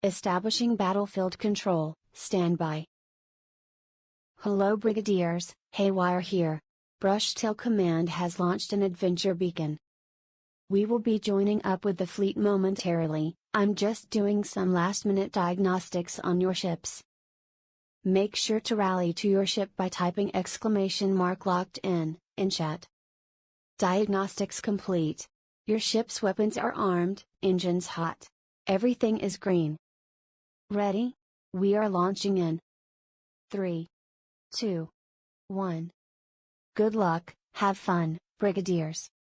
Establishing battlefield control, standby. Hello Brigadiers, Haywire here. Brushtail Command has launched an adventure beacon. We will be joining up with the fleet momentarily. I'm just doing some last-minute diagnostics on your ships. Make sure to rally to your ship by typing !locked in chat. Diagnostics complete. Your ship's weapons are armed, engines hot. Everything is green. Ready? We are launching in 3, 2, 1. Good luck, have fun, Brigadiers.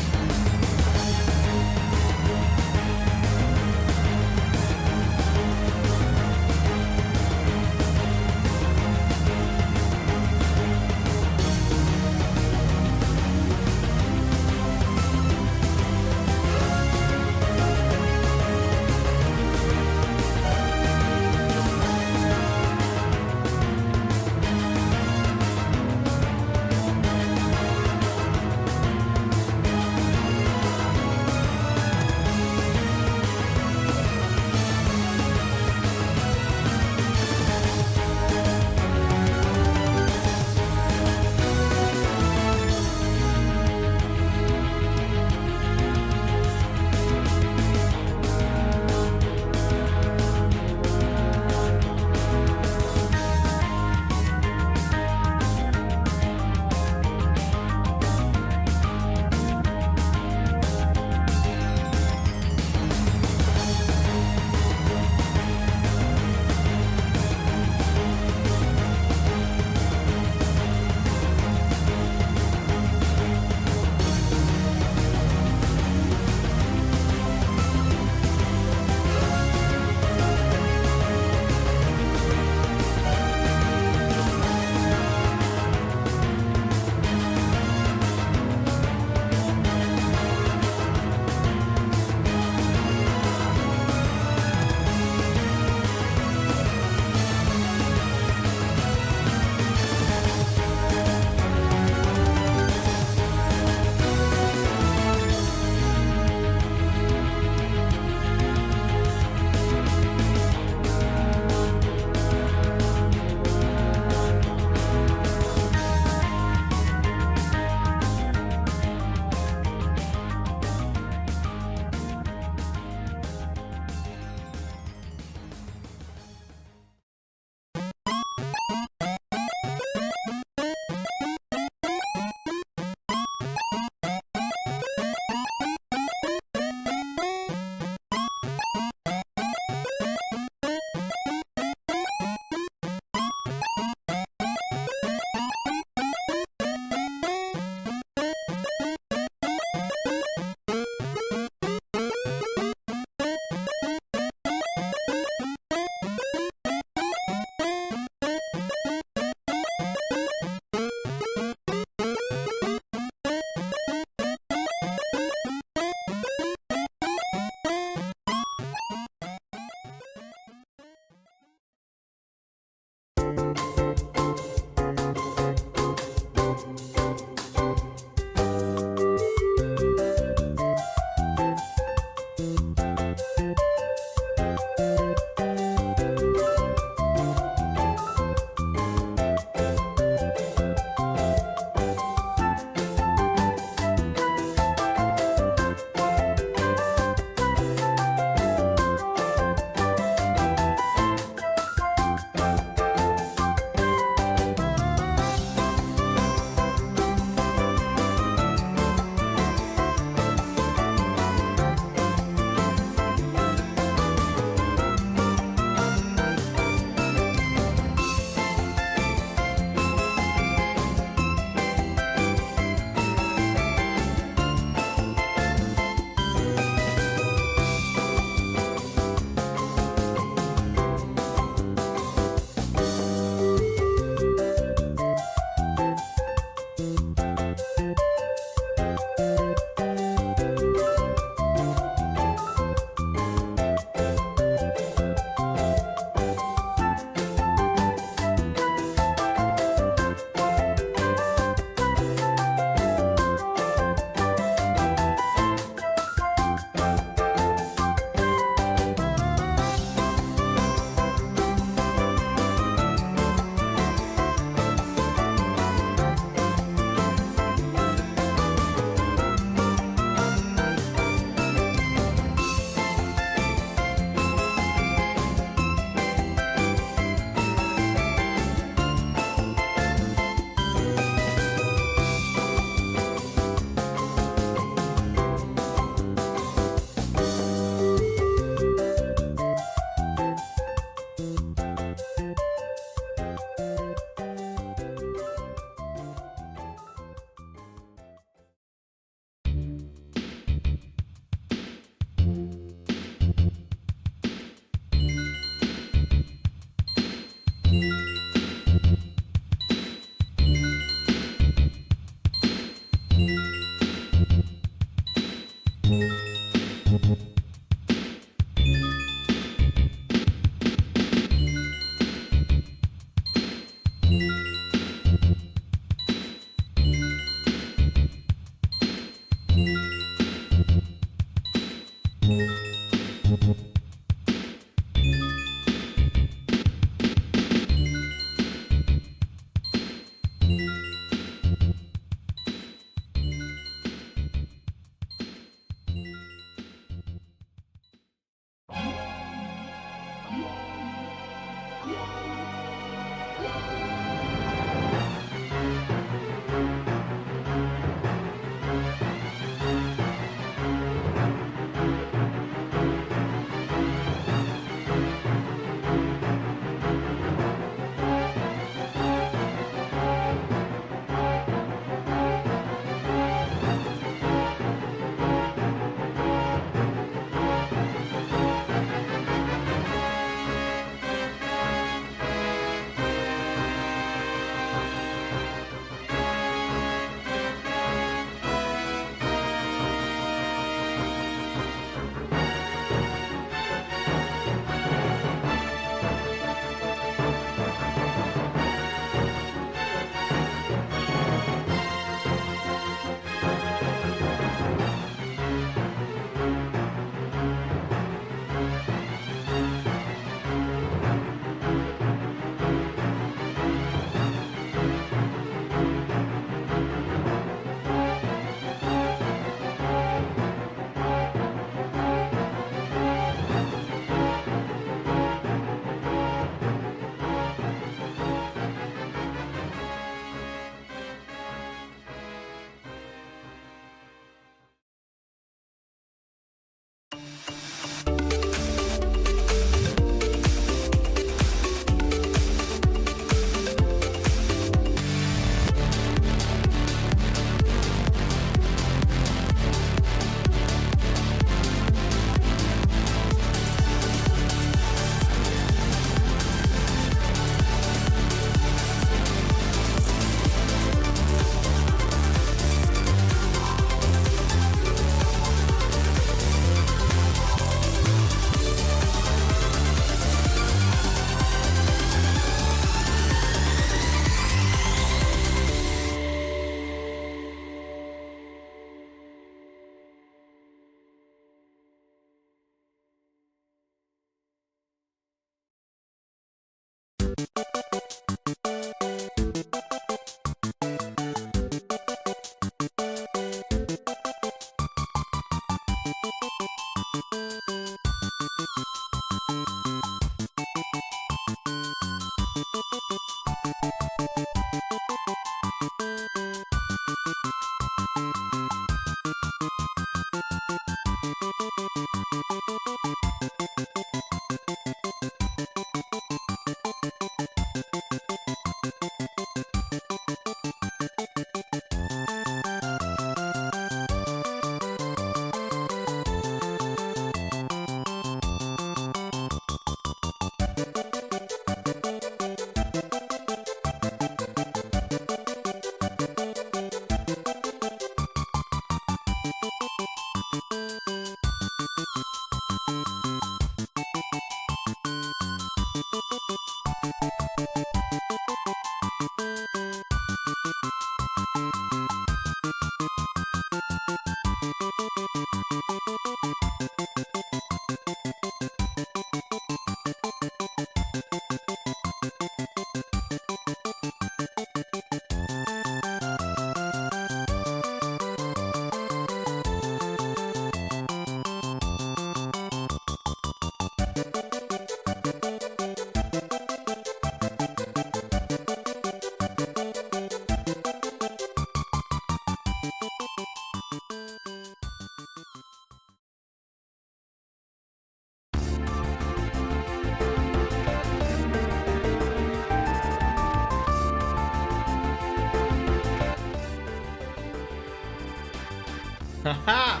Haha!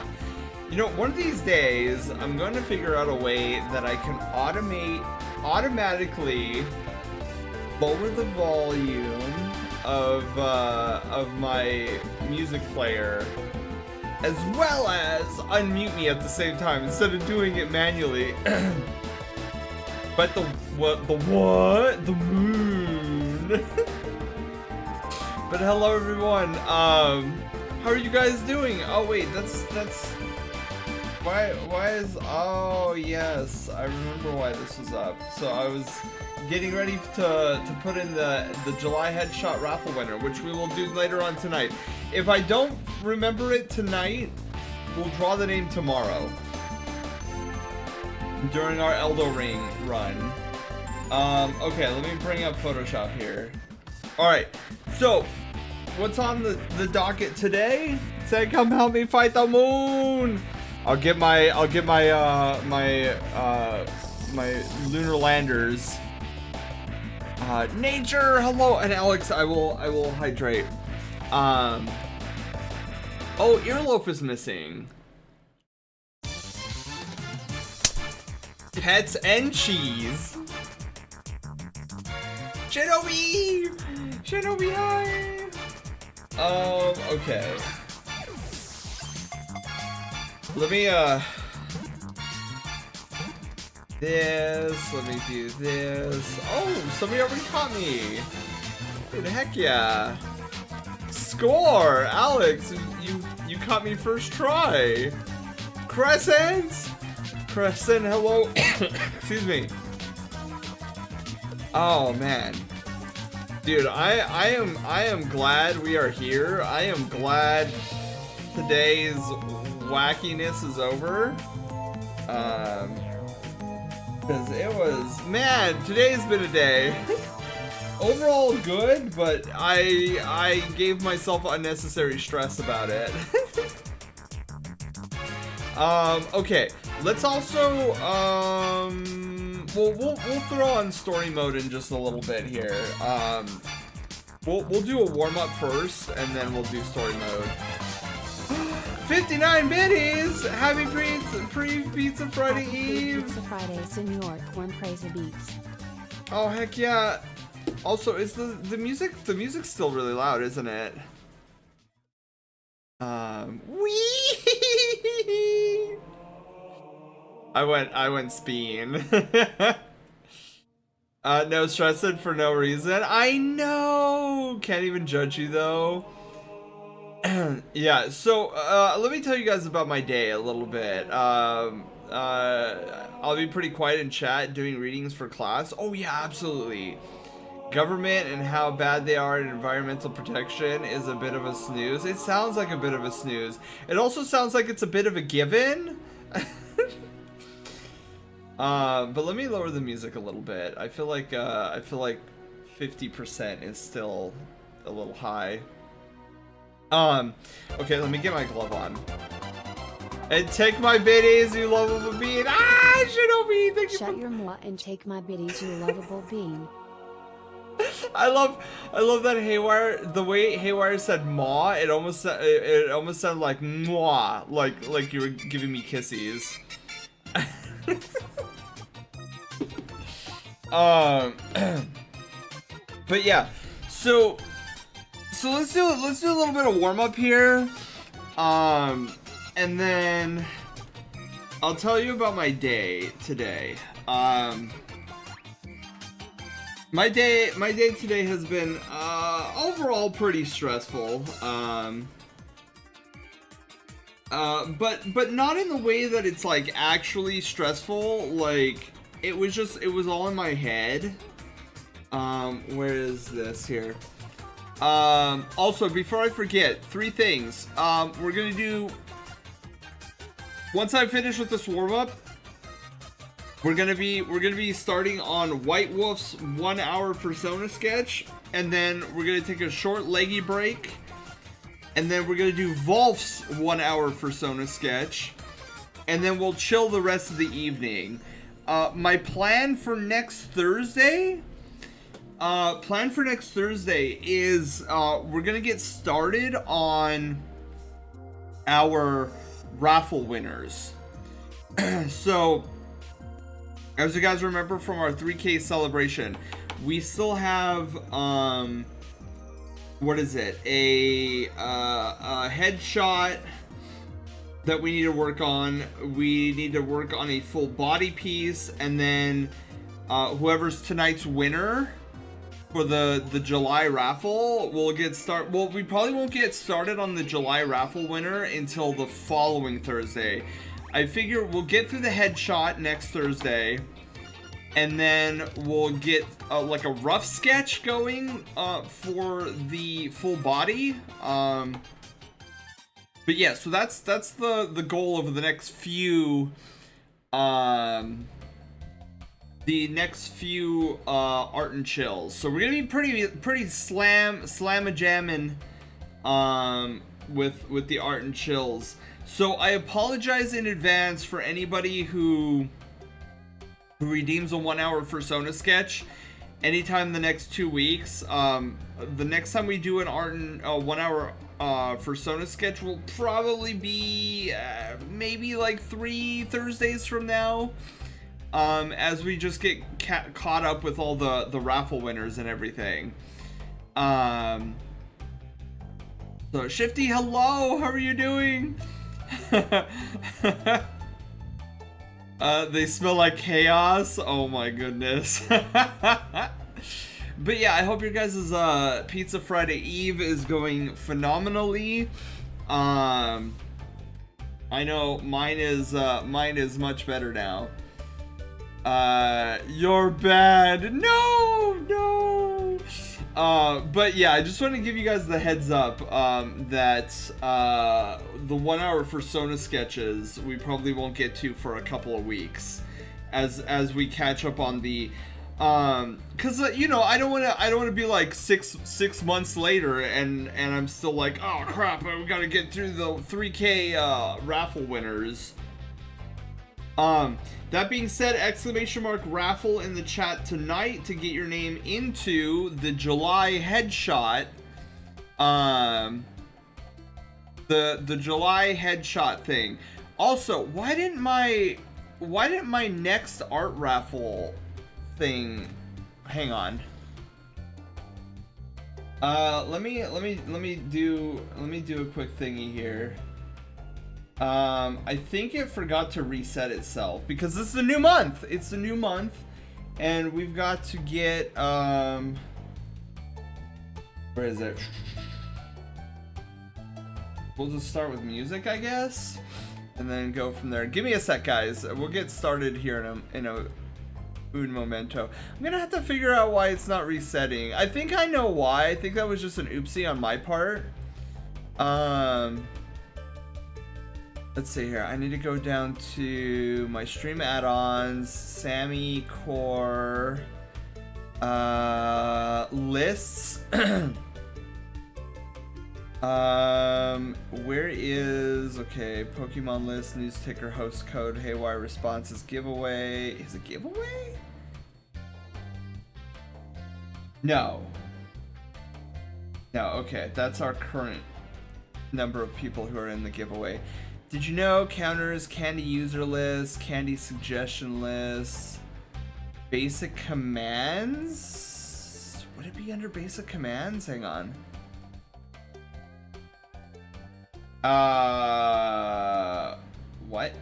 You know, one of these days, I'm going to figure out a way that I can automatically lower the volume of my music player, as well as unmute me at the same time instead of doing it manually. But the moon. But hello everyone. How are you guys doing? Oh wait, that's why is, oh yes, I remember why this was up. So I was getting ready to put in the July headshot raffle winner, which we will do later on tonight. If I don't remember it tonight, we'll draw the name tomorrow during our Eldo Ring run. Okay, let me bring up Photoshop here. Alright, so what's on the docket today? Say, come help me fight the moon. I'll get my lunar landers. Nature, hello, and Alex, I will hydrate. Oh, Earloaf is missing. Pets and cheese. Shinobi! Shinobi, hi! Okay. Let me, let me do this. Oh, somebody already caught me. Dude, heck yeah. Score! Alex, you caught me first try. Crescent! Crescent, hello. Excuse me. Oh, man. Dude, I am glad we are here. I am glad today's wackiness is over. Because it was, man, today's been a day. Overall good, but I gave myself unnecessary stress about it. Okay, let's also we'll throw on story mode in just a little bit here. We'll do a warm-up first, and then we'll do story mode. 59 biddies! Happy pre-Pizza Friday Eve! Pizza Fridays in New York, one crazy beats. Oh, heck yeah. Also, is the music's still really loud, isn't it? Wee! I went speen. No stressing for no reason. I know! Can't even judge you though. Yeah, so let me tell you guys about my day a little bit. I'll be pretty quiet in chat doing readings for class. Oh yeah, absolutely. Government and how bad they are at environmental protection is a bit of a snooze. It sounds like a bit of a snooze. It also sounds like it's a bit of a given. But let me lower the music a little bit. I feel like 50% is still a little high. Okay, let me get my glove on. And take my biddies, you lovable bean. Ah, Shinobi, thank you. Shut your moi and take my biddies, you lovable bean. I love that Haywire. The way Haywire said "maw," it almost sounded like "mwah," like you were giving me kisses. But yeah, so let's do a little bit of warm up here, and then I'll tell you about my day today. My day today has been overall pretty stressful. But not in the way that it's like actually stressful. Like it was all in my head. Where is this here? Also, before I forget, 3 things. We're gonna do, once I finish with this warm up, we're gonna be starting on White Wolf's 1-hour Fursona sketch, and then we're gonna take a short leggy break, and then we're gonna do Wolf's 1-hour Fursona sketch, and then we'll chill the rest of the evening. My plan for next Thursday is we're gonna get started on our raffle winners. So, as you guys remember from our 3K celebration, we still have what is it? A headshot that we need to work on. We need to work on a full body piece, and then whoever's tonight's winner for the July raffle will get start. Well, we probably won't get started on the July raffle winner until the following Thursday. I figure we'll get through the headshot next Thursday, and then we'll get like a rough sketch going for the full body. But yeah, so that's the goal over the next few art and chills. So we're gonna be pretty slam-a-jamming with the art and chills. So I apologize in advance for anybody who redeems a 1-hour Fursona sketch anytime in the next 2 weeks. The next time we do an art and 1-hour Fursona sketch will probably be maybe like 3 Thursdays from now, as we just get caught up with all the raffle winners and everything. So Shifty, hello, how are you doing? They smell like chaos. Oh my goodness. But yeah, I hope your guys' Pizza Friday Eve is going phenomenally. I know mine is much better now. You're bad. No. But yeah, I just want to give you guys the heads up that the 1-hour Fursona sketches we probably won't get to for a couple of weeks as we catch up on the cuz you know, I don't want to be like 6 months later and I'm still like, oh crap, we got to get through the 3K raffle winners. That being said, ! raffle in the chat tonight to get your name into the July headshot. The July headshot thing. Also, why didn't my next art raffle thing, hang on. Let me do a quick thingy here. I think it forgot to reset itself because this is a new month. It's a new month, and we've got to get where is it? We'll just start with music, I guess, and then go from there. Give me a sec, guys. We'll get started here in Un momento. I'm gonna have to figure out why it's not resetting. I think I know why. I think that was just an oopsie on my part. Let's see here. I need to go down to my stream add-ons, Sammy Core, lists. Where is, okay, Pokemon list, news ticker, host code, haywire responses, giveaway. Is it giveaway? No. No, okay, that's our current number of people who are in the giveaway. Did you know counters, candy user list, candy suggestion list, basic commands? Would it be under basic commands? Hang on. What?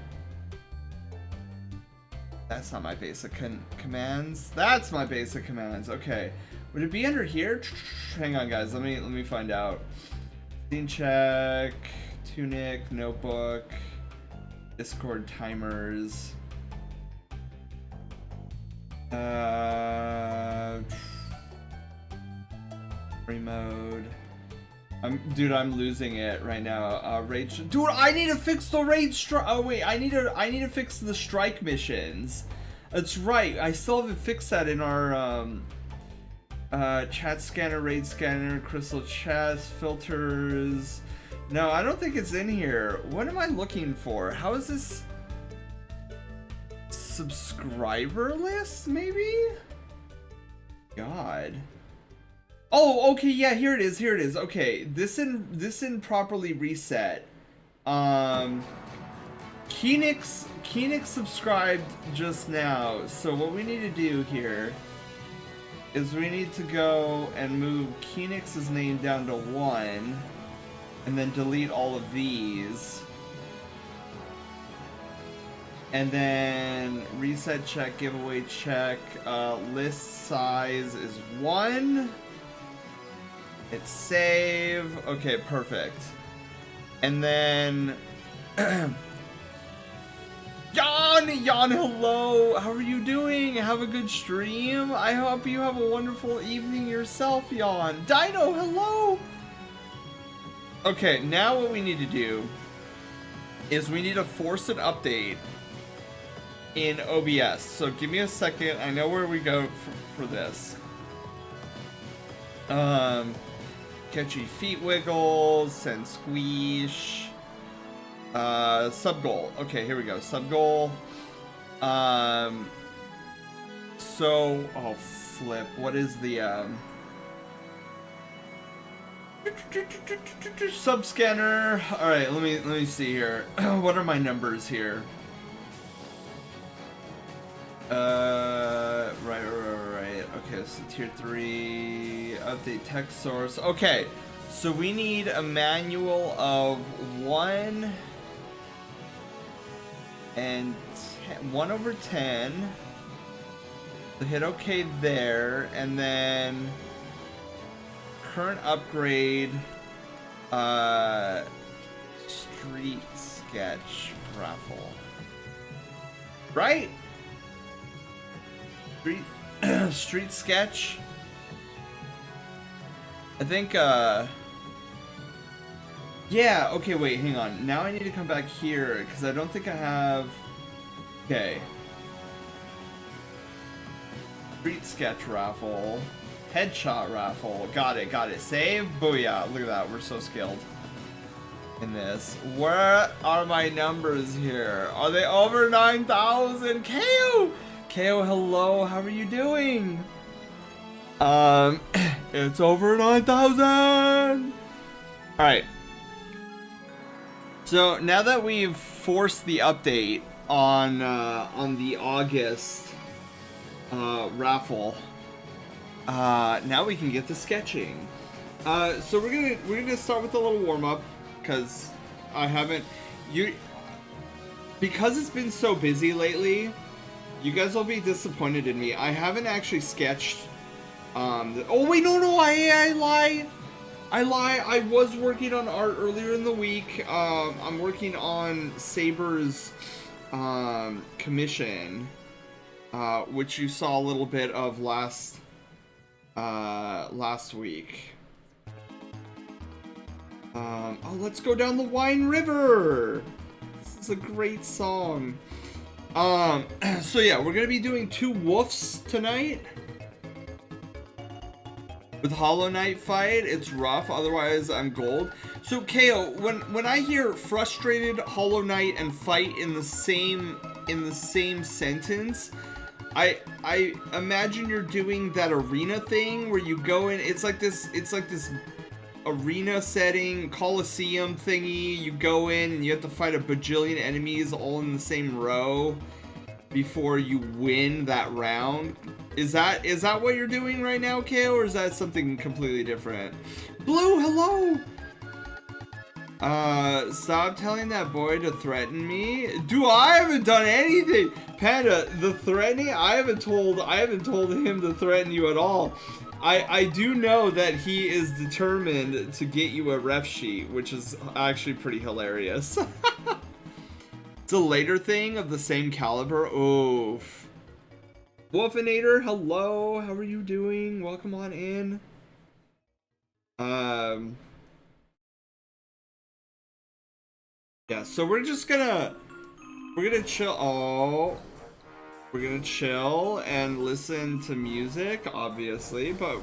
That's not my basic commands. That's my basic commands. Okay. Would it be under here? Hang on, guys. Let me find out. Scene check, Tunic, notebook, Discord timers. Mode. Dude, I'm losing it right now. Rage. Dude, I need to fix the raid strike. Oh wait, I need to fix the strike missions. That's right. I still haven't fixed that in our chat scanner, raid scanner, crystal chest, filters. No, I don't think it's in here. What am I looking for? How is this? Subscriber list, maybe? God. Oh, okay, yeah, here it is, here it is. Okay, this improperly reset. Keenix subscribed just now, so what we need to do here is we need to go and move Keenix's name down to 1, and then delete all of these. And then reset check, giveaway check, list size is 1. Hit save. Okay, perfect. And then Jan, hello. How are you doing? Have a good stream. I hope you have a wonderful evening yourself, Jan. Dino, hello. Okay, now what we need to do is we need to force an update in OBS. So give me a second. I know where we go for this. Catchy feet wiggles, send squeeze. Sub goal. Okay, here we go. Sub goal. So, oh flip. What is the sub scanner? All right, let me see here. What are my numbers here? Right. Okay, so tier 3, update text source. Okay, so we need a manual of 1 and 1 over 10. So hit OK there, and then current upgrade, street sketch raffle. Right? Street sketch. I think yeah, okay, wait, hang on. Now I need to come back here because I don't think I have. Okay. Street sketch raffle. Headshot raffle. Got it. Save. Booyah. Look at that. We're so skilled in this. Where are my numbers here? Are they over 9,000? KO, hello. How are you doing? It's over 9,000. All right. So now that we've forced the update on the August raffle, now we can get to sketching. So we're gonna start with a little warm up because I haven't because it's been so busy lately. You guys will be disappointed in me. I haven't actually sketched. Oh wait, no, I lie. I was working on art earlier in the week. I'm working on Saber's commission. which you saw a little bit of last week. Oh, let's go down the Wine River. This is a great song. So yeah, we're gonna be doing 2 woofs tonight. With Hollow Knight fight, it's rough, otherwise I'm gold. So KO, when I hear frustrated, Hollow Knight, and fight in the same sentence, I imagine you're doing that arena thing where you go in, it's like this arena setting, Coliseum thingy, you go in and you have to fight a bajillion enemies all in the same row before you win that round. Is that what you're doing right now, KO, or is that something completely different? Blue, hello! Stop telling that boy to threaten me. I haven't done anything. Panda, the threatening, I haven't told him to threaten you at all. I do know that he is determined to get you a ref sheet, which is actually pretty hilarious. It's a later thing of the same caliber. Oof. Wolfinator, hello. How are you doing? Welcome on in. Yeah, so we're gonna chill. Oh, we're gonna chill and listen to music, obviously, but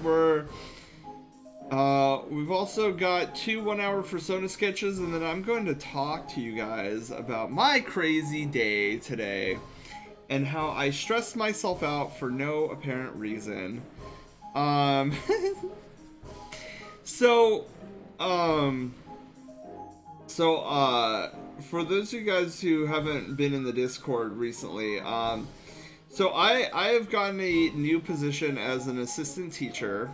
we've also got 2 1-hour Fursona sketches, and then I'm going to talk to you guys about my crazy day today and how I stressed myself out for no apparent reason. For those of you guys who haven't been in the Discord recently, so I have gotten a new position as an assistant teacher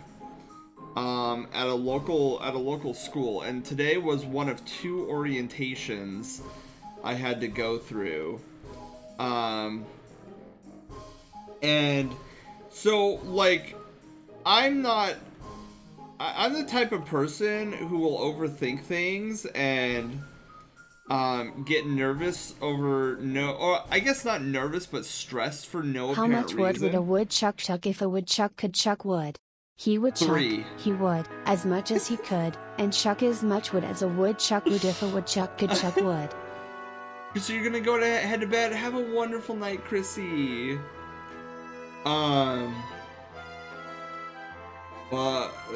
at a local school, and today was one of 2 orientations I had to go through. And so, like, I'm the type of person who will overthink things and get nervous over or I guess not nervous, but stressed for no apparent reason. How much wood would a woodchuck chuck if a woodchuck could chuck wood? He would chuck, 3. He would, as much as he could, and chuck as much wood as a woodchuck would if a woodchuck could chuck wood. So you're gonna go to head to bed. Have a wonderful night, Chrissy.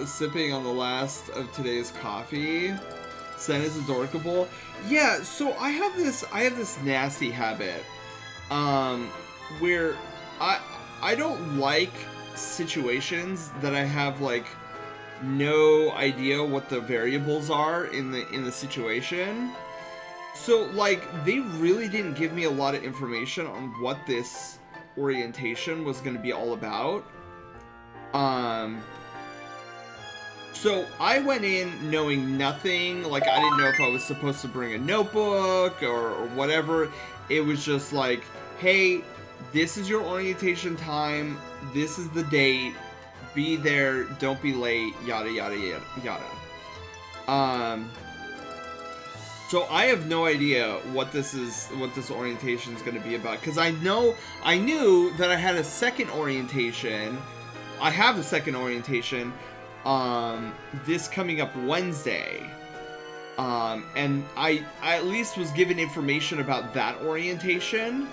Sipping on the last of today's coffee. Sen is adorable. Yeah, so I have this nasty habit, where I don't like situations that I have like no idea what the variables are in the situation. So like they really didn't give me a lot of information on what this orientation was going to be all about. So I went in knowing nothing. Like I didn't know if I was supposed to bring a notebook or whatever. It was just like, hey, this is your orientation time. This is the date. Be there. Don't be late. Yada yada yada yada. So I have no idea what this orientation is going to be about, because I knew that I had a second orientation. I have a second orientation this coming up Wednesday. And I at least was given information about that orientation,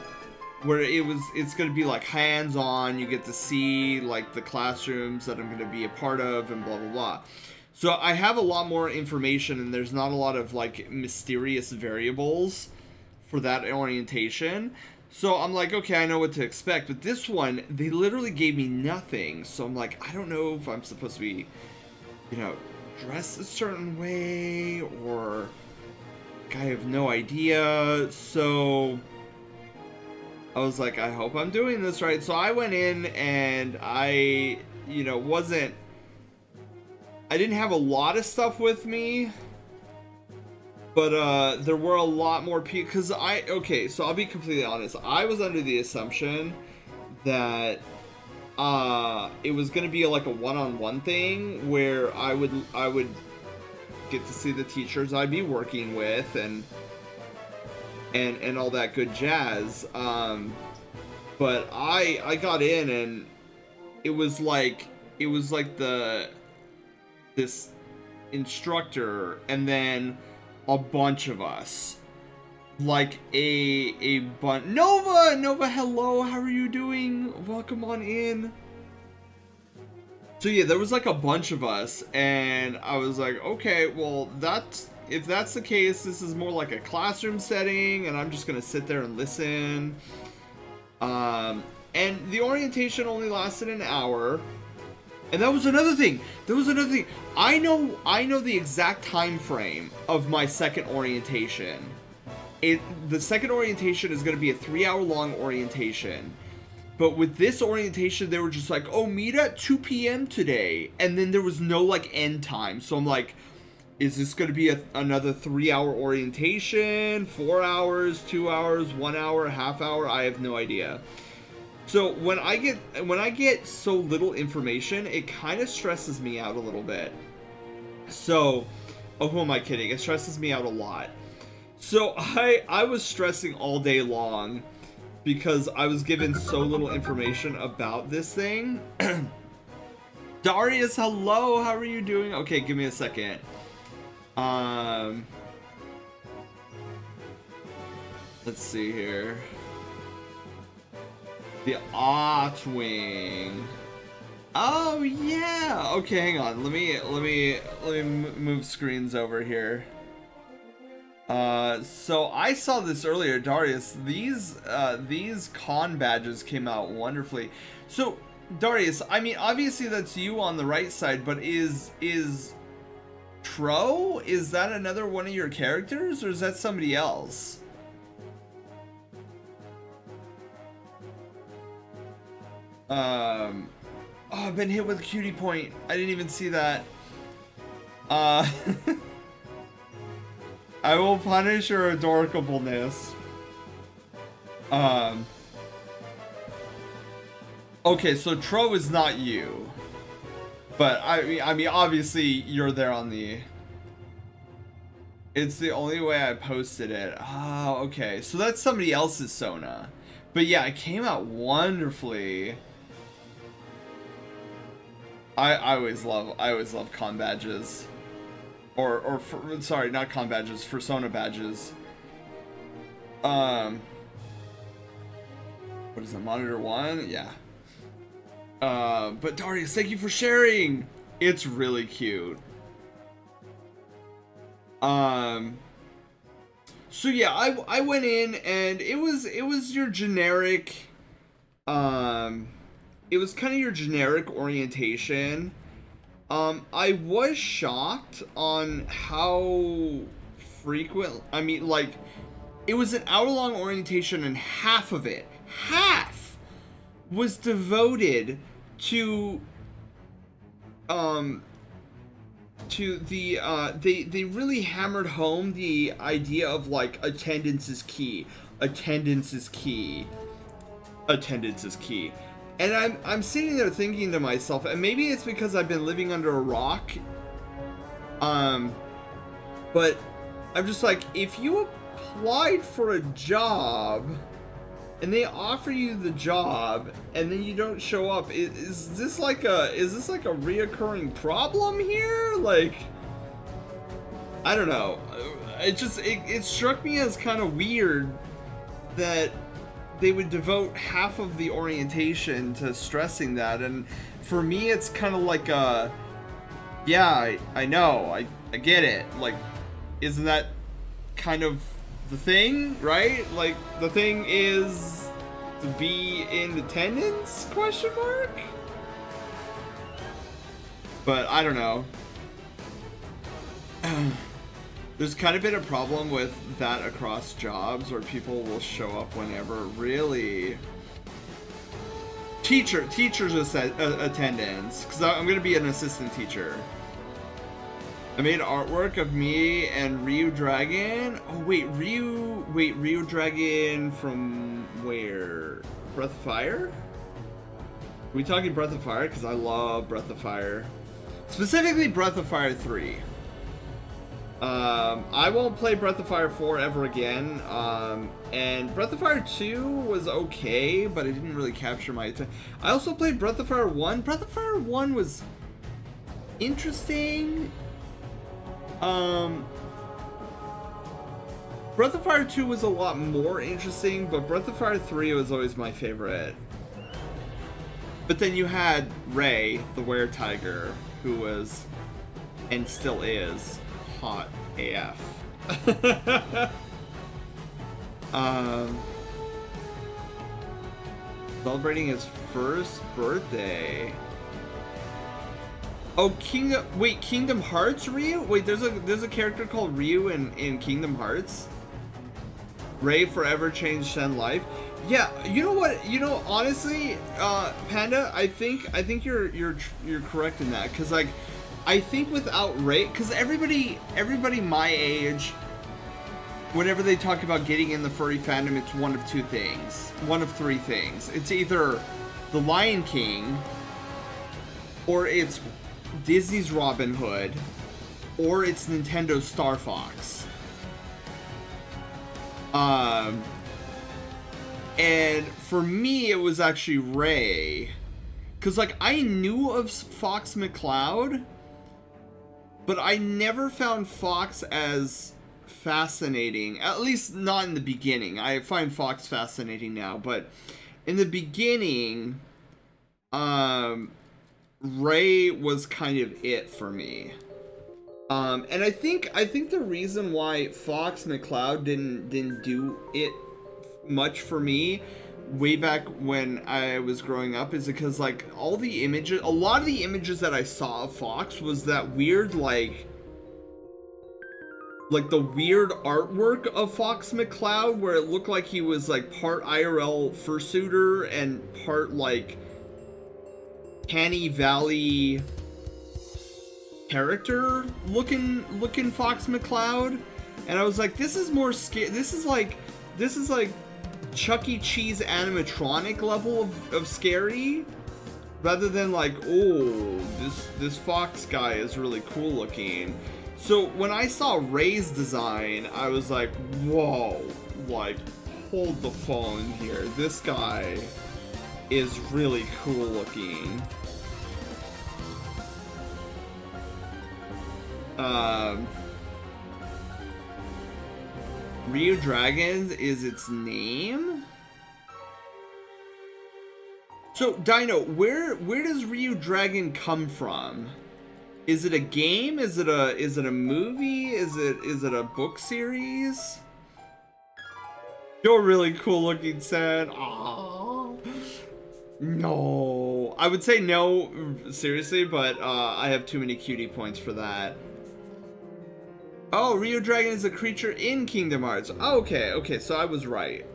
where it's going to be like hands-on. You get to see like the classrooms that I'm going to be a part of and blah blah blah. So I have a lot more information, and there's not a lot of like mysterious variables for that orientation. So I'm like, okay, I know what to expect. But this one, they literally gave me nothing. So I'm like, I don't know if I'm supposed to be, dressed a certain way, or I have no idea. So I was like, I hope I'm doing this right. So I went in, and I didn't have a lot of stuff with me, but there were a lot more people, because so I'll be completely honest. I was under the assumption that it was going to be like a one-on-one thing where I would get to see the teachers I'd be working with and all that good jazz. But I got in, and it was like this instructor and then a bunch of us, like a bunch. Nova, hello, how are you doing? Welcome on in. So yeah, there was like a bunch of us, and I was like, okay, well, if that's the case, this is more like a classroom setting, and I'm just gonna sit there and listen. And the orientation only lasted an hour. And that was another thing. I know the exact time frame of my second orientation. The second orientation is going to be a 3-hour long orientation. But with this orientation, they were just like, oh, meet at 2 p.m. today. And then there was no, like, end time. So I'm like, is this going to be another 3-hour orientation? 4 hours, 2 hours, 1 hour, half hour? I have no idea. So when I get so little information, it kind of stresses me out a little bit. So, oh, who am I kidding? It stresses me out a lot. So I was stressing all day long because I was given so little information about this thing. Darius, hello, how are you doing? Okay, give me a second. Let's see here. The Wing. Oh yeah. Okay, hang on. Let me move screens over here. So I saw this earlier, Darius. These con badges came out wonderfully. So Darius, I mean, obviously that's you on the right side, but is Tro? Is that another one of your characters, or is that somebody else? Oh, I've been hit with a cutie point. I didn't even see that. I will punish your adorableness. Okay, so Tro is not you. But I mean obviously you're there on the... It's the only way I posted it. Oh, okay. So that's somebody else's Sona. But yeah, it came out wonderfully. I always love con badges, sorry, not con badges, Fursona badges. What is it, monitor 1? Yeah. But Darius, thank you for sharing. It's really cute. So yeah, I went in, and it was your generic, it was kind of your generic orientation. I was shocked on how frequent, I mean, like, it was an hour-long orientation, and half was devoted to they really hammered home the idea of, like, attendance is key. And I'm sitting there thinking to myself, and maybe it's because I've been living under a rock, but I'm just like, if you applied for a job and they offer you the job and then you don't show up, is this like a reoccurring problem here? Like, I don't know. It struck me as kind of weird that they would devote half of the orientation to stressing that, and for me it's kind of like yeah, I know, I get it, like, isn't that kind of the thing, right? Like, the thing is to be in attendance, question mark? But I don't know. There's kind of been a problem with that across jobs, where people will show up whenever. Really? Teachers attendance, because I'm going to be an assistant teacher. I made artwork of me and Ryu Dragon. Oh wait, Ryu Dragon from where? Breath of Fire? Are we talking Breath of Fire? Because I love Breath of Fire. Specifically Breath of Fire 3. I won't play Breath of Fire 4 ever again. And Breath of Fire 2 was okay, but it didn't really capture my attention. I also played Breath of Fire 1. Breath of Fire 1 was interesting. Breath of Fire 2 was a lot more interesting, but Breath of Fire 3 was always my favorite. But then you had Ray, the were-tiger, who was, and still is, hot AF. Celebrating his first birthday. Oh, Kingdom Hearts Ryu? Wait, there's a character called Ryu in Kingdom Hearts? Ray forever changed Shen life. Yeah, you know what? You know, honestly, Panda, I think you're correct in that, cuz like I think without Ray, cuz everybody my age, whenever they talk about getting in the furry fandom, it's one of two things. One of three things. It's either The Lion King, or it's Disney's Robin Hood, or it's Nintendo's Star Fox. And for me, it was actually Ray. Because, like, I knew of Fox McCloud, but I never found Fox as fascinating. At least not in the beginning. I find Fox fascinating now, but in the beginning, Ray was kind of it for me. And I think the reason why Fox McCloud didn't do it much for me way back when I was growing up is because, like, a lot of the images that I saw of Fox was that weird, like the weird artwork of Fox McCloud, where it looked like he was like part IRL fursuiter and part like Canny Valley character looking Fox McCloud, and I was like, this is more scary. This is like Chuck E. Cheese animatronic level of scary, rather than like, oh, this Fox guy is really cool looking. So when I saw Ray's design, I was like, whoa, like, hold the phone here. This guy is really cool looking. Rio Dragons is its name? So, Dino, where does Rio Dragon come from? Is it a game? Is it a movie? Is it a book series? You're really cool looking, Sad. Aww. No. I would say no, seriously, but I have too many cutie points for that. Oh, Rio Dragon is a creature in Kingdom Hearts. Oh, okay, so I was right.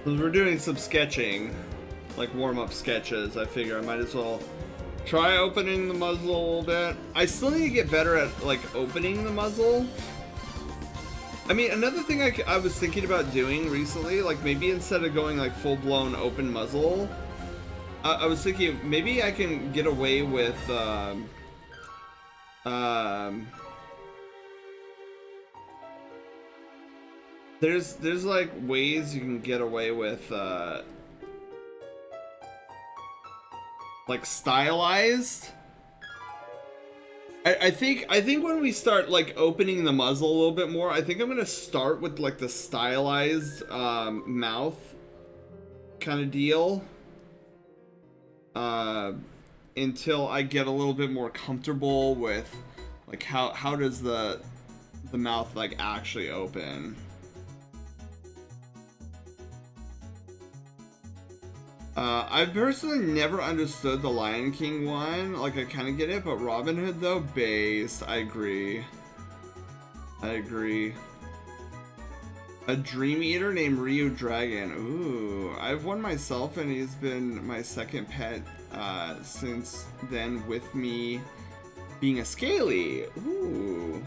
Since we're doing some sketching, like warm-up sketches, I figure I might as well try opening the muzzle a little bit. I still need to get better at, like, opening the muzzle. I mean, another thing I was thinking about doing recently, like, maybe instead of going, like, full-blown open muzzle, I was thinking maybe I can get away with, There's like ways you can get away with like stylized. I think when we start like opening the muzzle a little bit more, I think I'm gonna start with like the stylized mouth kind of deal until I get a little bit more comfortable with like how does the mouth like actually open. I've personally never understood the Lion King one. Like, I kind of get it, but Robin Hood, though, based. I agree. I agree. A Dream Eater named Ryu Dragon. Ooh, I've one myself, and he's been my second pet since then, with me being a Scaly. Ooh.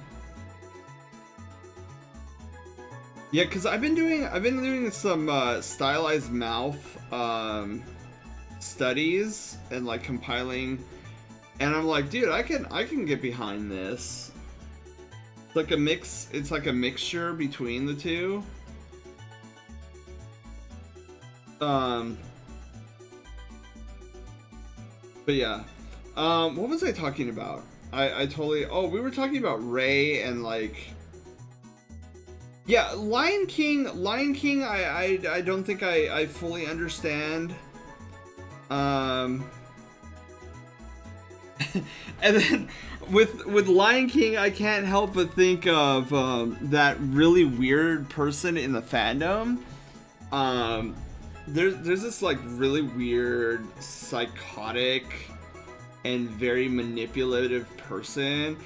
Yeah, cause I've been doing some stylized mouth studies and like compiling, and I'm like, dude, I can get behind this. It's like a mix. It's like a mixture between the two. But yeah. What was I talking about? I totally. Oh, we were talking about Ray and like. Yeah, Lion King. I don't think I fully understand. And then with Lion King, I can't help but think of that really weird person in the fandom. There's this like really weird, psychotic, and very manipulative person.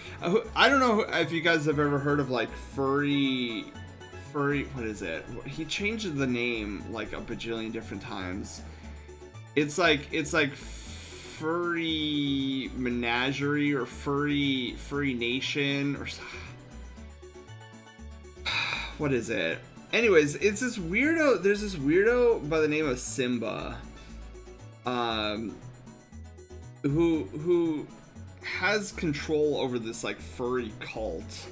I don't know if you guys have ever heard of like furry. What is it? He changed the name like a bajillion different times. It's like furry menagerie or furry nation or what is it? Anyways, it's this weirdo. There's this weirdo by the name of Simba, who has control over this like furry cult,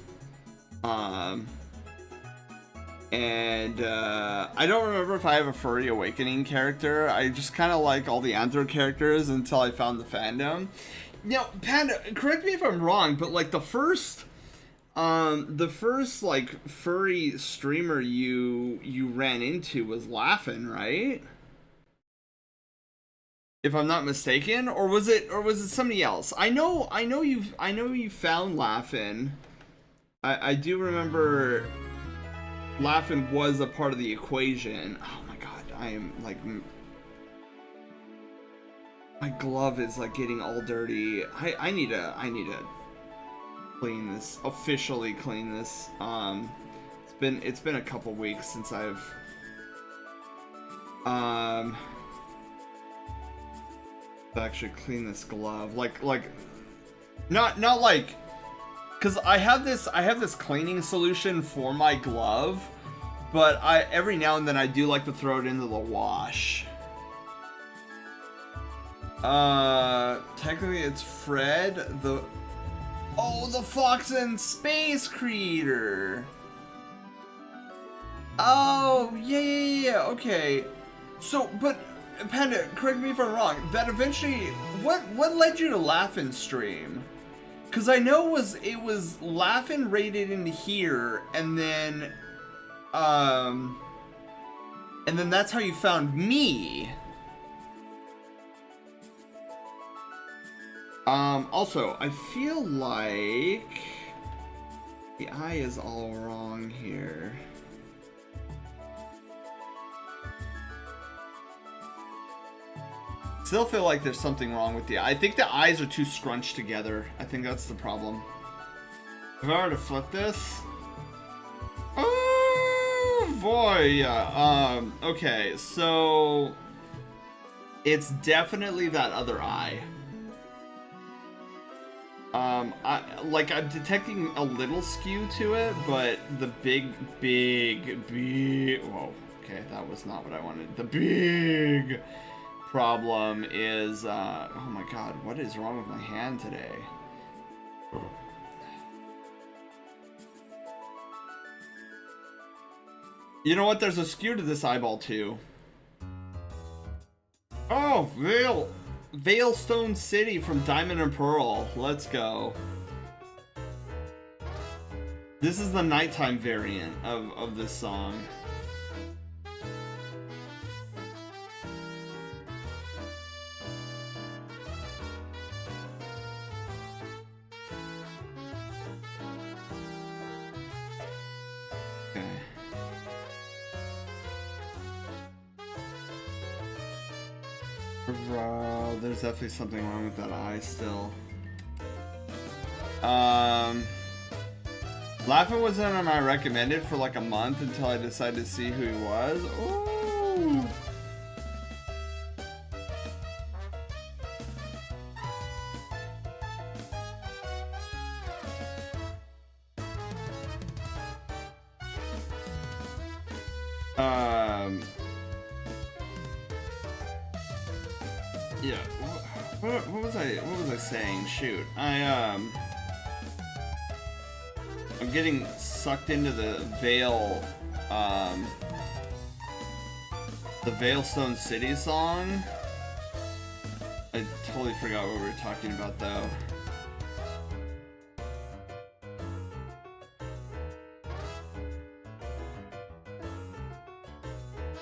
and I don't remember if I have a Furry Awakening character. I just kind of like all the Anthro characters until I found the fandom. Now, Panda, correct me if I'm wrong, but like the first like furry streamer you ran into was Laughin', right? If I'm not mistaken, or was it somebody else? I know you found Laughin'. I do remember Laughin' was a part of the equation. Oh my god, I am like, my glove is like getting all dirty. I need to clean this, officially clean this. It's been a couple weeks since I've actually cleaned this glove. Like not like, because I have this cleaning solution for my glove, but every now and then I do like to throw it into the wash. Technically it's Fred, the Fox and Space Creator. Oh, yeah, okay. So, but Panda, correct me if I'm wrong, that eventually, what led you to Laughin' stream? Because I know it was Laughin' rated into here, and then that's how you found me. Also, I feel like the eye is all wrong here. Still feel like there's something wrong with the eye. I think the eyes are too scrunched together. I think that's the problem. If I were to flip this, oh boy, yeah. Okay, so it's definitely that other eye. I'm detecting a little skew to it, but the big, whoa, okay, that was not what I wanted. The big problem is, oh my god, what is wrong with my hand today? You know what, there's a skew to this eyeball too. Oh, Veilstone City from Diamond and Pearl. Let's go. This is the nighttime variant of this song. Okay. There's definitely something wrong with that eye still. Laughing wasn't on my recommended for like a month until I decided to see who he was. Ooh. Yeah. What was I saying? Shoot. I'm getting sucked into the Veilstone City song. I totally forgot what we were talking about though.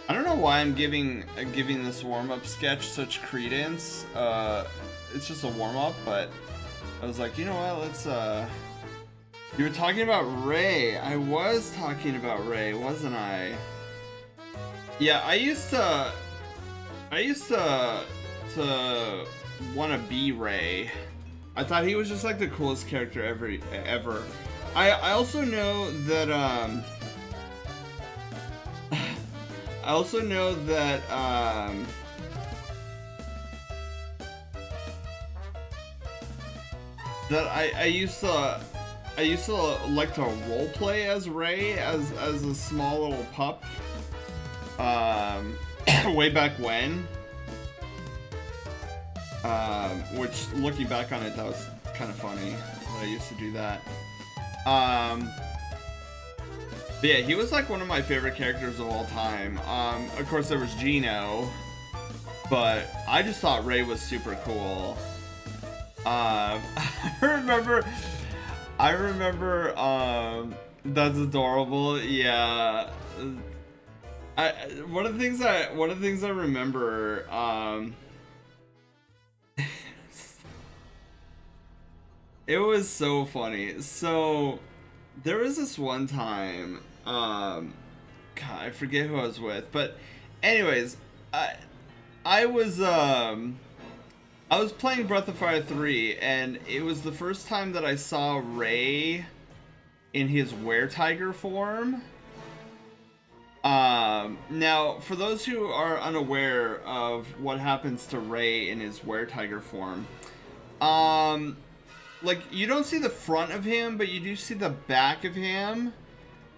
I don't know why I'm giving this warm-up sketch such credence. It's just a warm-up, but I was like, you know what, let's you were talking about Ray. I was talking about Ray, wasn't I? Yeah, I used to want to be Ray. I thought he was just like the coolest character ever. I also know that I also know that that I used to like to roleplay as Ray as a small little pup. Way back when. Which looking back on it, that was kind of funny that I used to do that. But yeah, he was like one of my favorite characters of all time. Of course there was Gino, but I just thought Ray was super cool. I remember, that's adorable. Yeah. One of the things I remember, it was so funny. So there was this one time, God, I forget who I was with, but anyways, I was playing Breath of Fire 3, and it was the first time that I saw Ray in his Were-Tiger form. Now, for those who are unaware of what happens to Ray in his Were-Tiger form, like, you don't see the front of him, but you do see the back of him.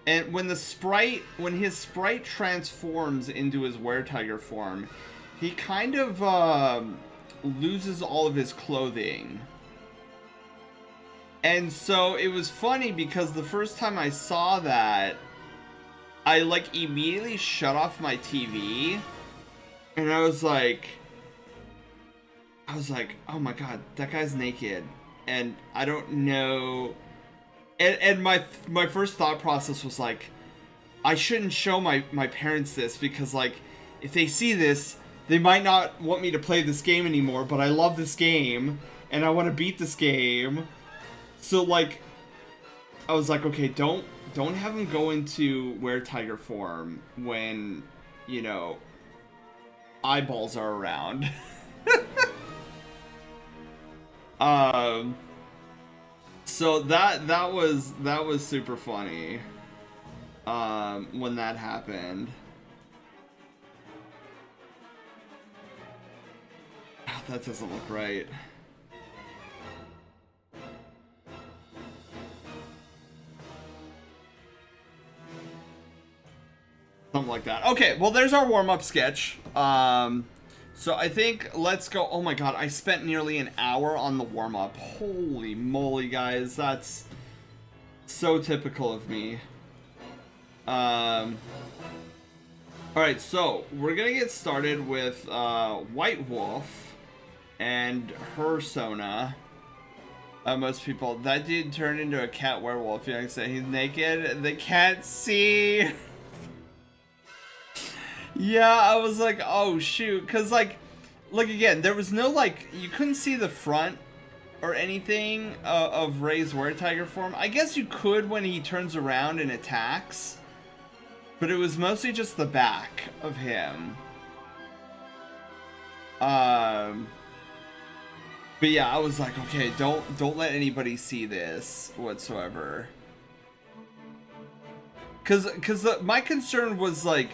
And when his sprite transforms into his Were-Tiger form, he kind of, loses all of his clothing. And so it was funny because the first time I saw that, I like immediately shut off my TV, and I was like, oh my god, that guy's naked, and I don't know. And my first thought process was like, I shouldn't show my parents this, because like, if they see this, they might not want me to play this game anymore, but I love this game, and I want to beat this game. So like, I was like, okay, don't have him go into Were-Tiger form when, you know, eyeballs are around. So that was super funny. When that happened. That doesn't look right. Something like that. Okay, well, there's our warm-up sketch. So I think let's go. Oh my god, I spent nearly an hour on the warm-up. Holy moly, guys. That's so typical of me. Alright, so we're gonna get started with White Wolf and Fursona. Most people, that dude turned into a cat werewolf. You know, say he's naked. They can't see. Yeah, I was like, oh shoot, cause like again, there was no like, you couldn't see the front or anything of Ray's Were-Tiger form. I guess you could when he turns around and attacks, but it was mostly just the back of him. But yeah, I was like, okay, don't let anybody see this whatsoever. because my concern was like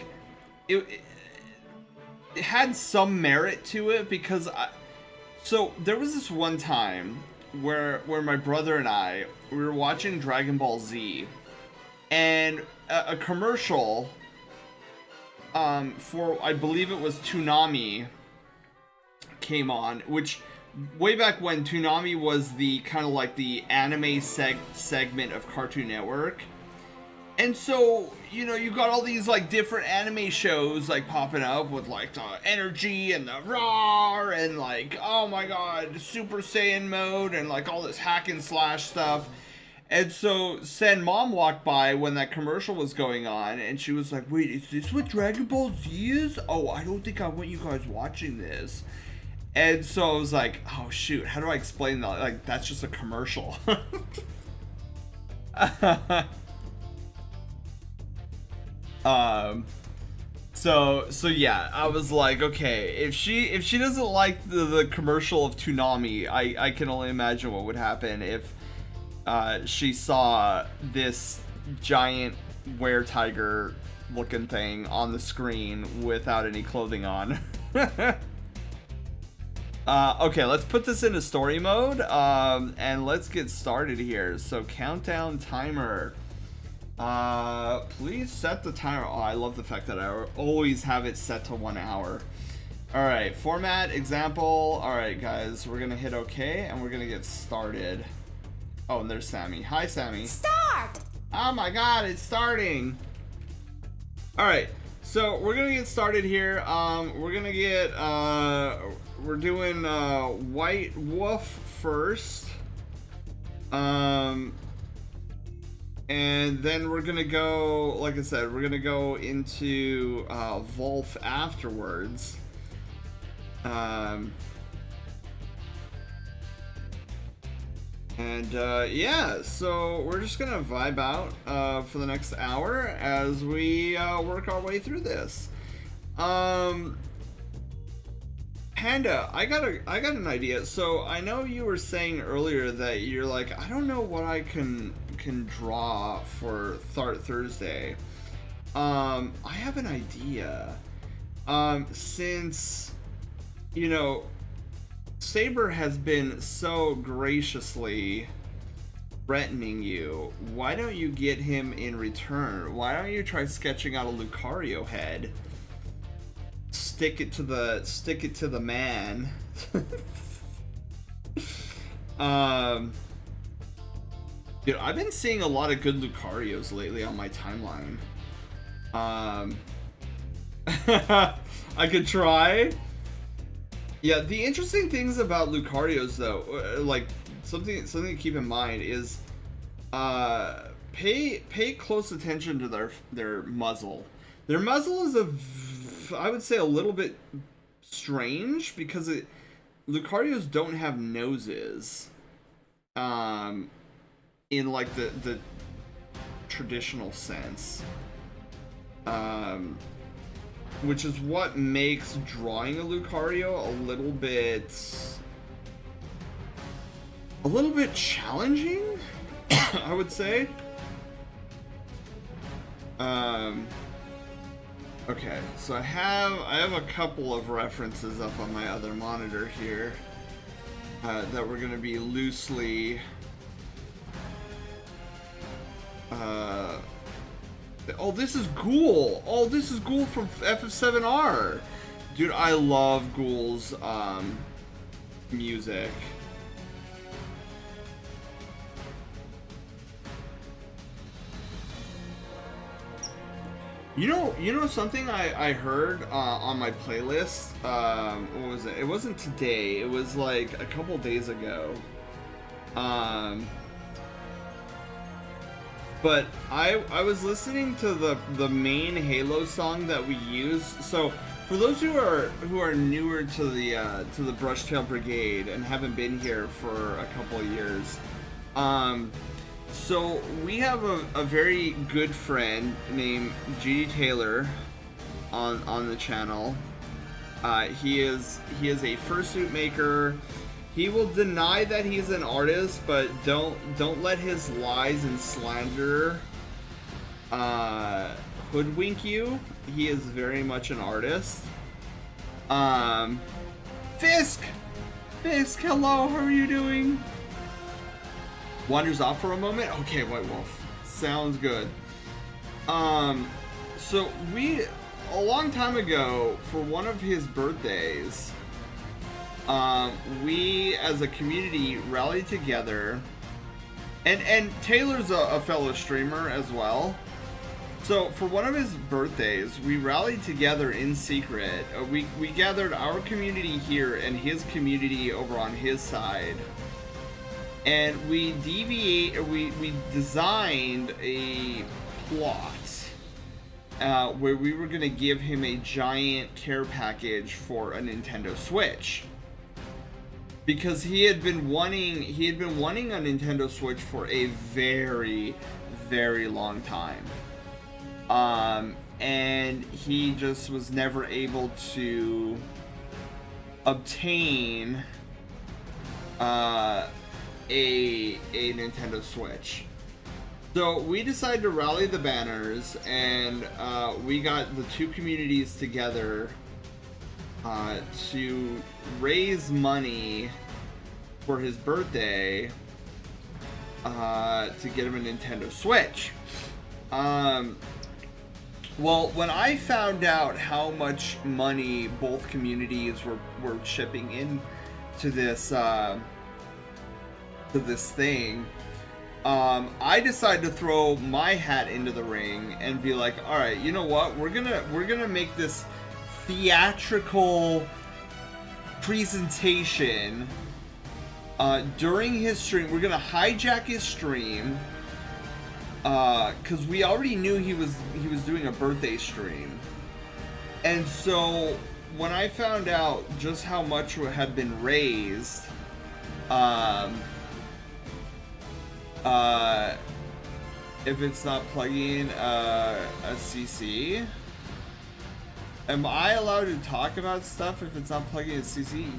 it had some merit to it, because so there was this one time where my brother and I, we were watching Dragon Ball Z, and a commercial for, I believe it was Toonami, came on, which way back when Toonami was the kind of like the anime segment of Cartoon Network. And so, you know, you got all these like different anime shows like popping up with like the energy and the raw and like, oh my god, Super Saiyan mode and like all this hack and slash stuff. And so Sen mom walked by when that commercial was going on, and she was like, wait, is this what Dragon Ball Z is? Oh, I don't think I want you guys watching this. And so I was like, oh shoot, how do I explain that? Like, that's just a commercial. So yeah, I was like, okay, if she doesn't like the commercial of Toonami, I can only imagine what would happen if she saw this giant were-tiger looking thing on the screen without any clothing on. Okay, let's put this into story mode, and let's get started here. So countdown timer. Please set the timer. Oh, I love the fact that I always have it set to 1 hour. Alright, format, example. Alright guys, we're gonna hit OK, and we're gonna get started. Oh, and there's Sammy. Hi, Sammy. Start! Oh my god, it's starting! Alright, so we're gonna get started here. We're gonna get, we're doing, White Wolf first. And then we're gonna go, like I said, we're gonna go into, Wolf afterwards. Yeah, so we're just gonna vibe out for the next hour as we work our way through this. Panda, I got an idea. So I know you were saying earlier that you're like, I don't know what I can draw for Thursday. I have an idea. Since, you know, Saber has been so graciously threatening you, why don't you get him in return? Why don't you try sketching out a Lucario head? Stick it to the man. Dude, I've been seeing a lot of good Lucarios lately on my timeline. I could try. Yeah, the interesting things about Lucarios, though, like something to keep in mind is, pay close attention to their muzzle. Their muzzle is I would say a little bit strange because Lucarios don't have noses, in like the traditional sense. Which is what makes drawing a Lucario a little bit challenging, I would say. Okay, so I have a couple of references up on my other monitor here that we're gonna be loosely oh, this is Ghoul! Oh, this is Ghoul from FF7R! Dude, I love Ghoul's, music. You know something I heard, on my playlist? What was it? It wasn't today, it was like a couple days ago. But I was listening to the main Halo song that we use. So for those who are newer to the Brushtail Brigade and haven't been here for a couple of years, so we have a very good friend named GD Taylor on the channel. He is a fursuit maker. He will deny that he's an artist, but don't let his lies and slander hoodwink you. He is very much an artist. Um, Fisk! Fisk, hello, how are you doing? Wanders off for a moment? Okay, White Wolf. Sounds good. So we, a long time ago, for one of his birthdays, we as a community rallied together, and Taylor's a fellow streamer as well. So for one of his birthdays, we rallied together in secret. We gathered our community here and his community over on his side, and we designed a plot where we were gonna give him a giant care package for a Nintendo Switch, because he had been wanting a Nintendo Switch for a very, very long time. And he just was never able to obtain a Nintendo Switch. So we decided to rally the banners, and we got the two communities together to raise money for his birthday to get him a Nintendo Switch. Well, when I found out how much money both communities were chipping in to this thing, I decided to throw my hat into the ring and be like, all right, you know what? We're gonna make this theatrical presentation during his stream. We're gonna hijack his stream. Because we already knew he was doing a birthday stream, and so when I found out just how much had been raised, if it's not plugging a CC, am I allowed to talk about stuff if it's not plugging a CC?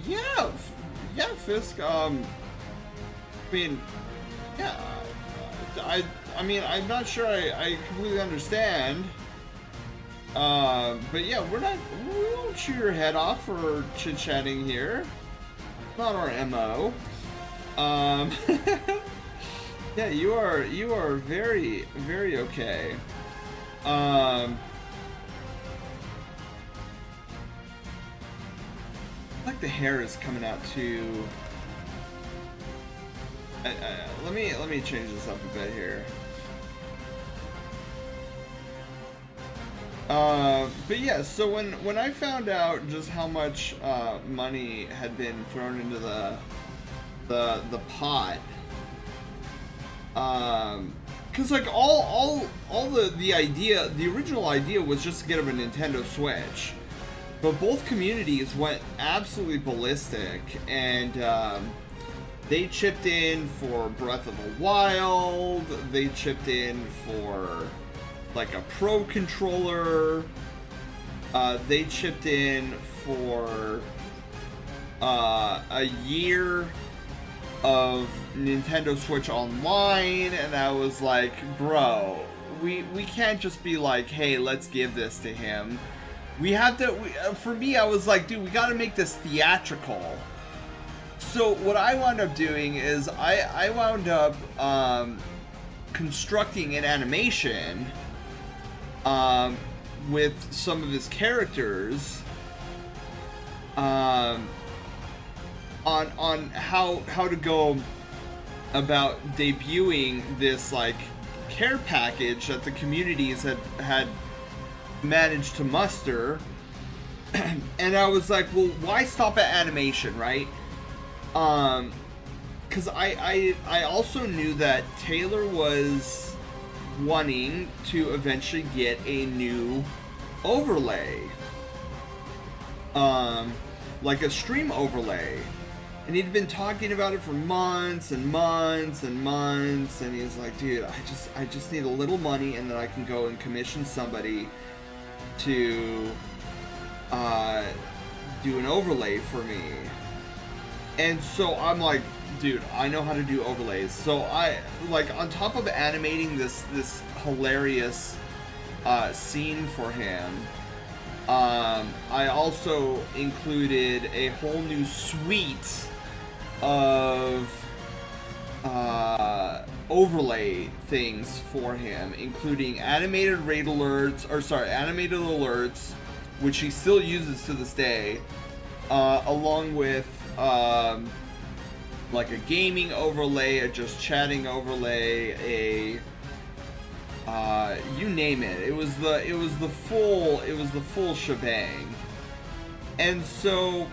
Yeah, Fisk. I mean, yeah. I mean, I'm not sure I completely understand. But yeah, we won't shoot your head off for chit-chatting here. Not our MO. Yeah, you are very, very okay. Like the hair is coming out too. Let me change this up a bit here. But yeah, so when I found out just how much money had been thrown into the pot, because like all the original idea was just to get him a Nintendo Switch, but both communities went absolutely ballistic, and they chipped in for Breath of the Wild. They chipped in for like a Pro controller. They chipped in for a year of Nintendo Switch Online, and I was like, bro, we can't just be like, hey, let's give this to him. We have to. For me, I was like, dude, we got to make this theatrical. So what I wound up doing is I wound up constructing an animation with some of his characters on how to go about debuting this like care package that the communities had managed to muster. And I was like, well, why stop at animation, right? Because I also knew that Taylor was wanting to eventually get a new overlay, like a stream overlay, and he'd been talking about it for months and months and months, and he's like, dude, I just need a little money, and then I can go and commission somebody to do an overlay for me. And so I'm like, dude, I know how to do overlays. So I, like, on top of animating this hilarious scene for him, I also included a whole new suite of overlay things for him, including animated raid alerts, animated alerts, which he still uses to this day, along with like a gaming overlay, a just chatting overlay, a you name it. It was the full shebang. And so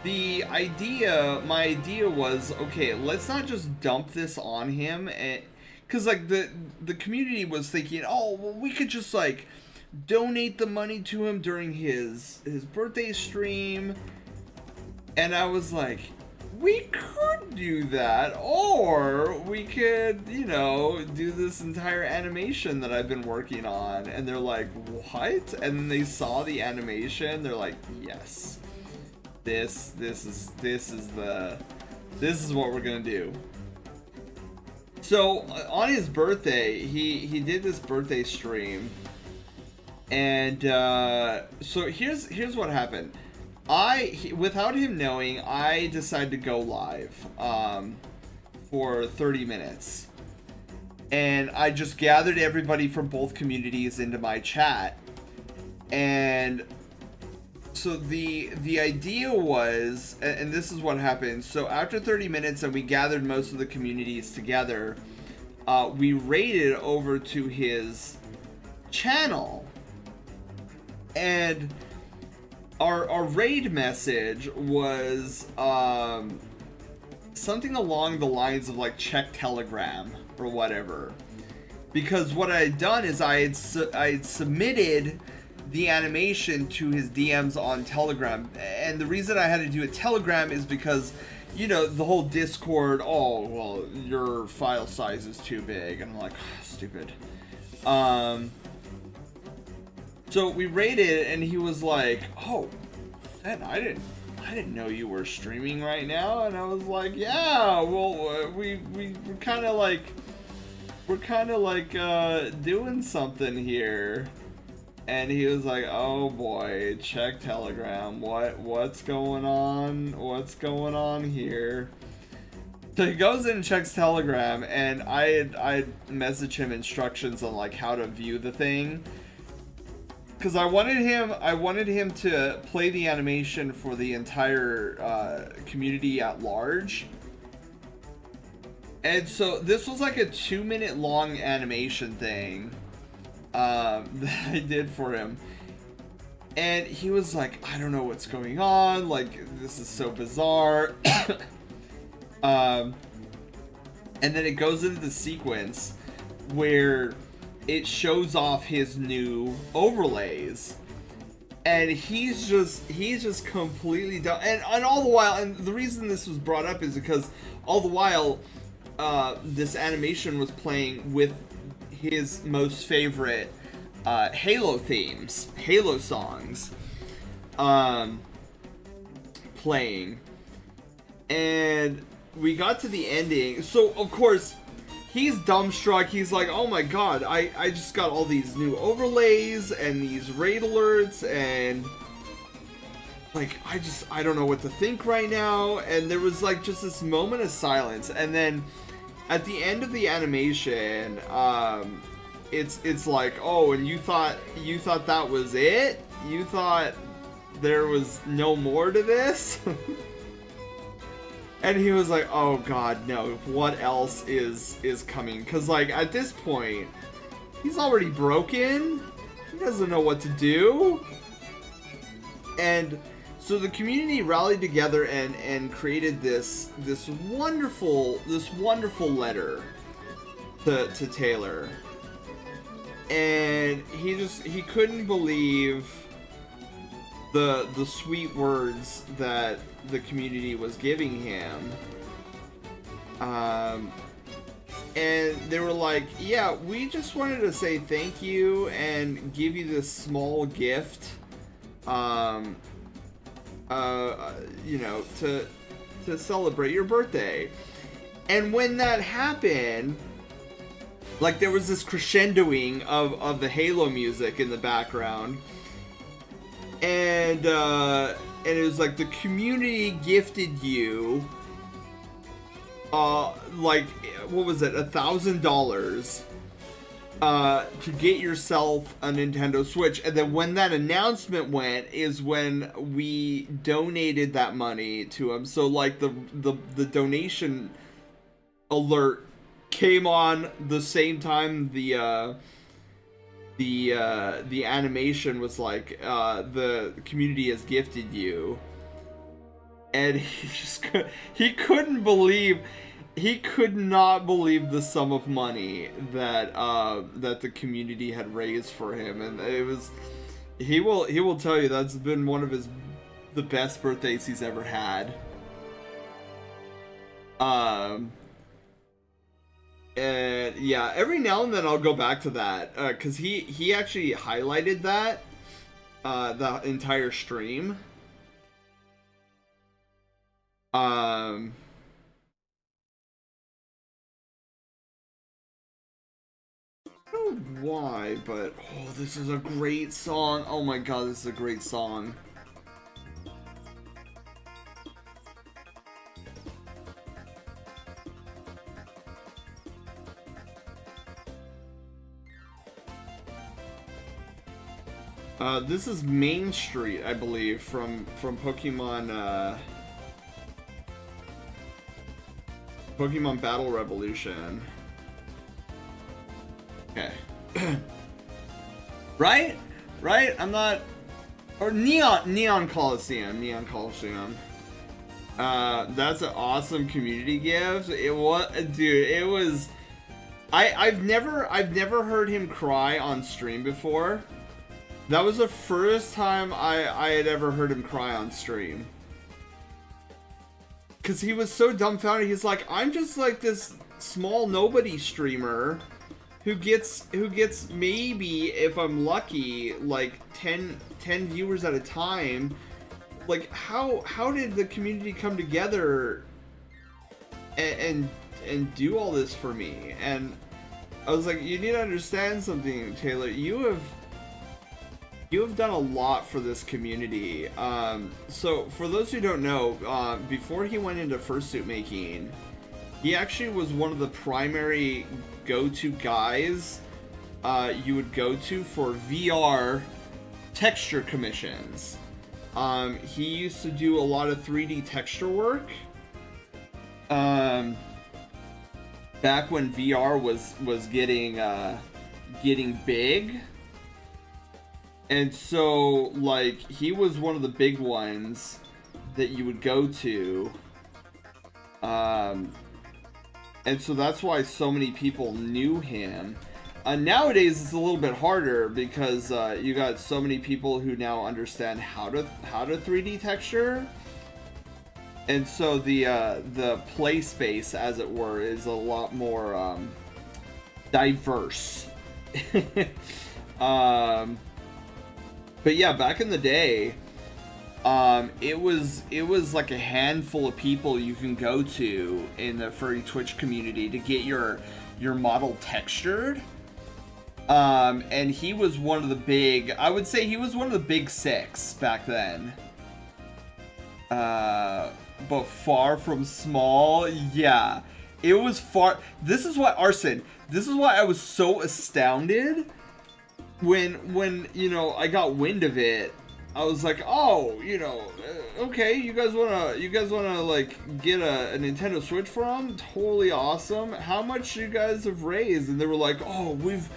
my idea was, okay, let's not just dump this on him, and because like the community was thinking, oh, well, we could just like donate the money to him during his birthday stream, and I was like, we could do that, or we could, you know, do this entire animation that I've been working on. And they're like, what? And then they saw the animation, they're like, yes, this is what we're gonna do. So on his birthday, he did this birthday stream, and so here's what happened. Without him knowing, I decided to go live for 30 minutes. And I just gathered everybody from both communities into my chat. And so the idea was, and this is what happened. So after 30 minutes and we gathered most of the communities together, we raided over to his channel. And our raid message was something along the lines of like check Telegram or whatever, because what I had done is I had submitted the animation to his DMs on Telegram, and the reason I had to do a Telegram is because, you know, the whole Discord, oh well, your file size is too big, and I'm like, oh, stupid. So we raided, and he was like, "Oh, Ed, I didn't know you were streaming right now." And I was like, "Yeah, well, we're kind of like doing something here." And he was like, "Oh boy, check Telegram. What's going on? What's going on here?" So he goes in and checks Telegram, and I message him instructions on like how to view the thing. Because I wanted him to play the animation for the entire community at large. And so this was like a 2-minute long animation thing that I did for him. And he was like, I don't know what's going on, like, this is so bizarre. And then it goes into the sequence where it shows off his new overlays, and he's just completely done. And all the while, and the reason this was brought up is because all the while this animation was playing with his most favorite Halo themes, Halo songs playing. And we got to the ending, so of course he's dumbstruck. He's like, oh my god, I just got all these new overlays and these raid alerts, and like I don't know what to think right now. And there was like just this moment of silence, and then at the end of the animation, it's like, oh, and you thought that was it? You thought there was no more to this? And he was like, oh god, no, what else is coming? Because, like, at this point, he's already broken. He doesn't know what to do. And so the community rallied together and created this wonderful letter to Taylor. And he couldn't believe the sweet words that the community was giving him. And they were like, yeah, we just wanted to say thank you and give you this small gift, you know, to celebrate your birthday. And when that happened, like, there was this crescendoing of the Halo music in the background, and it was like the community gifted you, like, what was it, $1,000, to get yourself a Nintendo Switch. And then when that announcement went is when we donated that money to him. So like the donation alert came on the same time the animation was like, the community has gifted you. And he could not believe the sum of money that that the community had raised for him. And it was, he will tell you that's been one of the best birthdays he's ever had. And yeah, every now and then I'll go back to that, because he actually highlighted that the entire stream. I don't know why, but oh, this is a great song. Oh my god, this is a great song. This is Main Street, I believe, from Pokemon Pokemon Battle Revolution. Okay. Right? I'm not... Or Neon Coliseum. That's an awesome community gift. It was... Dude, it was... I've never heard him cry on stream before. That was the first time I had ever heard him cry on stream. Cause he was so dumbfounded. He's like, I'm just like this small nobody streamer who gets maybe, if I'm lucky, like 10 viewers at a time. Like, how did the community come together and do all this for me? And I was like, you need to understand something, Taylor. You have done a lot for this community. So for those who don't know, before he went into fursuit making, he actually was one of the primary go-to guys you would go to for VR texture commissions. He used to do a lot of 3D texture work. Back when VR was getting big. And so, like, he was one of the big ones that you would go to. And so that's why so many people knew him. Nowadays, it's a little bit harder because you got so many people who now understand how to 3D texture. And so the play space, as it were, is a lot more diverse. But yeah, back in the day, it was like a handful of people you can go to in the furry Twitch community to get your model textured. And he was one of the big, I would say he was one of the big six back then. But far from small, yeah. It was far, this is why I was so astounded when you know, I got wind of it. I was like, oh, you know, okay, you guys wanna like get a Nintendo Switch for him? Totally awesome. How much you guys have raised? And they were like, oh, we've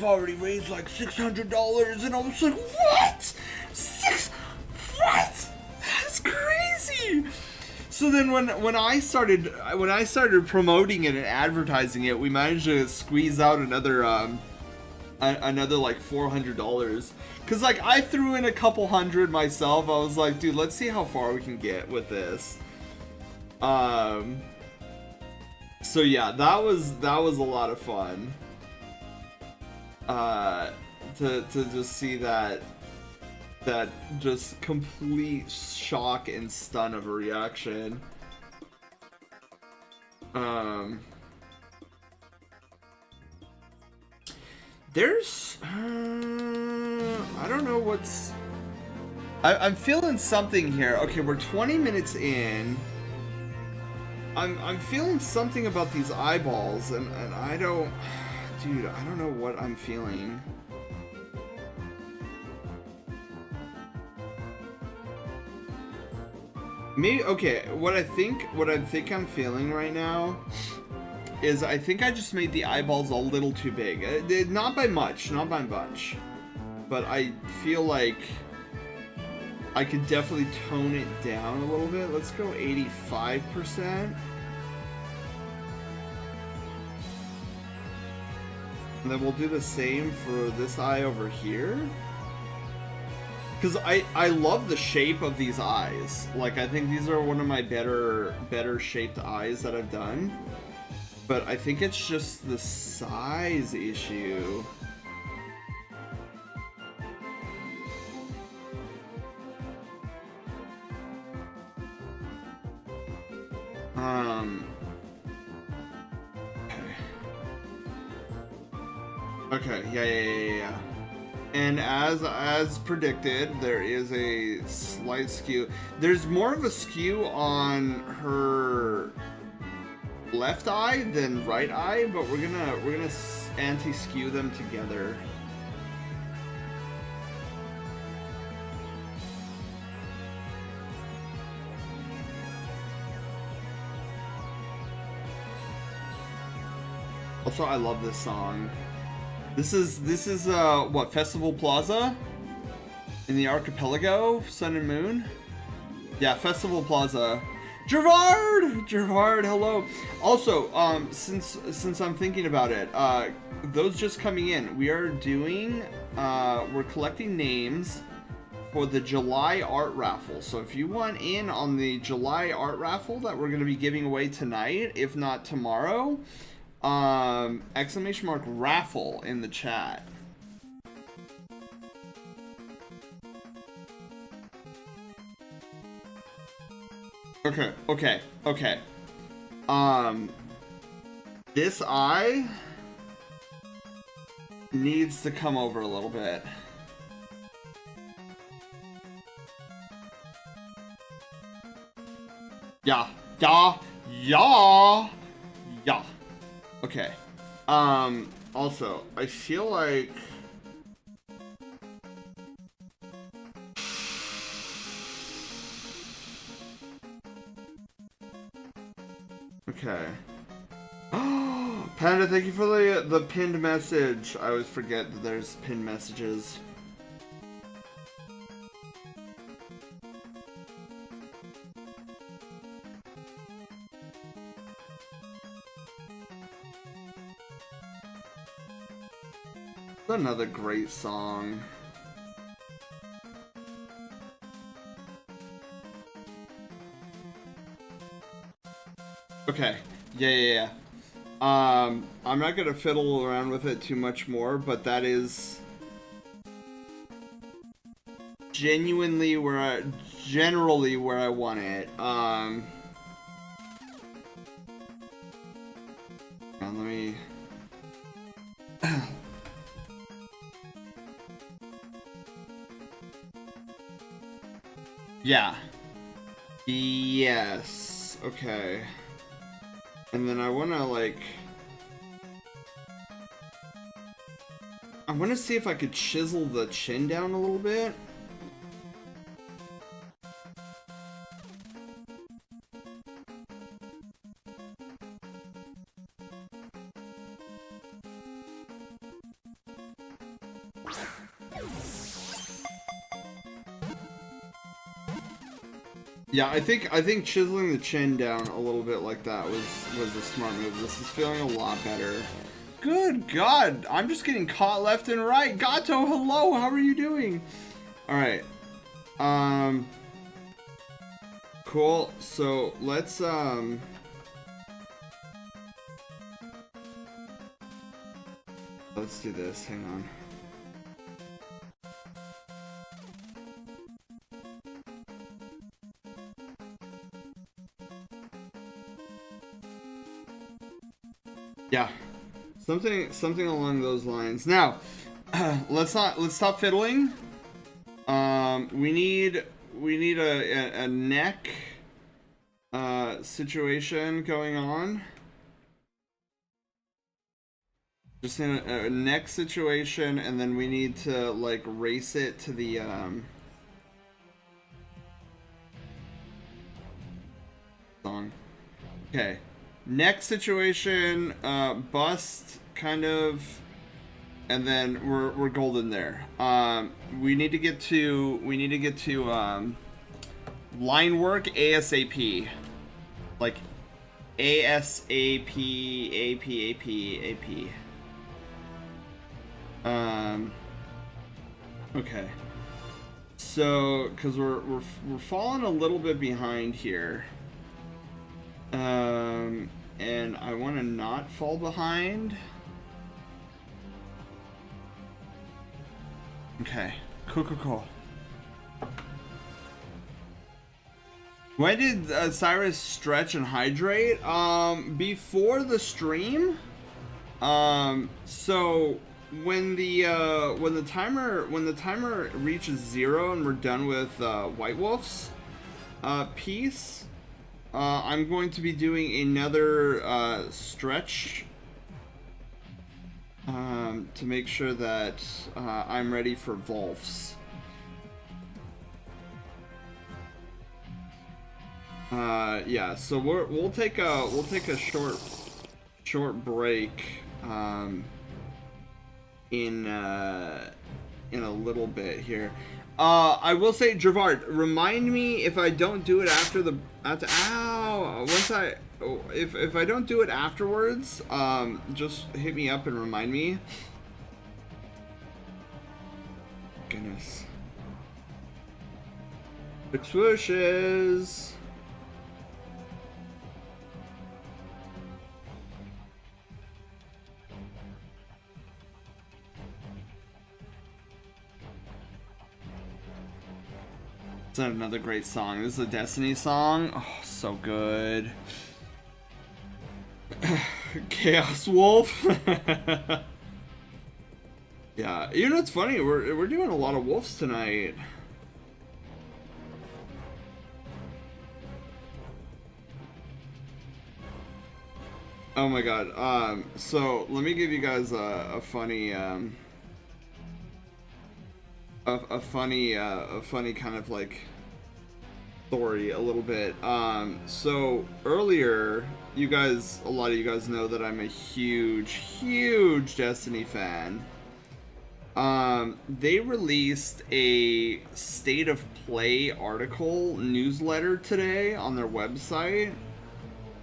already raised like $600. And I was like, what? What? That's crazy. So then when I started promoting it and advertising it, we managed to squeeze out another like $400, because like I threw in a couple hundred myself. I was like, dude, let's see how far we can get with this. So yeah, that was a lot of fun, to just see that just complete shock and stun of a reaction. Um, there's, I don't know what's, I'm feeling something here. Okay, we're 20 minutes in. I'm feeling something about these eyeballs, and I don't, dude, I don't know what I'm feeling. Maybe, okay, what I think I'm feeling right now is I think I just made the eyeballs a little too big. Not by much, not by much. But I feel like I could definitely tone it down a little bit. Let's go 85%. And then we'll do the same for this eye over here. Because I love the shape of these eyes. Like, I think these are one of my better shaped eyes that I've done. But I think it's just the size issue. Okay, yeah. And as predicted, there is a slight skew. There's more of a skew on her left eye than right eye, but we're gonna anti-skew them together. Also, I love this song. This is what, Festival Plaza in the archipelago, Sun and Moon? Yeah, Festival Plaza. Gervard, hello. Also, since I'm thinking about it, those just coming in, we are doing, we're collecting names for the July art raffle. So if you want in on the July art raffle that we're going to be giving away tonight, if not tomorrow, exclamation mark raffle in the chat. Okay. This eye needs to come over a little bit. Yeah. Okay. Also, I feel like okay. Panda, thank you for the pinned message. I always forget that there's pinned messages. Another great song. Okay. Yeah. I'm not gonna fiddle around with it too much more, but that is generally where I want it. Let me. Yeah. Yes. Okay. And then I want to, like... I want to see if I could chisel the chin down a little bit. Yeah, I think chiseling the chin down a little bit like that was a smart move. This is feeling a lot better. Good God, I'm just getting caught left and right. Gato, hello, how are you doing? Alright. Cool, so let's do this, hang on. Yeah, something along those lines. Now, let's stop fiddling. We need a neck situation going on. Just in a neck situation, and then we need to like race it to the song. Okay, neck situation, bust kind of, and then we're golden there. We need to get to line work ASAP, like ASAP, AP. Okay. So, because we're falling a little bit behind here. And I want to not fall behind. Okay. Cool. When did Cyrus stretch and hydrate? Before the stream. So when the timer reaches 0 and we're done with White Wolf's piece, I'm going to be doing another stretch to make sure that I'm ready for Wolf's. Yeah, so we'll take a short break in a little bit here. I will say, Dravard, remind me if I don't do it if I don't do it afterwards, just hit me up and remind me. Goodness. Big swooshes. Another great song. This is a Destiny song. Oh, so good. Chaos Wolf. Yeah, you know it's funny. We're doing a lot of wolves tonight. Oh my god. So let me give you guys a funny a funny kind of like story a little bit. So earlier, a lot of you guys know that I'm a huge Destiny fan. They released a state of play article newsletter today on their website.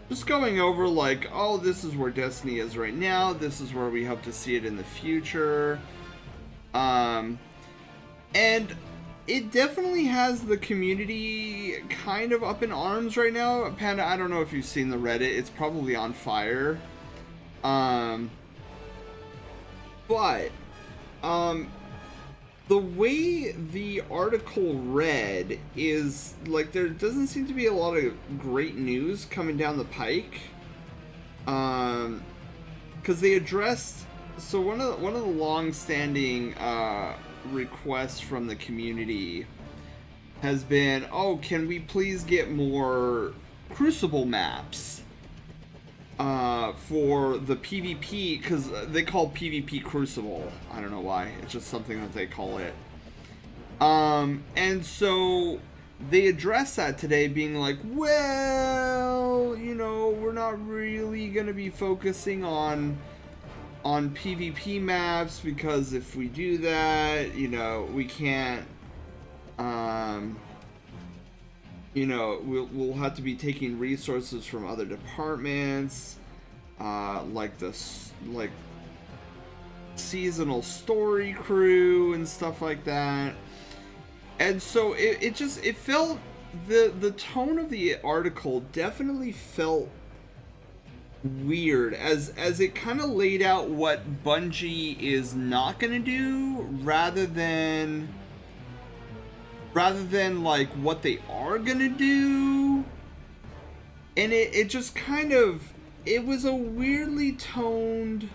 Just going over like, oh, this is where Destiny is right now. This is where we hope to see it in the future. And it definitely has the community kind of up in arms right now. Panda, I don't know if you've seen the Reddit. It's probably on fire. But the way the article read is like there doesn't seem to be a lot of great news coming down the pike. Because they addressed, so one of the long-standing requests from the community has been, oh, can we please get more Crucible maps for the PvP, because they call PvP Crucible. I don't know why. It's just something that they call it. And so they addressed that today, being like, well, you know, we're not really going to be focusing on PvP maps, because if we do that, you know, we can't, you know, we'll have to be taking resources from other departments, like seasonal story crew and stuff like that. And so it felt, the tone of the article definitely felt weird, as it kind of laid out what Bungie is not gonna do, rather than like what they are gonna do. And it just kind of it was a weirdly toned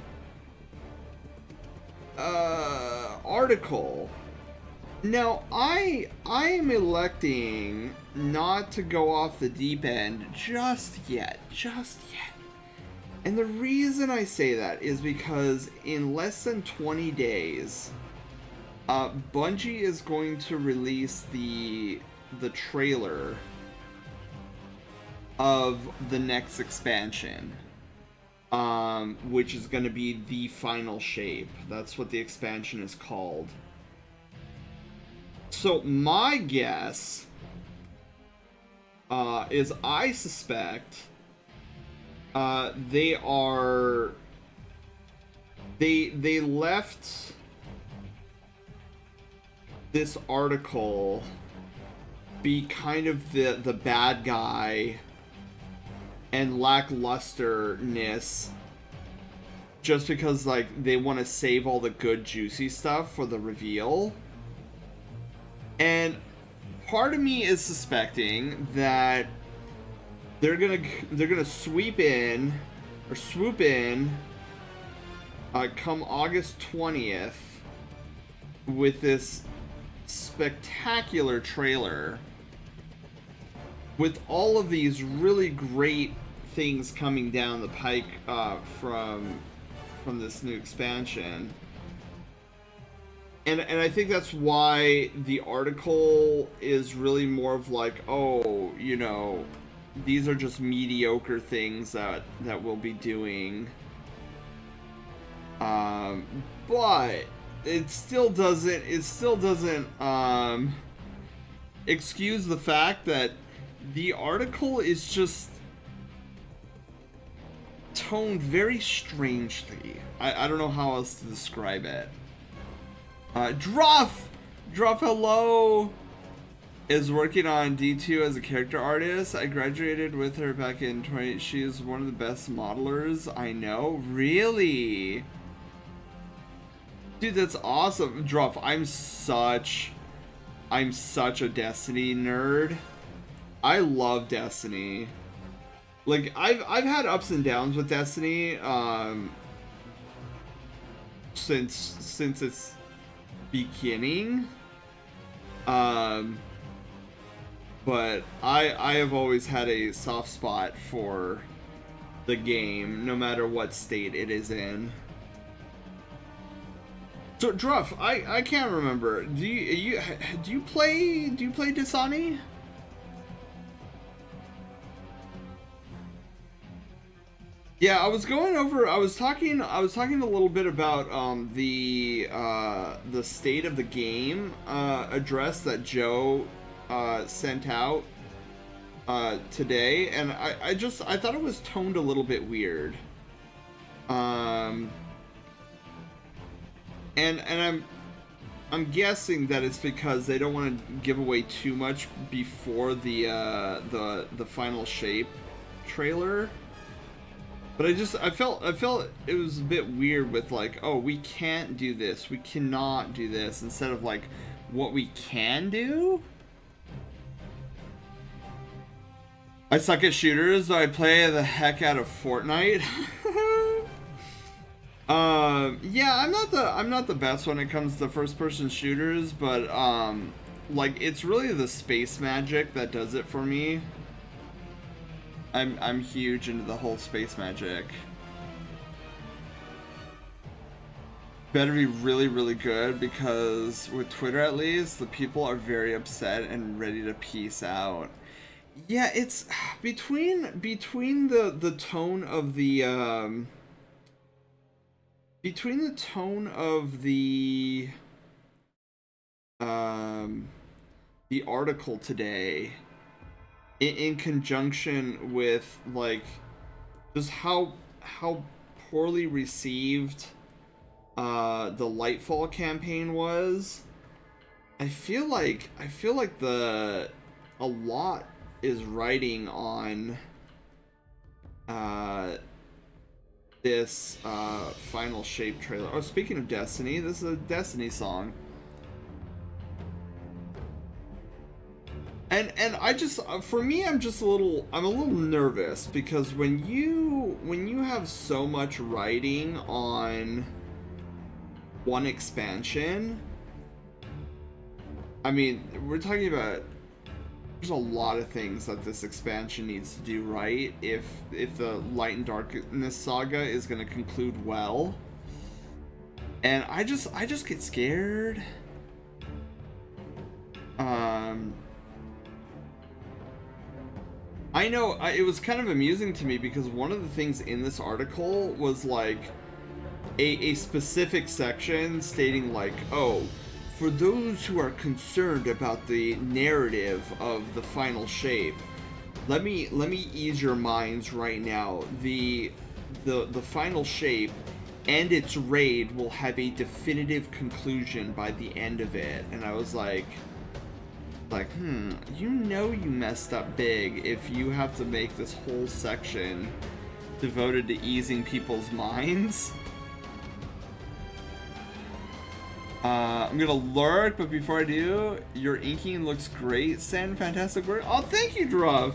article. Now, I am electing not to go off the deep end just yet. And the reason I say that is because in less than 20 days, Bungie is going to release the trailer of the next expansion, which is going to be the final shape. That's what the expansion is called. So my guess is I suspect they left this article be kind of the bad guy and lacklusterness just because like they want to save all the good juicy stuff for the reveal. And part of me is suspecting that they're gonna swoop in come August 20th with this spectacular trailer with all of these really great things coming down the pike from this new expansion. And I think that's why the article is really more of like, oh, you know, these are just mediocre things that we'll be doing. But it still doesn't excuse the fact that the article is just toned very strangely. I don't know how else to describe it. Druff, hello, is working on D2 as a character artist. I graduated with her back in 20. She is one of the best modelers I know. Really? Dude, that's awesome. Druff, I'm such a Destiny nerd. I love Destiny. Like, I've had ups and downs with Destiny, since its beginning, but I have always had a soft spot for the game, no matter what state it is in. So Druff, I can't remember. Do you play Dasani? Yeah, I was talking a little bit about the state of the game address that Joe sent out today, and I thought it was toned a little bit weird. And I'm guessing that it's because they don't want to give away too much before the final shape trailer. But I felt it was a bit weird with like, oh, we can't do this, we cannot do this, instead of like what we can do. I suck at shooters, though I play the heck out of Fortnite. Yeah, I'm not the best when it comes to first-person shooters, but like it's really the space magic that does it for me. I'm huge into the whole space magic. Better be really, really good, because with Twitter at least, the people are very upset and ready to peace out. Yeah, it's between the tone of the the article today, in conjunction with like just how poorly received the Lightfall campaign was. I feel like a lot is riding on this final shape trailer. Oh, speaking of Destiny, this is a Destiny song. And I just, for me, I'm a little nervous because when you have so much writing on one expansion, I mean, we're talking about, there's a lot of things that this expansion needs to do right if the Light and Darkness saga is going to conclude well. And I just get scared. I know, it was kind of amusing to me because one of the things in this article was like a specific section stating like, oh, for those who are concerned about the narrative of the final shape, let me ease your minds right now. The final shape and its raid will have a definitive conclusion by the end of it. And I was like, you know you messed up big if you have to make this whole section devoted to easing people's minds. I'm gonna lurk, but before I do, your inking looks great. Sand fantastic work. Oh, thank you, Druv.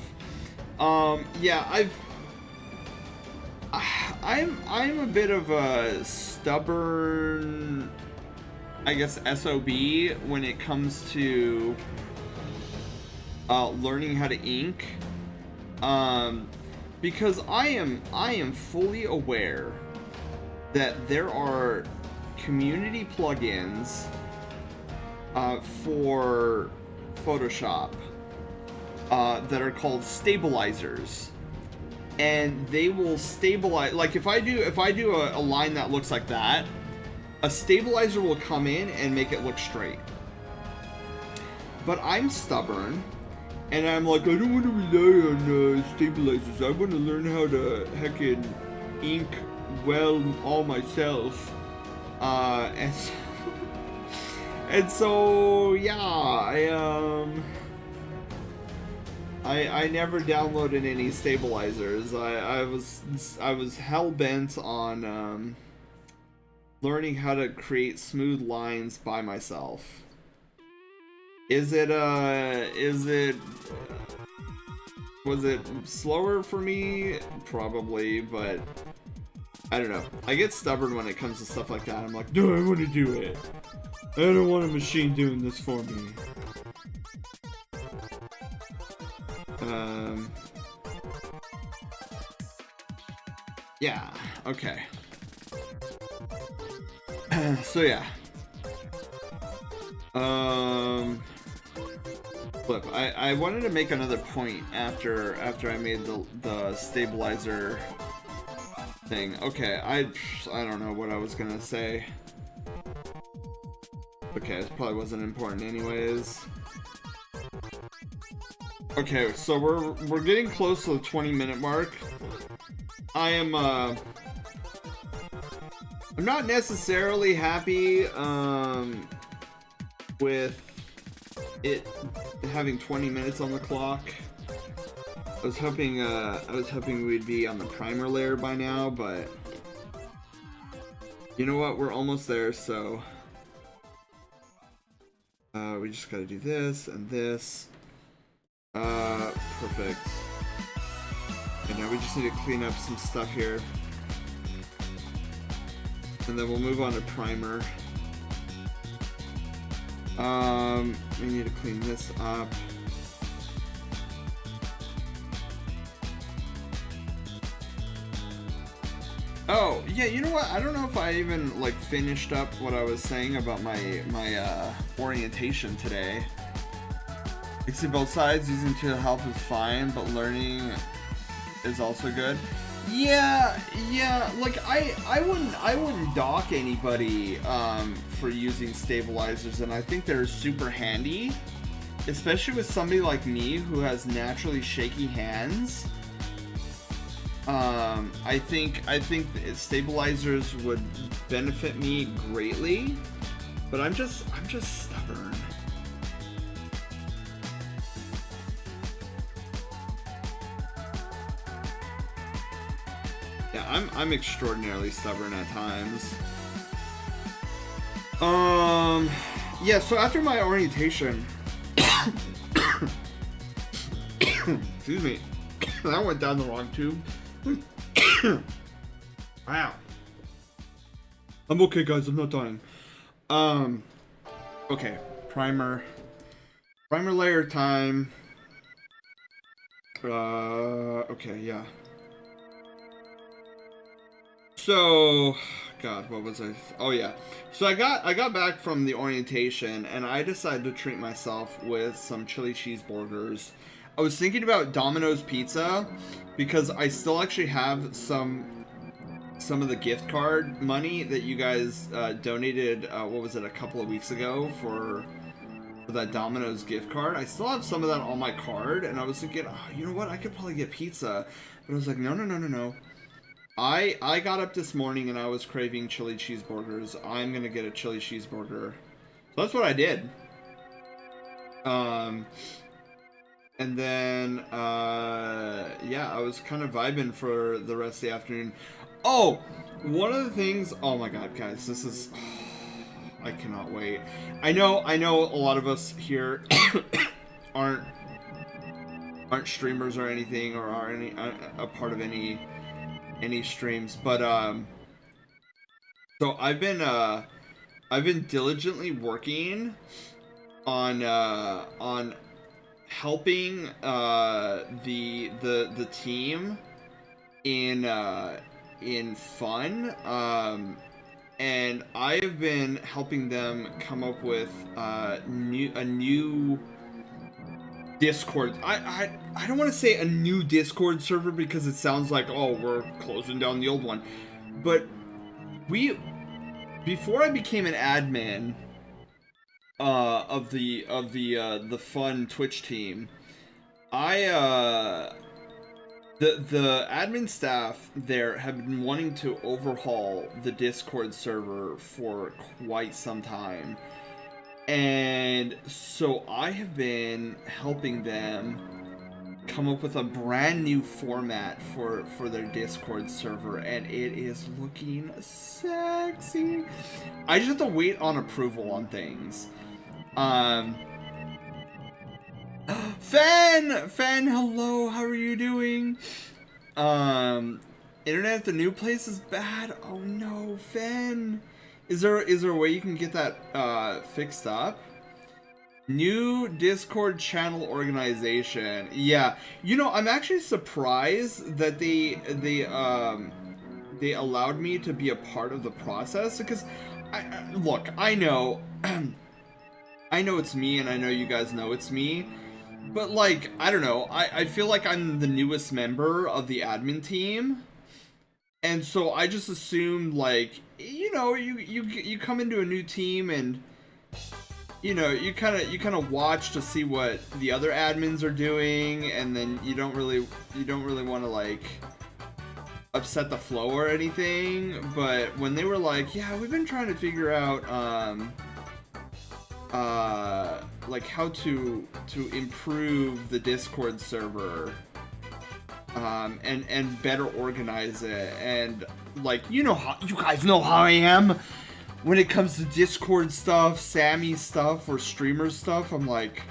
Yeah, I'm a bit of a stubborn, I guess, SOB when it comes to learning how to ink, because I am fully aware that there are community plugins for Photoshop that are called stabilizers, and they will stabilize. Like if I do a line that looks like that, a stabilizer will come in and make it look straight. But I'm stubborn, and I'm like, I don't want to rely on stabilizers. I want to learn how to heckin' ink well all myself. And so yeah, I never downloaded any stabilizers. I was hell bent on learning how to create smooth lines by myself. Was it slower for me? Probably, but I don't know. I get stubborn when it comes to stuff like that. I'm like, no, I want to do it. I don't want a machine doing this for me. Yeah, okay. So yeah. Flip. I wanted to make another point after I made the stabilizer thing. Okay, I don't know what I was gonna say. Okay, it probably wasn't important anyways. Okay, so we're getting close to the 20-minute mark. I'm not necessarily happy with it having 20 minutes on the clock. I was hoping we'd be on the primer layer by now, but you know what? We're almost there, so we just gotta do this and this. Perfect. And now we just need to clean up some stuff here. And then we'll move on to primer. We need to clean this up. Oh, yeah, you know what? I don't know if I even, like, finished up what I was saying about my orientation today. Mixing both sides, using to help is fine, but learning is also good. Yeah, like, I wouldn't dock anybody, for using stabilizers, and I think they're super handy, especially with somebody like me who has naturally shaky hands. I think stabilizers would benefit me greatly, but I'm just stubborn. Yeah, I'm extraordinarily stubborn at times. Yeah, so after my orientation, Excuse me. That went down the wrong tube. Wow. I'm okay, guys. I'm not dying. Okay. Primer layer time. Okay, yeah. So, God, what was I? Oh yeah. So I got back from the orientation, and I decided to treat myself with some chili cheeseburgers. I was thinking about Domino's Pizza because I still actually have some of the gift card money that you guys donated. What was it, a couple of weeks ago for that Domino's gift card? I still have some of that on my card, and I was thinking, oh, you know what? I could probably get pizza, but I was like, no. I got up this morning and I was craving chili cheeseburgers. I'm gonna get a chili cheeseburger. So that's what I did. And then, yeah, I was kind of vibing for the rest of the afternoon. Oh, one of the things, oh my god, guys, this is, I cannot wait. I know a lot of us here aren't streamers or anything, or are a part of any streams, but so I've been diligently working on helping the team in fun, and I have been helping them come up with a new Discord. I don't want to say a new Discord server because it sounds like, oh, we're closing down the old one. But before I became an admin of the fun Twitch team, the admin staff there have been wanting to overhaul the Discord server for quite some time. And so I have been helping them come up with a brand new format for their Discord server, and it is looking sexy. I just have to wait on approval on things. Fan, hello, how are you doing? Internet at the new place is bad. Oh no, Fan. Is there a way you can get that fixed up? New Discord channel organization. Yeah, you know, I'm actually surprised that they allowed me to be a part of the process, because look, I know I know it's me, and I know you guys know it's me, but like, I don't know, I feel like I'm the newest member of the admin team. And so I just assumed, like, you know, you come into a new team, and you know, you kind of watch to see what the other admins are doing, and then you don't really want to like upset the flow or anything. But when they were like, yeah, we've been trying to figure out like how to improve the Discord server, and better organize it, and like, you know, how you guys know how I am when it comes to Discord stuff, Sammy stuff, or streamer stuff. I'm like,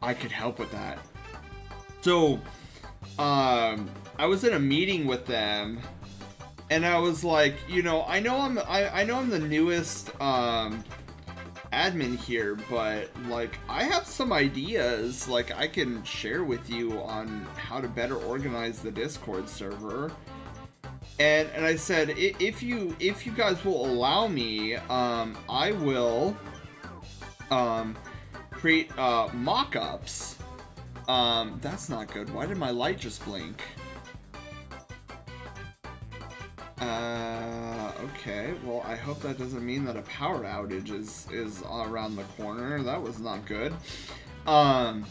I could help with that. So I was in a meeting with them, and I was like, you know, I know I'm the newest admin here, but like, I have some ideas like I can share with you on how to better organize the Discord server. And I said, if you guys will allow me, I will create mock-ups. That's not good. Why did my light just blink? Okay, well, I hope that doesn't mean that a power outage is around the corner. That was not good. I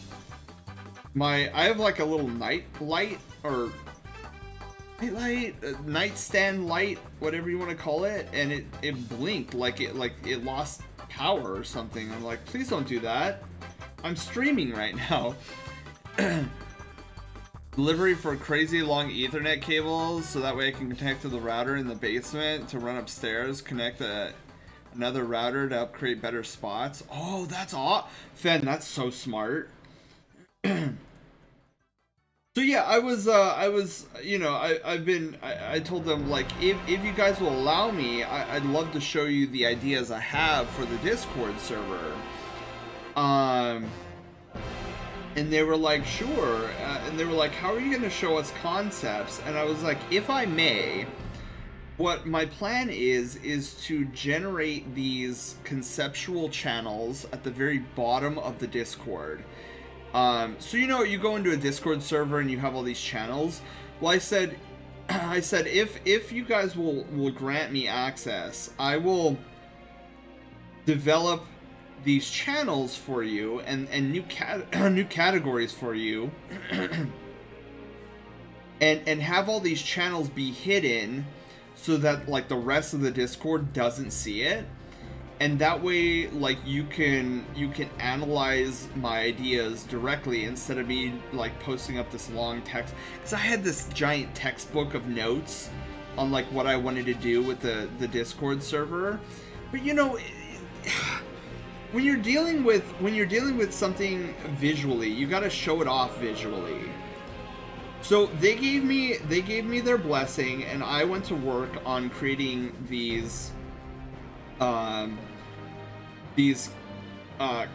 have like a little night light, or nightstand light, whatever you want to call it, and it blinked like it lost power or something. I'm like, please don't do that. I'm streaming right now. Delivery for crazy long Ethernet cables, so that way I can connect to the router in the basement to run upstairs, connect another router to upgrade better spots. Oh, that's all. Fen, that's so smart. So yeah, you know, I told them, like, if you guys will allow me, I'd love to show you the ideas I have for the Discord server. And they were like, sure. And they were like, how are you going to show us concepts? And I was like, if I may, what my plan is to generate these conceptual channels at the very bottom of the Discord. So you know, you go into a Discord server and you have all these channels. Well, I said if you guys will grant me access, I will develop these channels for you and new categories for you, and have all these channels be hidden so that, like, the rest of the Discord doesn't see it. And that way, like, you can analyze my ideas directly instead of me, like, posting up this long text. Because I had this giant textbook of notes on, like, what I wanted to do with the Discord server. But, you know, when you're dealing with something visually, you got to show it off visually. So they gave me their blessing, and I went to work on creating these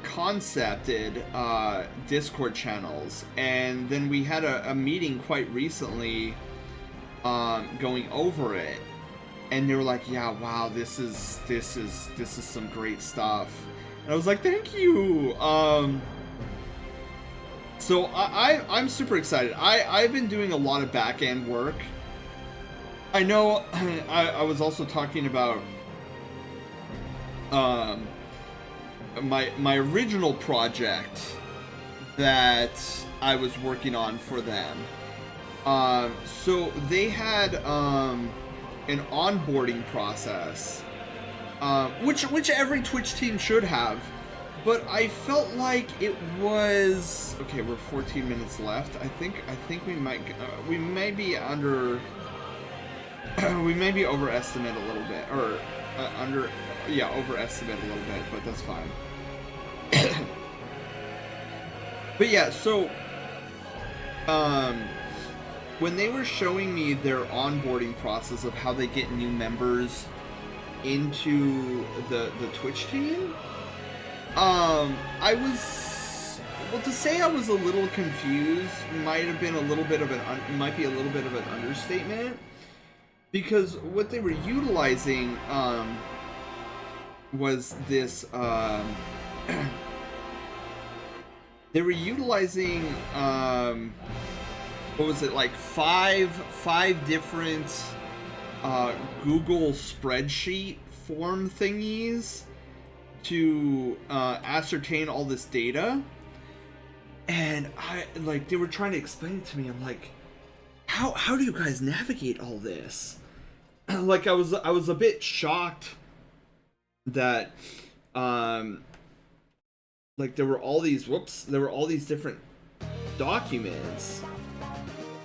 concepted Discord channels. And then we had a meeting quite recently going over it, and they were like, yeah, wow, this is some great stuff. And I was like, thank you. So I'm super excited. I've been doing a lot of back end work. I know I was also talking about my original project that I was working on for them. So they had an onboarding process, which every Twitch team should have, but I felt like it was okay. We're 14 minutes left. I think we may be under. We may be overestimate a little bit, or overestimate a little bit, but that's fine. But yeah, so when they were showing me their onboarding process of how they get new members into the Twitch team, I was, well, to say I was a little confused might be a little bit of an understatement, because what they were utilizing was this they were utilizing what was it, like five different Google spreadsheet form thingies to ascertain all this data. And they were trying to explain it to me. I'm like, how do you guys navigate all this? Like, I was a bit shocked that like there were all these different documents.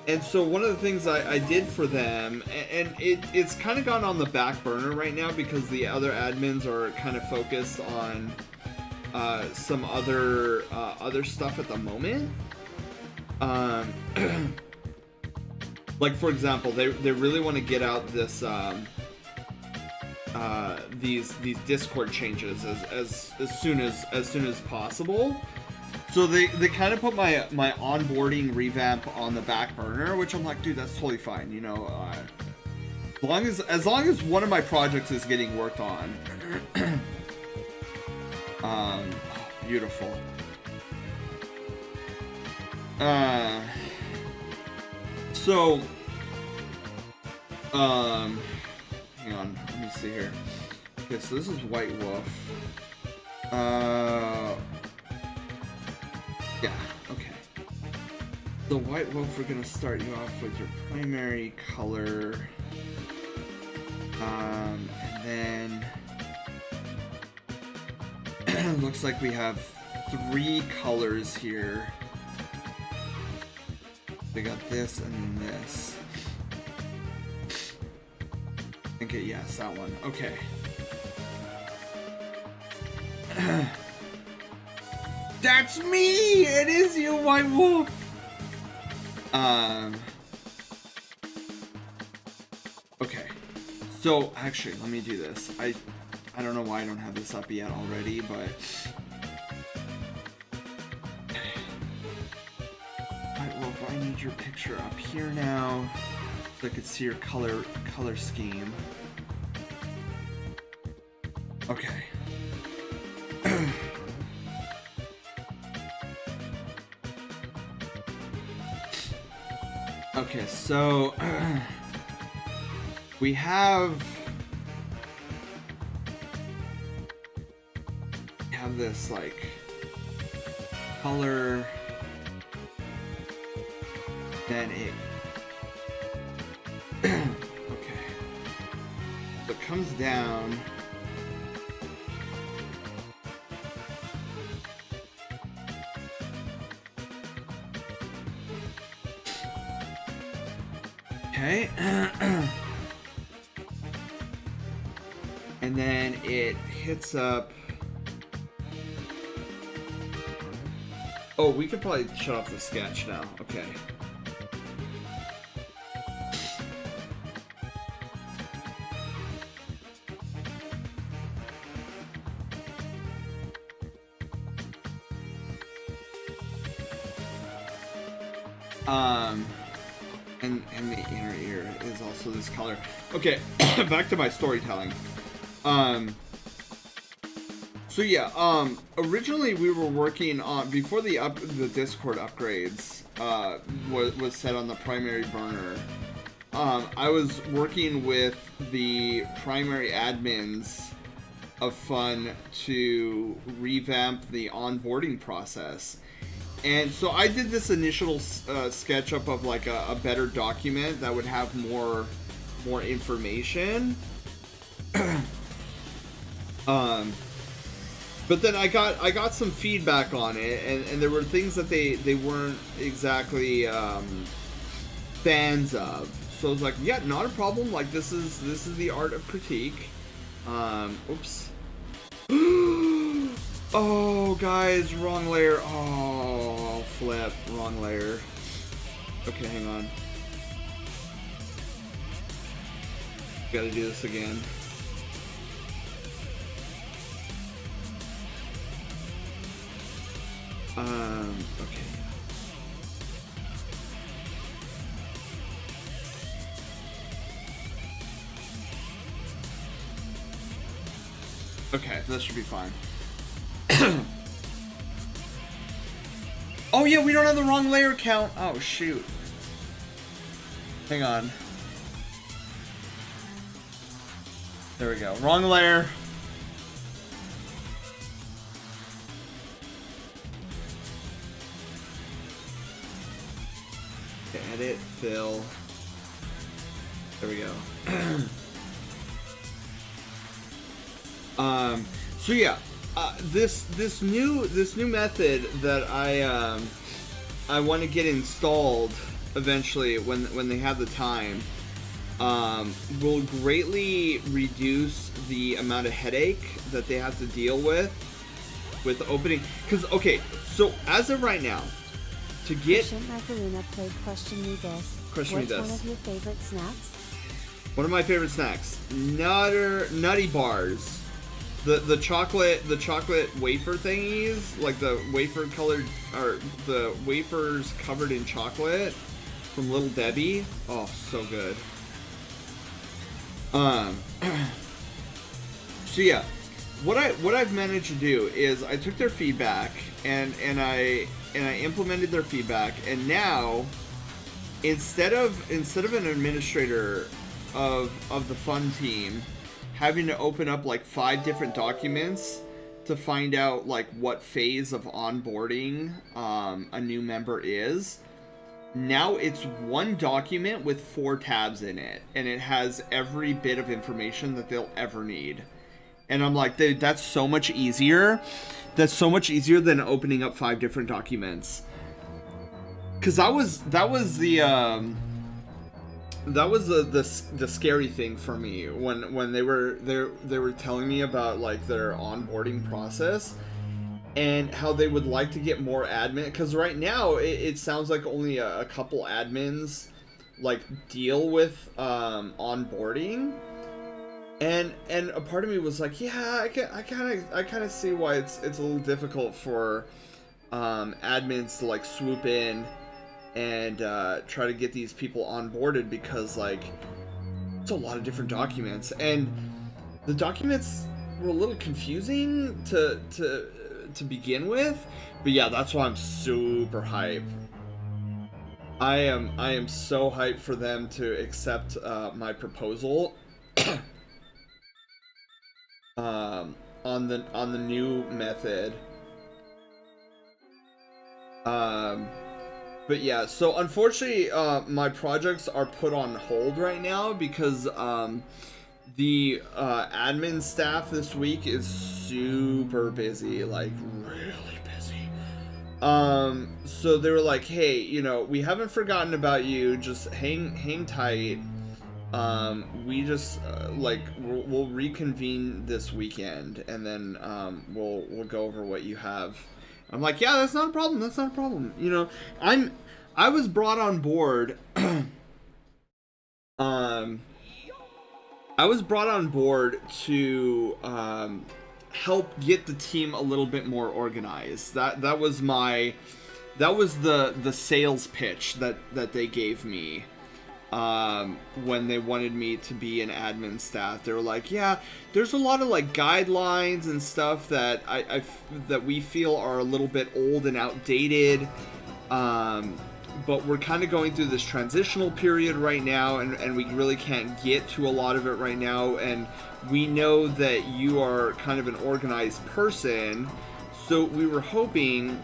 And so one of the things I did for them, and it's kind of gone on the back burner right now because the other admins are kind of focused on some other stuff at the moment. Like, for example, they really want to get out this these Discord changes as soon as possible. So they kind of put my onboarding revamp on the back burner, which I'm like, dude, that's totally fine, you know. As long as one of my projects is getting worked on. Beautiful. So, hang on, let me see here. Okay, so this is White Wolf. Yeah, okay. The White Wolf, we're gonna start you off with your primary color. And then looks like we have 3 colors here. We got this and then this. Okay, yes, that one. Okay. That's me! It is you, White Wolf! Um, okay. So, actually, let me do this. I don't know why I don't have this up yet already, but... Alright, well, if I need your picture up here now, so I could see your color scheme. Okay. Okay, so... we have this, like, color, then it... okay. So it comes down... Okay. And then it hits up... Oh, we could probably shut off the sketch now. Okay. And the inner ear is also this color. Okay, back to my storytelling. So yeah, originally we were working on, before the Discord upgrades was set on the primary burner. I was working with the primary admins of Fun to revamp the onboarding process. And so I did this initial sketch up of like a better document that would have more information. But then I got some feedback on it, and there were things that they weren't exactly fans of. So I was like, yeah, not a problem. Like this is the art of critique. Oops. Oh, guys, wrong layer. Oh, flip, wrong layer. Okay, hang on. Gotta do this again. Okay. Okay, that should be fine. Oh yeah, we don't have the wrong layer count. Oh shoot. Hang on. There we go. Wrong layer. Edit, fill. There we go. So yeah, this new method that I want to get installed eventually when they have the time will greatly reduce the amount of headache that they have to deal with opening. Because okay, so as of right now, to get Question me this. What's one of your favorite snacks? One of my favorite snacks, nutty bars. The chocolate wafer thingies, like the wafer colored, or the wafers covered in chocolate from Little Debbie. Oh, so good. So yeah, what I've managed to do is I took their feedback and I implemented their feedback, and now instead of an administrator of the Fun team having to open up like 5 different documents to find out like what phase of onboarding a new member is, now it's one document with 4 tabs in it, and it has every bit of information that they'll ever need. And I'm like, dude, that's so much easier. That's so much easier than opening up 5 different documents. Cause that was the scary thing for me when they were telling me about like their onboarding process. and how they would like to get more admin, because right now it sounds like only a couple admins like deal with onboarding, and a part of me was like, yeah, I kind of see why it's a little difficult for admins to like swoop in and try to get these people onboarded, because like it's a lot of different documents, and the documents were a little confusing to begin with. But yeah, that's why I'm super hype. I am so hyped for them to accept my proposal on the new method. But yeah, so unfortunately my projects are put on hold right now because the admin staff this week is super busy, like really busy. So they were like, hey, you know, we haven't forgotten about you, just hang tight. We just like we'll reconvene this weekend, and then we'll go over what you have. I'm like, yeah, that's not a problem, that's not a problem. You know, I was brought on board I was brought on board to help get the team a little bit more organized. That was the sales pitch that they gave me when they wanted me to be an admin staff. They were like, yeah, there's a lot of like guidelines and stuff that that we feel are a little bit old and outdated. But we're kind of going through this transitional period right now, and we really can't get to a lot of it right now, and we know that you are kind of an organized person, so we were hoping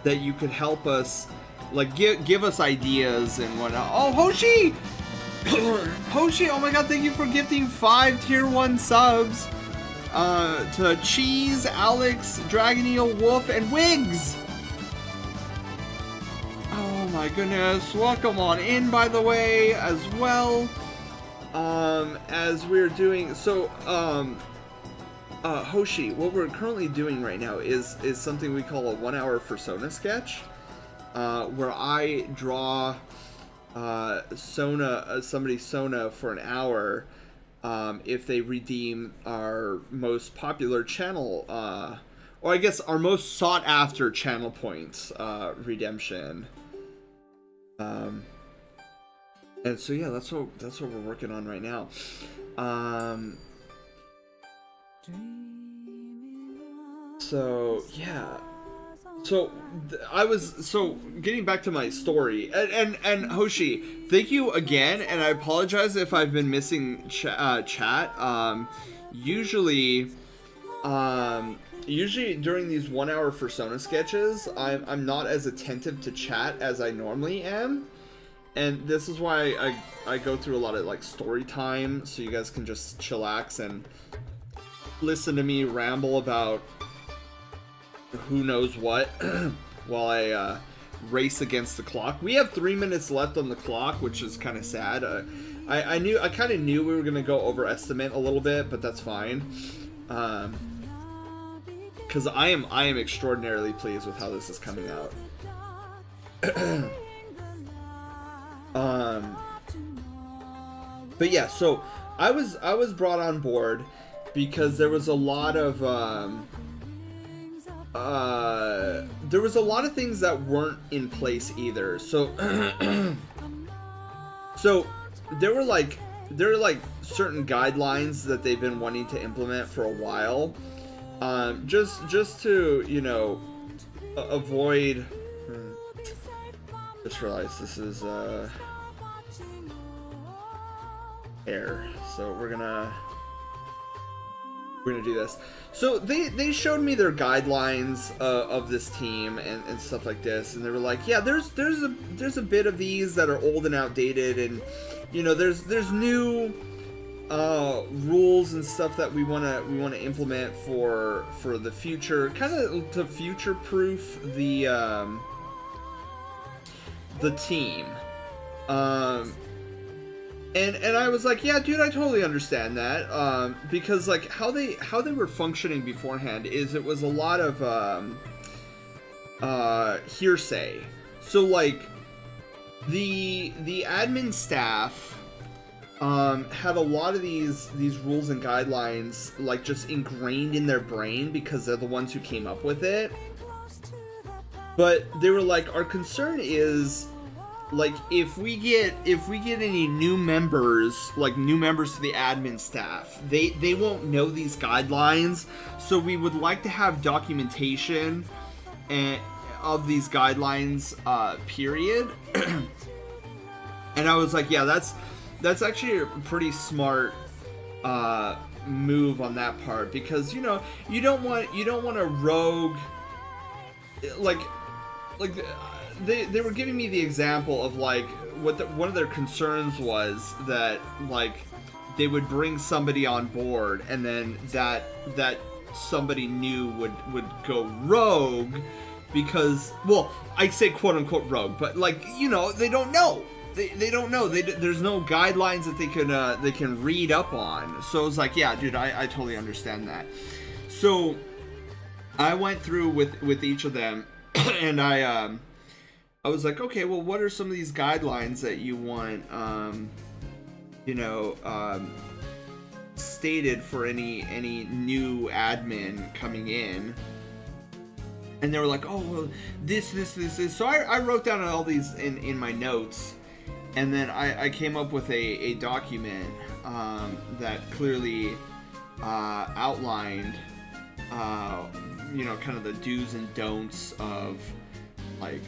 that you could help us, like give us ideas and whatnot. Oh, Hoshi! Hoshi, oh my god, thank you for gifting 5 tier 1 subs to Cheese, Alex, Dragon Eel, Wolf, and Wigs! Oh my goodness, welcome on in, by the way, as well. As we're doing, so, Hoshi, what we're currently doing right now is something we call a 1-hour Fursona sketch, where I draw, somebody's Sona for an hour, if they redeem our most popular channel, or I guess our most sought after channel points, redemption. And so yeah, that's what we're working on right now. So yeah, so getting back to my story, and Hoshi, thank you again, and I apologize if I've been missing chat. Usually during these 1-hour Fursona sketches, I'm not as attentive to chat as I normally am, and this is why I go through a lot of like story time, so you guys can just chillax and listen to me ramble about who knows what while I race against the clock. We have 3 minutes left on the clock, which is kind of sad. I kind of knew we were gonna go overestimate a little bit, but that's fine. Because I am extraordinarily pleased with how this is coming out. But yeah, so I was brought on board because there was a lot of things that weren't in place either. So so there were like certain guidelines that they've been wanting to implement for a while. Just to, you know, avoid. Just realized this is air, so we're gonna do this. So they showed me their guidelines of this team and stuff like this, and they were like, yeah, there's a bit of these that are old and outdated, and you know, there's new rules and stuff that we want to implement for the future, kind of to future-proof the And I was like, yeah, dude, I totally understand that, because like how they were functioning beforehand is it was a lot of hearsay. So like the admin staff had a lot of these rules and guidelines like just ingrained in their brain because they're the ones who came up with it. But they were like, our concern is like if we get any new members, like new members to the admin staff, they won't know these guidelines, so we would like to have documentation of these guidelines, period. And I was like, yeah, that's actually a pretty smart move on that part, because you know you don't want a rogue like they were giving me the example of like one of their concerns was that like they would bring somebody on board and then that somebody new would go rogue because, well, I say quote unquote rogue, but like, you know, they don't know. They don't know. There's no guidelines that they can read up on. So it's like, yeah, dude, I totally understand that. So I went through with each of them and I was like, okay, well, what are some of these guidelines that you want, stated for any new admin coming in? And they were like, oh, well, this. So I wrote down all these in my notes, and then I came up with a document that clearly outlined, kind of the do's and don'ts of like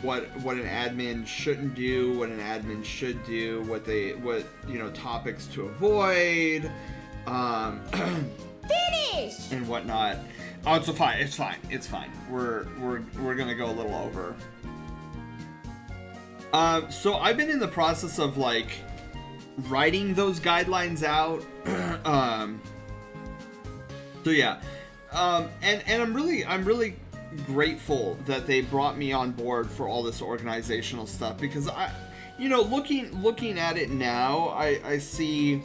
what an admin shouldn't do, what an admin should do, what topics to avoid, Finish! and whatnot. Oh, it's fine. We're gonna go a little over. So I've been in the process of like writing those guidelines out. So yeah, and I'm really grateful that they brought me on board for all this organizational stuff, because looking at it now, I see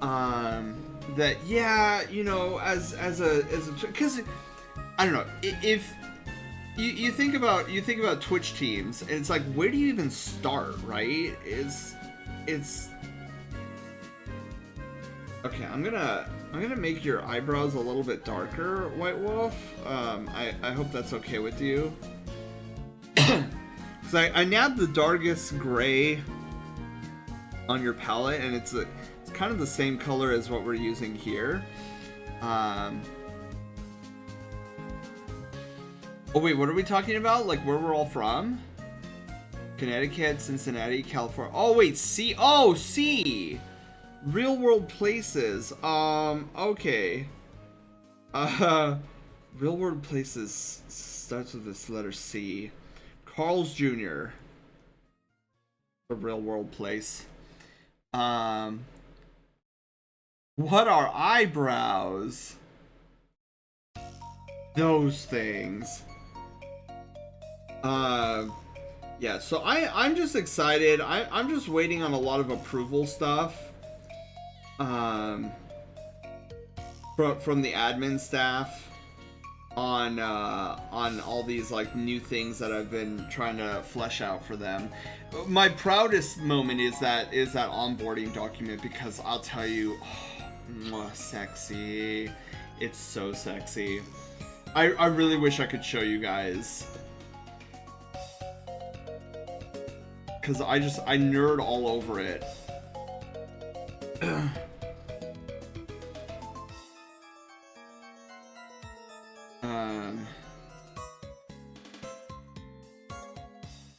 that, yeah, as a because I don't know, if you think about Twitch teams, and it's like, where do you even start, right? It's okay. I'm gonna make your eyebrows a little bit darker, White Wolf. I hope that's okay with you. Because I nabbed the darkest gray on your palette, and it's kind of the same color as what we're using here. Oh wait, what are we talking about? Like where we're all from? Connecticut, Cincinnati, California. Oh wait, C. Oh, C. Real world places. Okay. Real world places starts with this letter C. Carl's Jr. A real world place. What are eyebrows? Those things. Yeah, so I'm just excited. I'm just waiting on a lot of approval stuff. From the admin staff on all these like new things that I've been trying to flesh out for them. My proudest moment is that onboarding document, because I'll tell you, sexy. It's so sexy. I really wish I could show you guys, because I nerd all over it.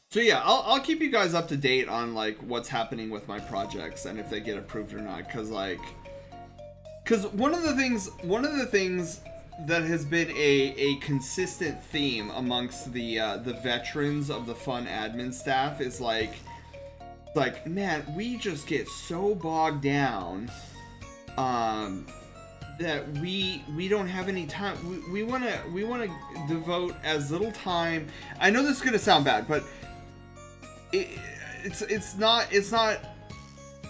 So yeah, I'll keep you guys up to date on like what's happening with my projects and if they get approved or not, because one of the things that has been a consistent theme amongst the veterans of the fun admin staff is like, man, we just get so bogged down that we don't have any time. We want to devote as little time. I know this is gonna sound bad, but it's not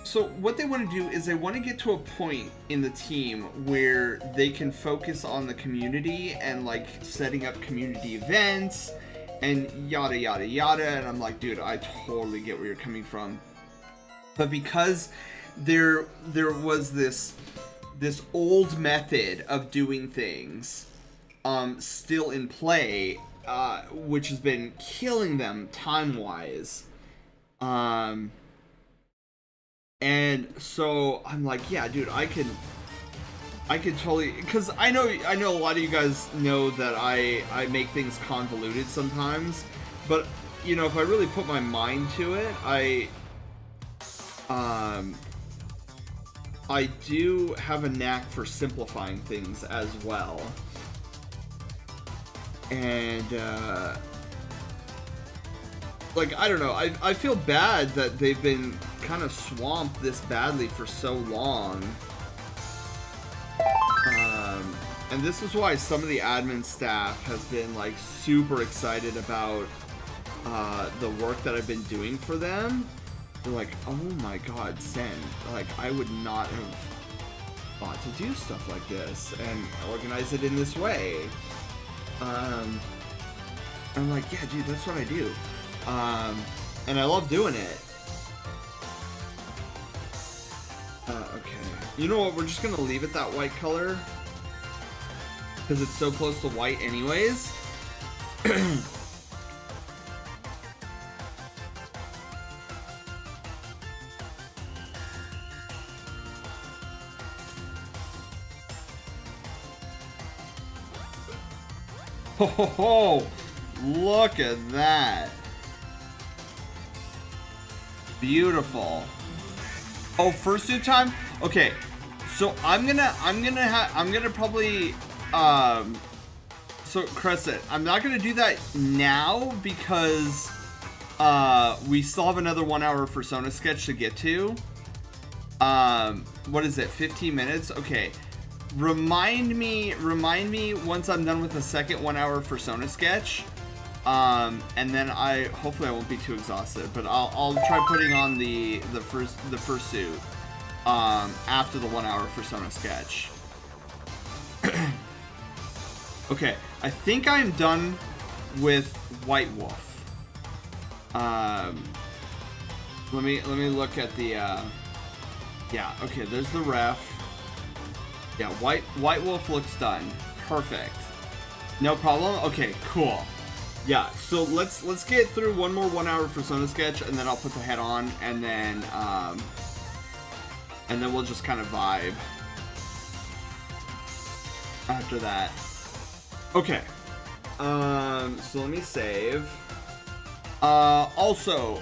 So what they want to do is they want to get to a point in the team where they can focus on the community and like setting up community events and yada yada yada. And I'm like, dude, I totally get where you're coming from. But because there was this old method of doing things still in play, which has been killing them time-wise. And so I'm like, yeah, dude, I could totally, because I know a lot of you guys know that I make things convoluted sometimes, but you know, if I really put my mind to it, I do have a knack for simplifying things as well. And like, I don't know, I feel bad that they've been kind of swamped this badly for so long. And this is why some of the admin staff has been like super excited about the work that I've been doing for them. They're like, oh my god, Sen, like, I would not have thought to do stuff like this and organize it in this way. I'm like, yeah, dude, that's what I do. And I love doing it. Okay. You know what? We're just gonna leave it that white color. Because it's so close to white anyways. Ho ho ho! Look at that. Beautiful. Oh, fursuit time? Okay. So I'm gonna probably so Crescent, I'm not gonna do that now because we still have another 1 hour Fursona sketch to get to. What is it, 15 minutes? Okay. Remind me once I'm done with the second 1 hour Fursona sketch. And then hopefully I won't be too exhausted, but I'll try putting on the fursuit after the 1 hour Fursona sketch. Okay, I think I'm done with White Wolf. Let me look at the yeah, okay, there's the ref. Yeah, White Wolf looks done. Perfect. No problem. Okay, cool. Yeah, so let's get through one more 1 hour Fursona sketch, and then I'll put the head on, and then we'll just kind of vibe after that. Okay. So let me save. Also,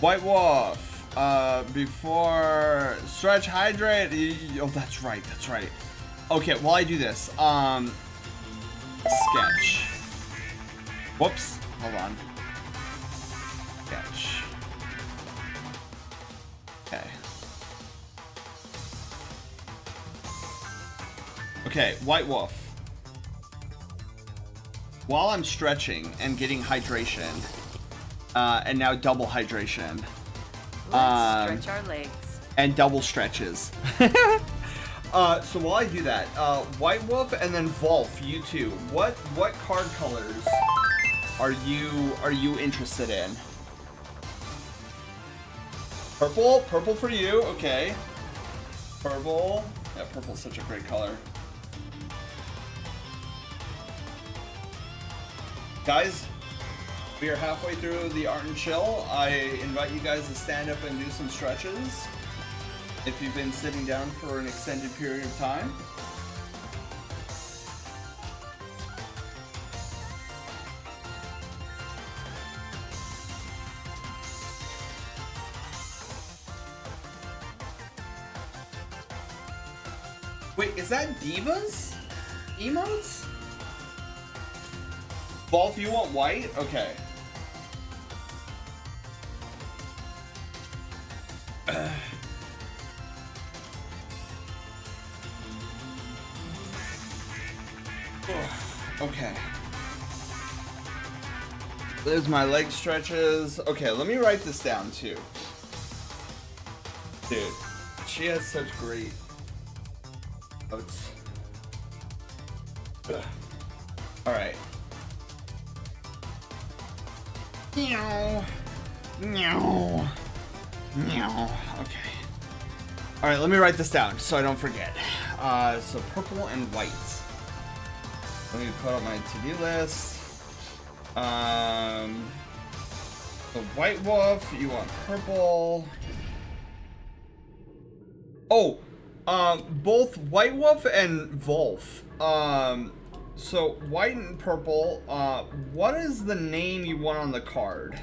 White Wolf. Before stretch, hydrate. Oh, that's right. Okay, while I do this, sketch. Whoops, hold on. Sketch. Okay. Okay, White Wolf. While I'm stretching and getting hydration, and now double hydration. Let's stretch our legs. And double stretches. So while I do that, White Wolf and then Volf, you two. What card colors are you interested in? Purple for you. Okay. Purple. Yeah, purple's such a great color. Guys, we are halfway through the Art and Chill. I invite you guys to stand up and do some stretches if you've been sitting down for an extended period of time. Wait, is that Divas? Emotes? Wolf, you want white? Okay. Okay. There's my leg stretches. Okay, let me write this down too. Dude, she has such great notes. Alright. Meow. Meow. Meow. Okay. Alright, let me write this down so I don't forget. So purple and white. Let me put up my to-do list. The white wolf, you want purple. Oh, both white wolf and wolf. So white and purple. What is the name you want on the card?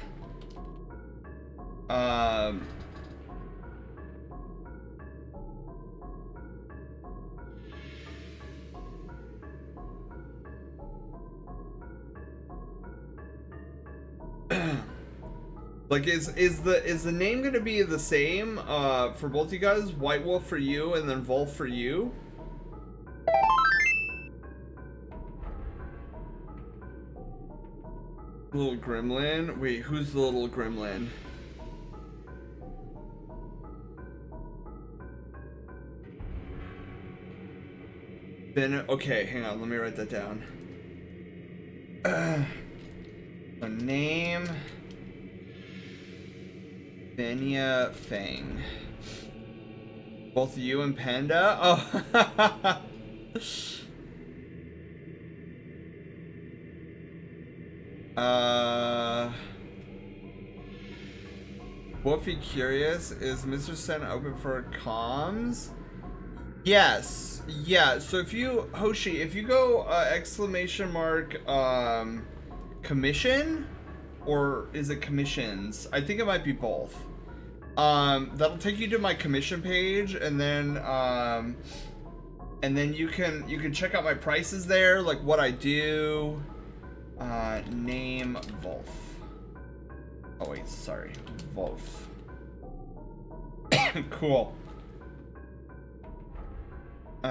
Like, is the name gonna be the same for both you guys? White wolf for you and then wolf for you? Little gremlin? Wait, who's the little gremlin? Ben, okay, hang on, let me write that down. The name... Benya Fang. Both you and Panda? Oh. Wolfie curious, is Mr. Sen open for comms? Yes. Yeah, so if you, Hoshi, if you go exclamation mark commission, or is it commissions? I think it might be both. That'll take you to my commission page, and then you can check out my prices there, like what I do. Name Wolf. Oh wait, sorry, Wolf. Cool. You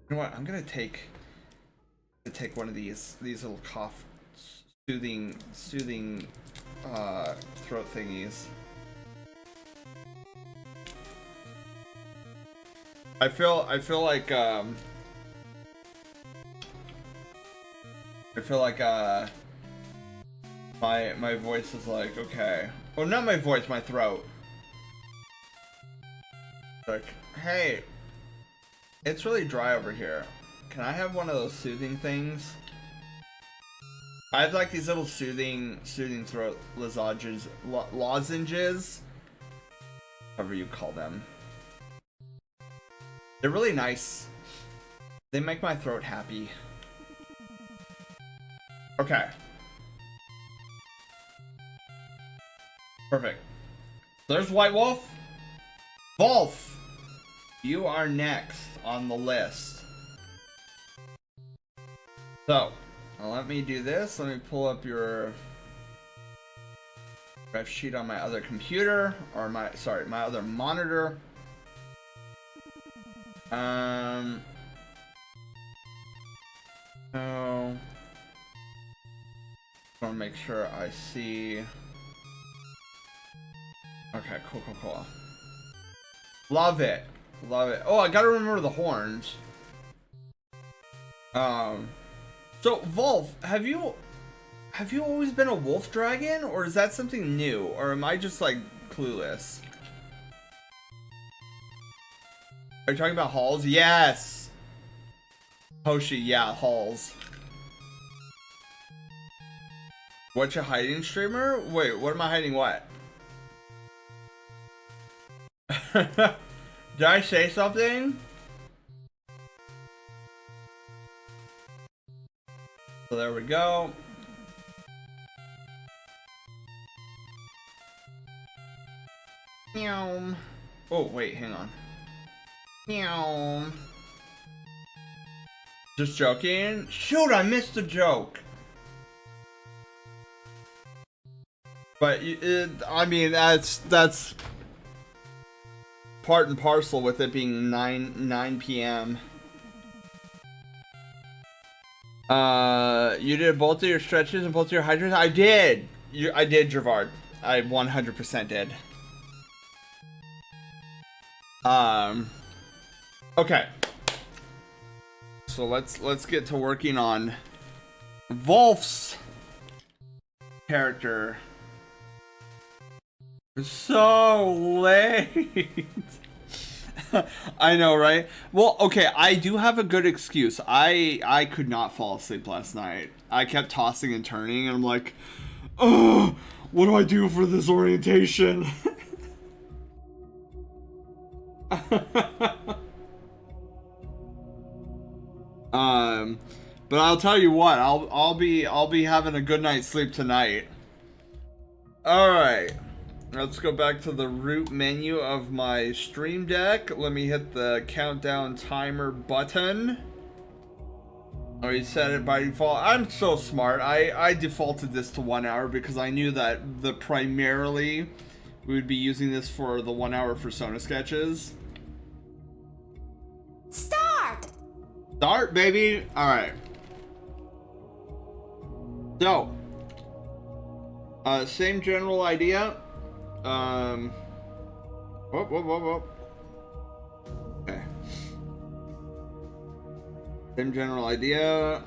know what? I'm gonna take one of these little cough soothing throat thingies. I feel like my voice is like, okay. Oh, not my voice, my throat. Like, hey, it's really dry over here. Can I have one of those soothing things? I have like these little soothing throat lozenges, however you call them. They're really nice. They make my throat happy. Okay. Perfect. There's White Wolf. Wolf, you are next on the list. So, let me do this. Let me pull up your ref sheet on my other computer, or my other monitor. So, I want to make sure I see. Okay, cool. Love it. Oh, I gotta remember the horns. So Wolf, have you always been a wolf dragon, or is that something new, or am I just like clueless? Are you talking about halls? Yes. Hoshi, yeah, halls. What, you hiding, streamer? Wait, what am I hiding? What? Did I say something? So there we go. Meow. Oh, wait, hang on. Meow. Just joking? Shoot, I missed the joke. But I mean, that's part and parcel with it being 9 p.m. You did both of your stretches and both of your hydras? I did! I did, Gervard. I 100% did. Okay. So let's get to working on Wolf's character. So late. I know, right? Well, okay, I do have a good excuse. I could not fall asleep last night. I kept tossing and turning, and I'm like, oh, what do I do for this orientation? But I'll tell you what, I'll be having a good night's sleep tonight. All right. Let's go back to the root menu of my Stream Deck. Let me hit the countdown timer button. Oh, you set it by default. I'm so smart. I defaulted this to 1 hour because I knew that primarily we would be using this for the 1 hour Fursona sketches. Start! Start, baby. All right. So, same general idea. Whoop. Okay. Same general idea.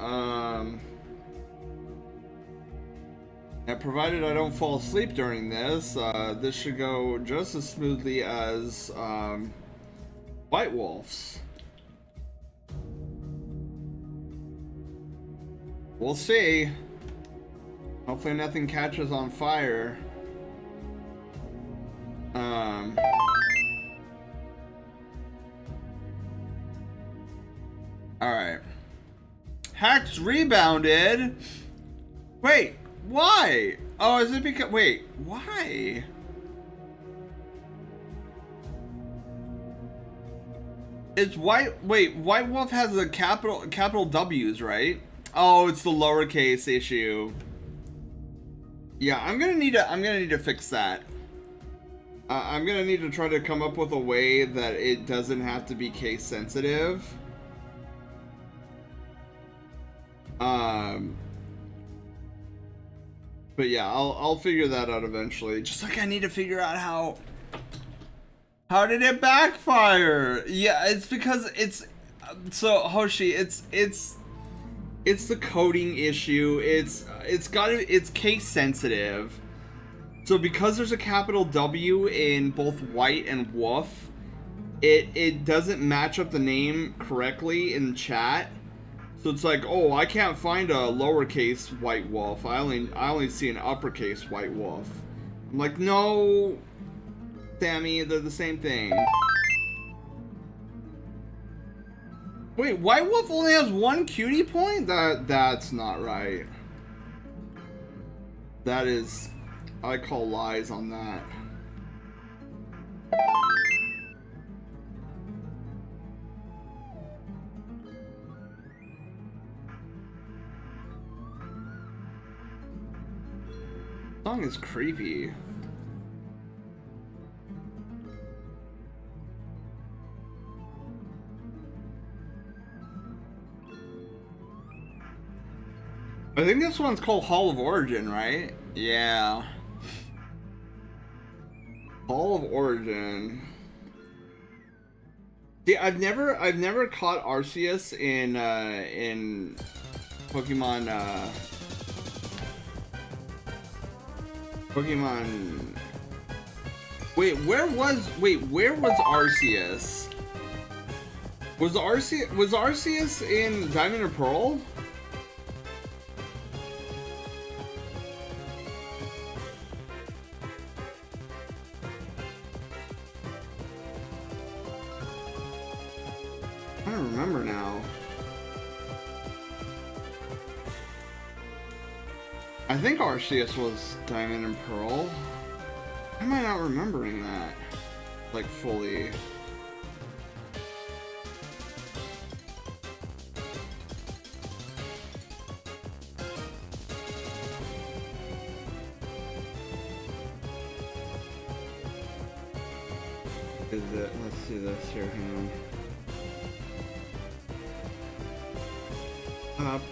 And provided I don't fall asleep during this, this should go just as smoothly as White Wolf's. We'll see. Hopefully nothing catches on fire. Alright. Hacks rebounded? Wait, why? Oh, is it because... Wait, why? It's White... Wait, White Wolf has the capital W's, right? Oh, it's the lowercase issue. Yeah, I'm gonna need to fix that. I'm gonna need to try to come up with a way that it doesn't have to be case sensitive. But yeah, I'll figure that out eventually. Just like I need to figure out how did it backfire? Yeah, it's because it's so Hoshi. It's the coding issue. It's case sensitive. So because there's a capital W in both White and Wolf, it doesn't match up the name correctly in chat. So it's like, oh, I can't find a lowercase White Wolf. I only see an uppercase White Wolf. I'm like, no, Sammy, they're the same thing. Wait, White Wolf only has one cutie point? That's not right. That is, I call lies on that. The song is creepy. I think this one's called Hall of Origin, right? Yeah. Hall of Origin. See, I've never caught Arceus in Pokemon Wait, where was Arceus? Was Arceus in Diamond and Pearl? I don't remember now. I think Arceus was Diamond and Pearl. Why am I not remembering that? Like, fully. Is it? Let's see this here, hang on. Up.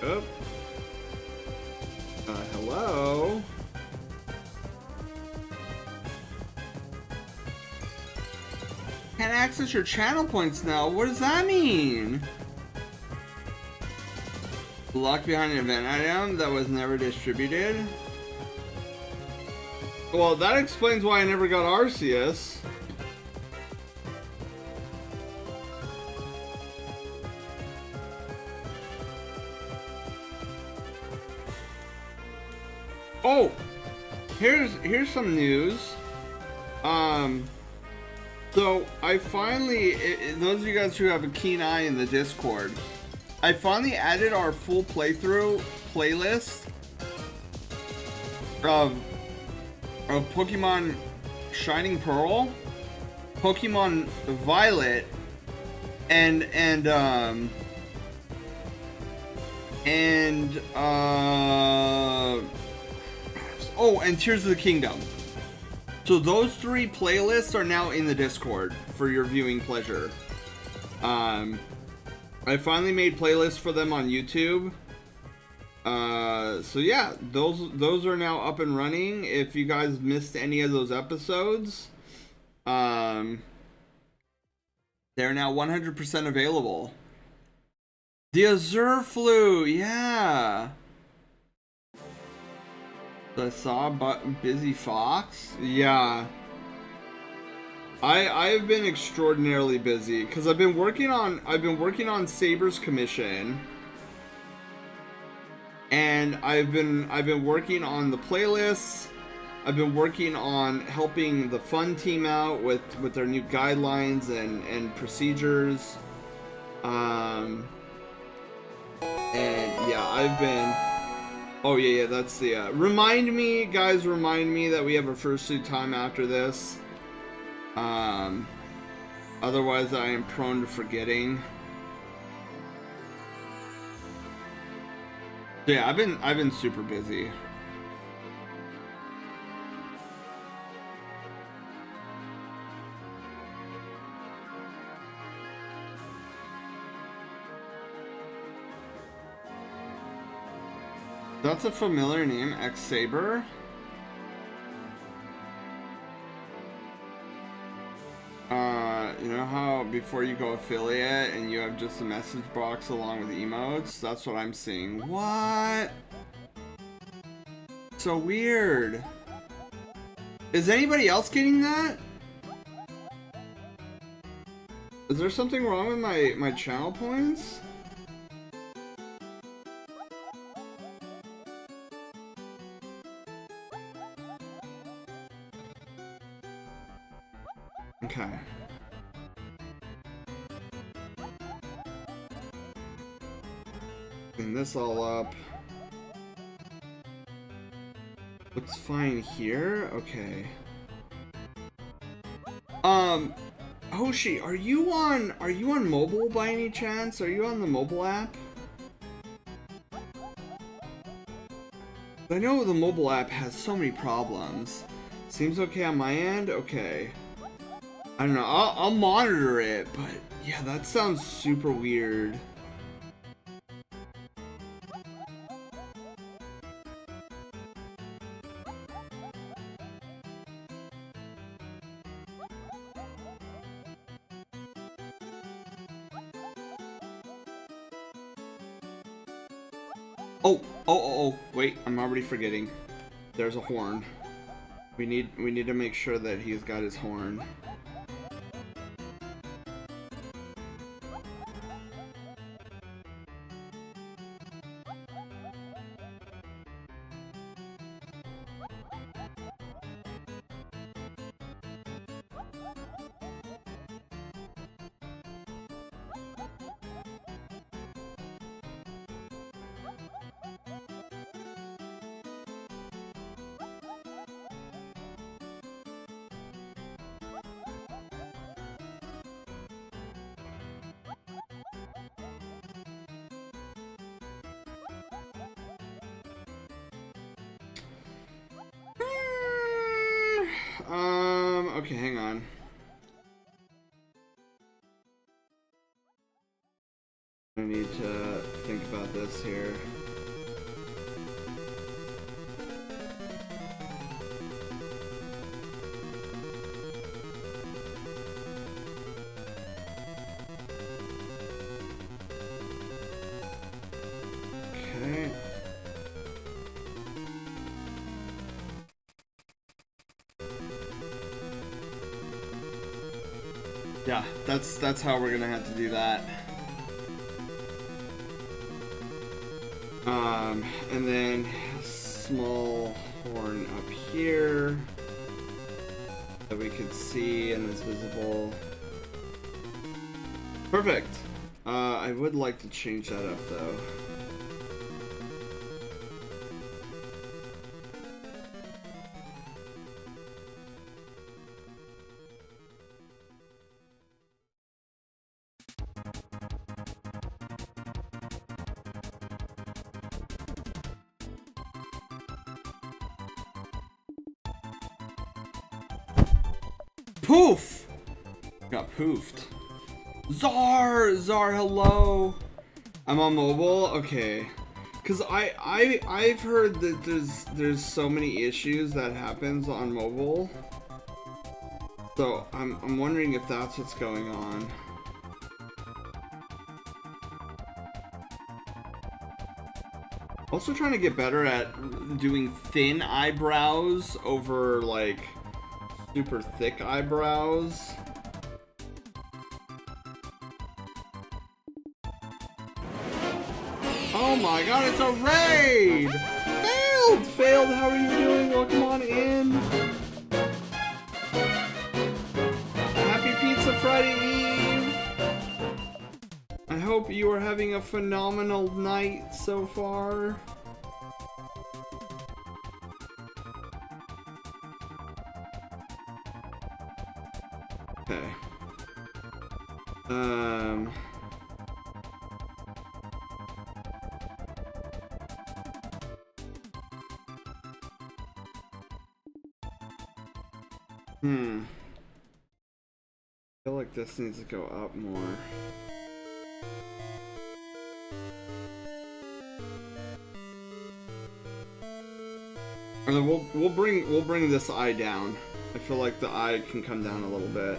Oh. Hello? Can't access your channel points now. What does that mean? Locked behind an event item that was never distributed. Well, that explains why I never got Arceus. Oh, here's some news. So I finally, those of you guys who have a keen eye in the Discord, I finally added our full playthrough playlist of Pokemon Shining Pearl, Pokemon Violet, and Tears of the Kingdom. So those 3 playlists are now in the Discord for your viewing pleasure. I finally made playlists for them on YouTube. So yeah, those are now up and running. If you guys missed any of those episodes, they're now 100% available. The Azure Flu, yeah. I saw Busy Fox. Yeah. I've been extraordinarily busy because I've been working on Saber's commission, and I've been working on the playlists. I've been working on helping the fun team out with their new guidelines and procedures. And yeah, I've been. Oh yeah, that's the. Remind me, guys. Remind me that we have a fursuit time after this. Otherwise I am prone to forgetting. So yeah, I've been super busy. That's a familiar name, X-Saber. You know how before you go affiliate and you have just a message box along with emotes? That's what I'm seeing. What? So weird. Is anybody else getting that? Is there something wrong with my channel points? Okay. Clean this all up. Looks fine here. Okay. Hoshi, are you on mobile by any chance? Are you on the mobile app? I know the mobile app has so many problems. Seems okay on my end? Okay. I don't know. I'll monitor it, but yeah, that sounds super weird. Oh, wait, I'm already forgetting. There's a horn. We need to make sure that he's got his horn. Okay, hang on. I need to think about this here. Okay. Yeah, that's how we're gonna have to do that. And then small horn up here that we could see and is visible. Perfect. I would like to change that up though. Poof! Got poofed. Zar, hello. I'm on mobile. Okay, cause I've heard that there's so many issues that happens on mobile. So I'm wondering if that's what's going on. Also trying to get better at doing thin eyebrows over like super thick eyebrows. Oh my god, it's a raid! Failed! How are you doing? Welcome on in. Happy Pizza Friday Eve! I hope you are having a phenomenal night so far. Okay. I feel like this needs to go up more. Or then we'll bring this eye down. I feel like the eye can come down a little bit.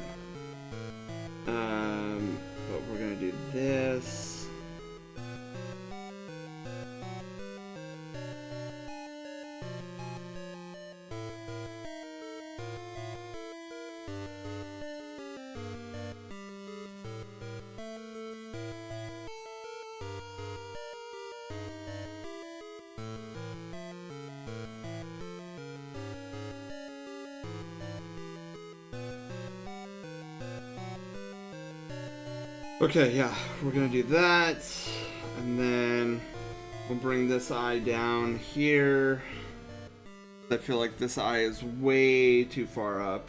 But we're gonna do this. Okay, yeah, we're gonna do that, and then we'll bring this eye down here. I feel like this eye is way too far up.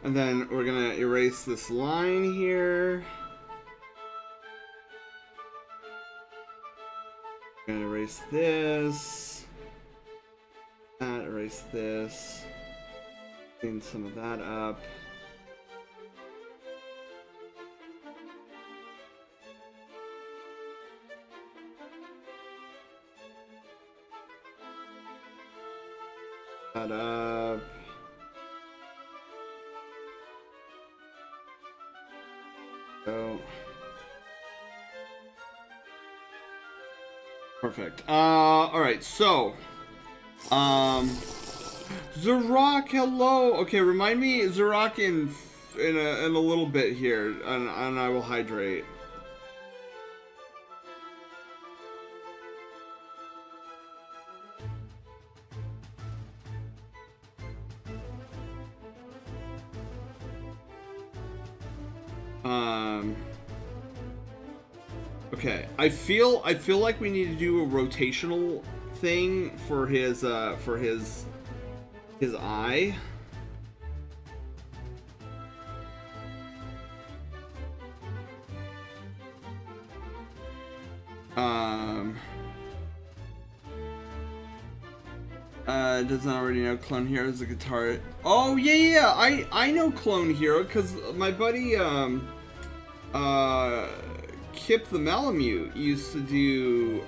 And then we're gonna erase this line here. Gonna erase this. Erase this. Clean some of that up. That up. Go. Perfect. Alright, so Zorak, hello. Okay, remind me Zorak in a little bit here, and I will hydrate. Okay, I feel like we need to do a rotational thing for his eye. Doesn't already know Clone Hero is a guitar. Oh yeah, I know Clone Hero because my buddy Kip the Malamute used to do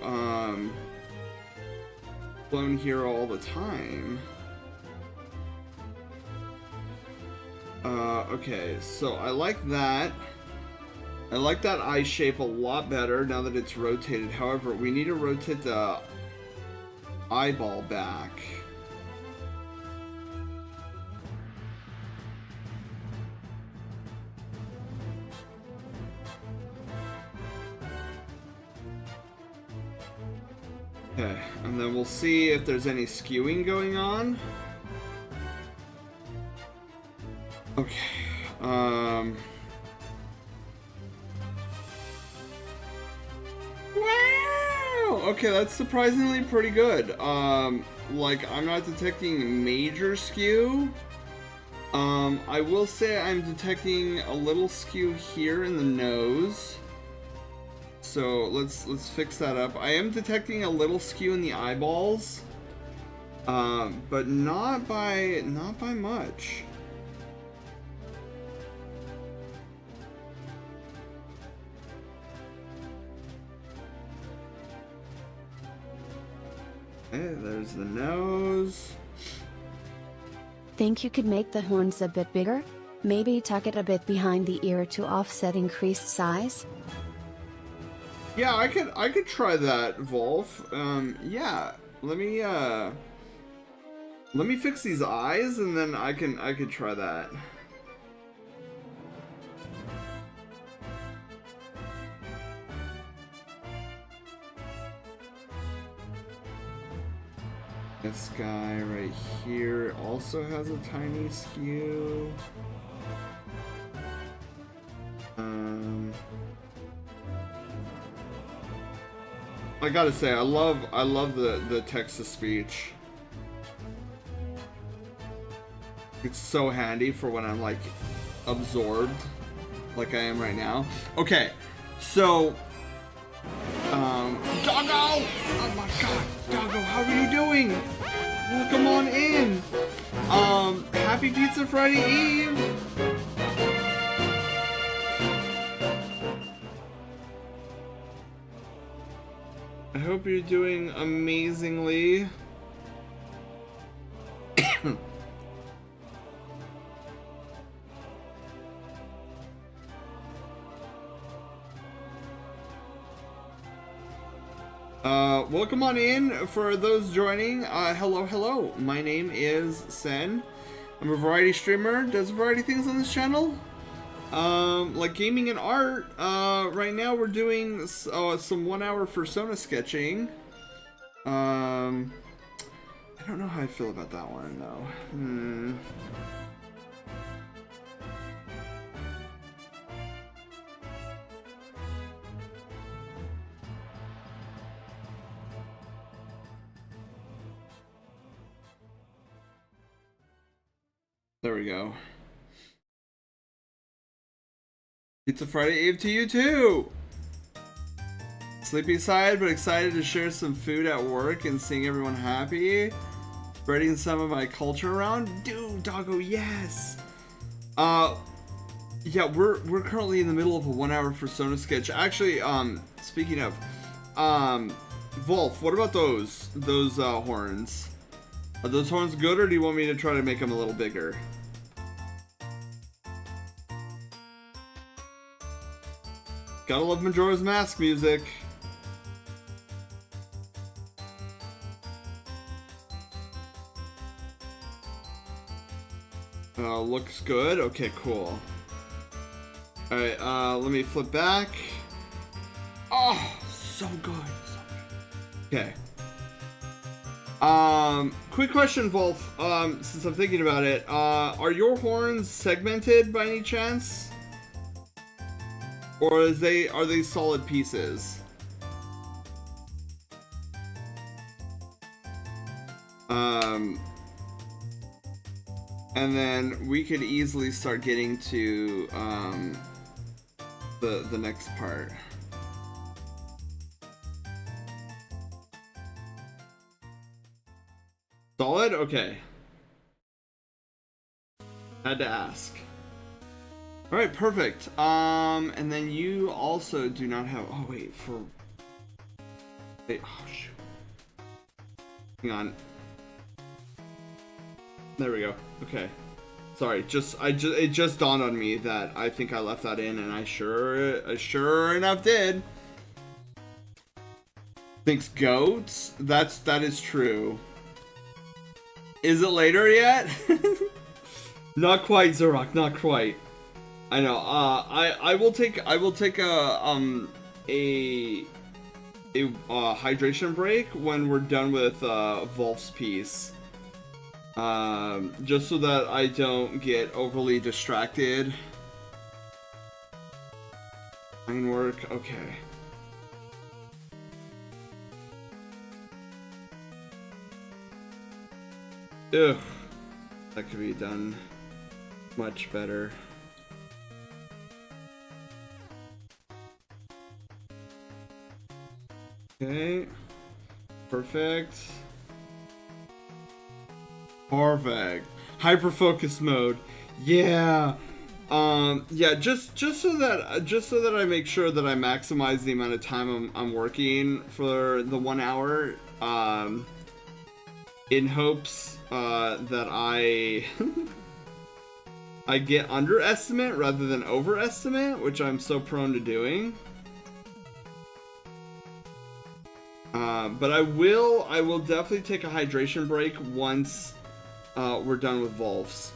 Clone Hero all the time. Okay, so I like that. I like that eye shape a lot better now that it's rotated. However, we need to rotate the eyeball back. Okay, and then we'll see if there's any skewing going on. Okay, wow! Okay, that's surprisingly pretty good. Like, I'm not detecting major skew. I will say I'm detecting a little skew here in the nose. So let's fix that up. I am detecting a little skew in the eyeballs, but not by much. Okay, there's the nose. Think you could make the horns a bit bigger? Maybe tuck it a bit behind the ear to offset increased size? Yeah, I could try that, Wolf. Yeah, let me fix these eyes and then I could try that. This guy right here also has a tiny skew. I gotta say, I love the text to speech. It's so handy for when I'm like absorbed, like I am right now. Okay, so Doggo! Oh my God, Doggo, how are you doing? Welcome on in. Happy Pizza Friday Eve. I hope you're doing amazingly. Welcome on in for those joining. Hello. My name is Sen. I'm a variety streamer. Does variety things on this channel. Like gaming and art. Right now we're doing some 1 hour Fursona sketching. I don't know how I feel about that one though. There we go. Pizza Friday Eve to you too! Sleepy side, but excited to share some food at work and seeing everyone happy. Spreading some of my culture around. Dude, Doggo, yes! Yeah, we're currently in the middle of a 1 hour Fursona sketch. Actually, speaking of, Wolf, what about those horns? Are those horns good, or do you want me to try to make them a little bigger? Gotta love Majora's Mask music. Looks good. Okay, cool. Alright, let me flip back. Oh, so good. Okay. Quick question, Wolf. Since I'm thinking about it, are your horns segmented by any chance? Or are they solid pieces? And then we could easily start getting to the next part. Solid? Okay. Had to ask. Alright, perfect. And then you also do not have... Oh, wait, for... Wait, oh, shoot. Hang on. There we go. Okay. Sorry, it just dawned on me that I think I left that in, and I sure enough did. Thinks goats? That is true. Is it later yet? Not quite, Zurok, not quite. I know. I will take a hydration break when we're done with Wolf's piece. Just so that I don't get overly distracted. Fine work, okay. Ugh, that could be done much better. Okay, perfect. Perfect. Hyper focus mode. Yeah. Yeah, just so that I make sure that I maximize the amount of time I'm working for the 1 hour. In hopes that I I get underestimate rather than overestimate, which I'm so prone to doing. But I will definitely take a hydration break once we're done with Wolf's.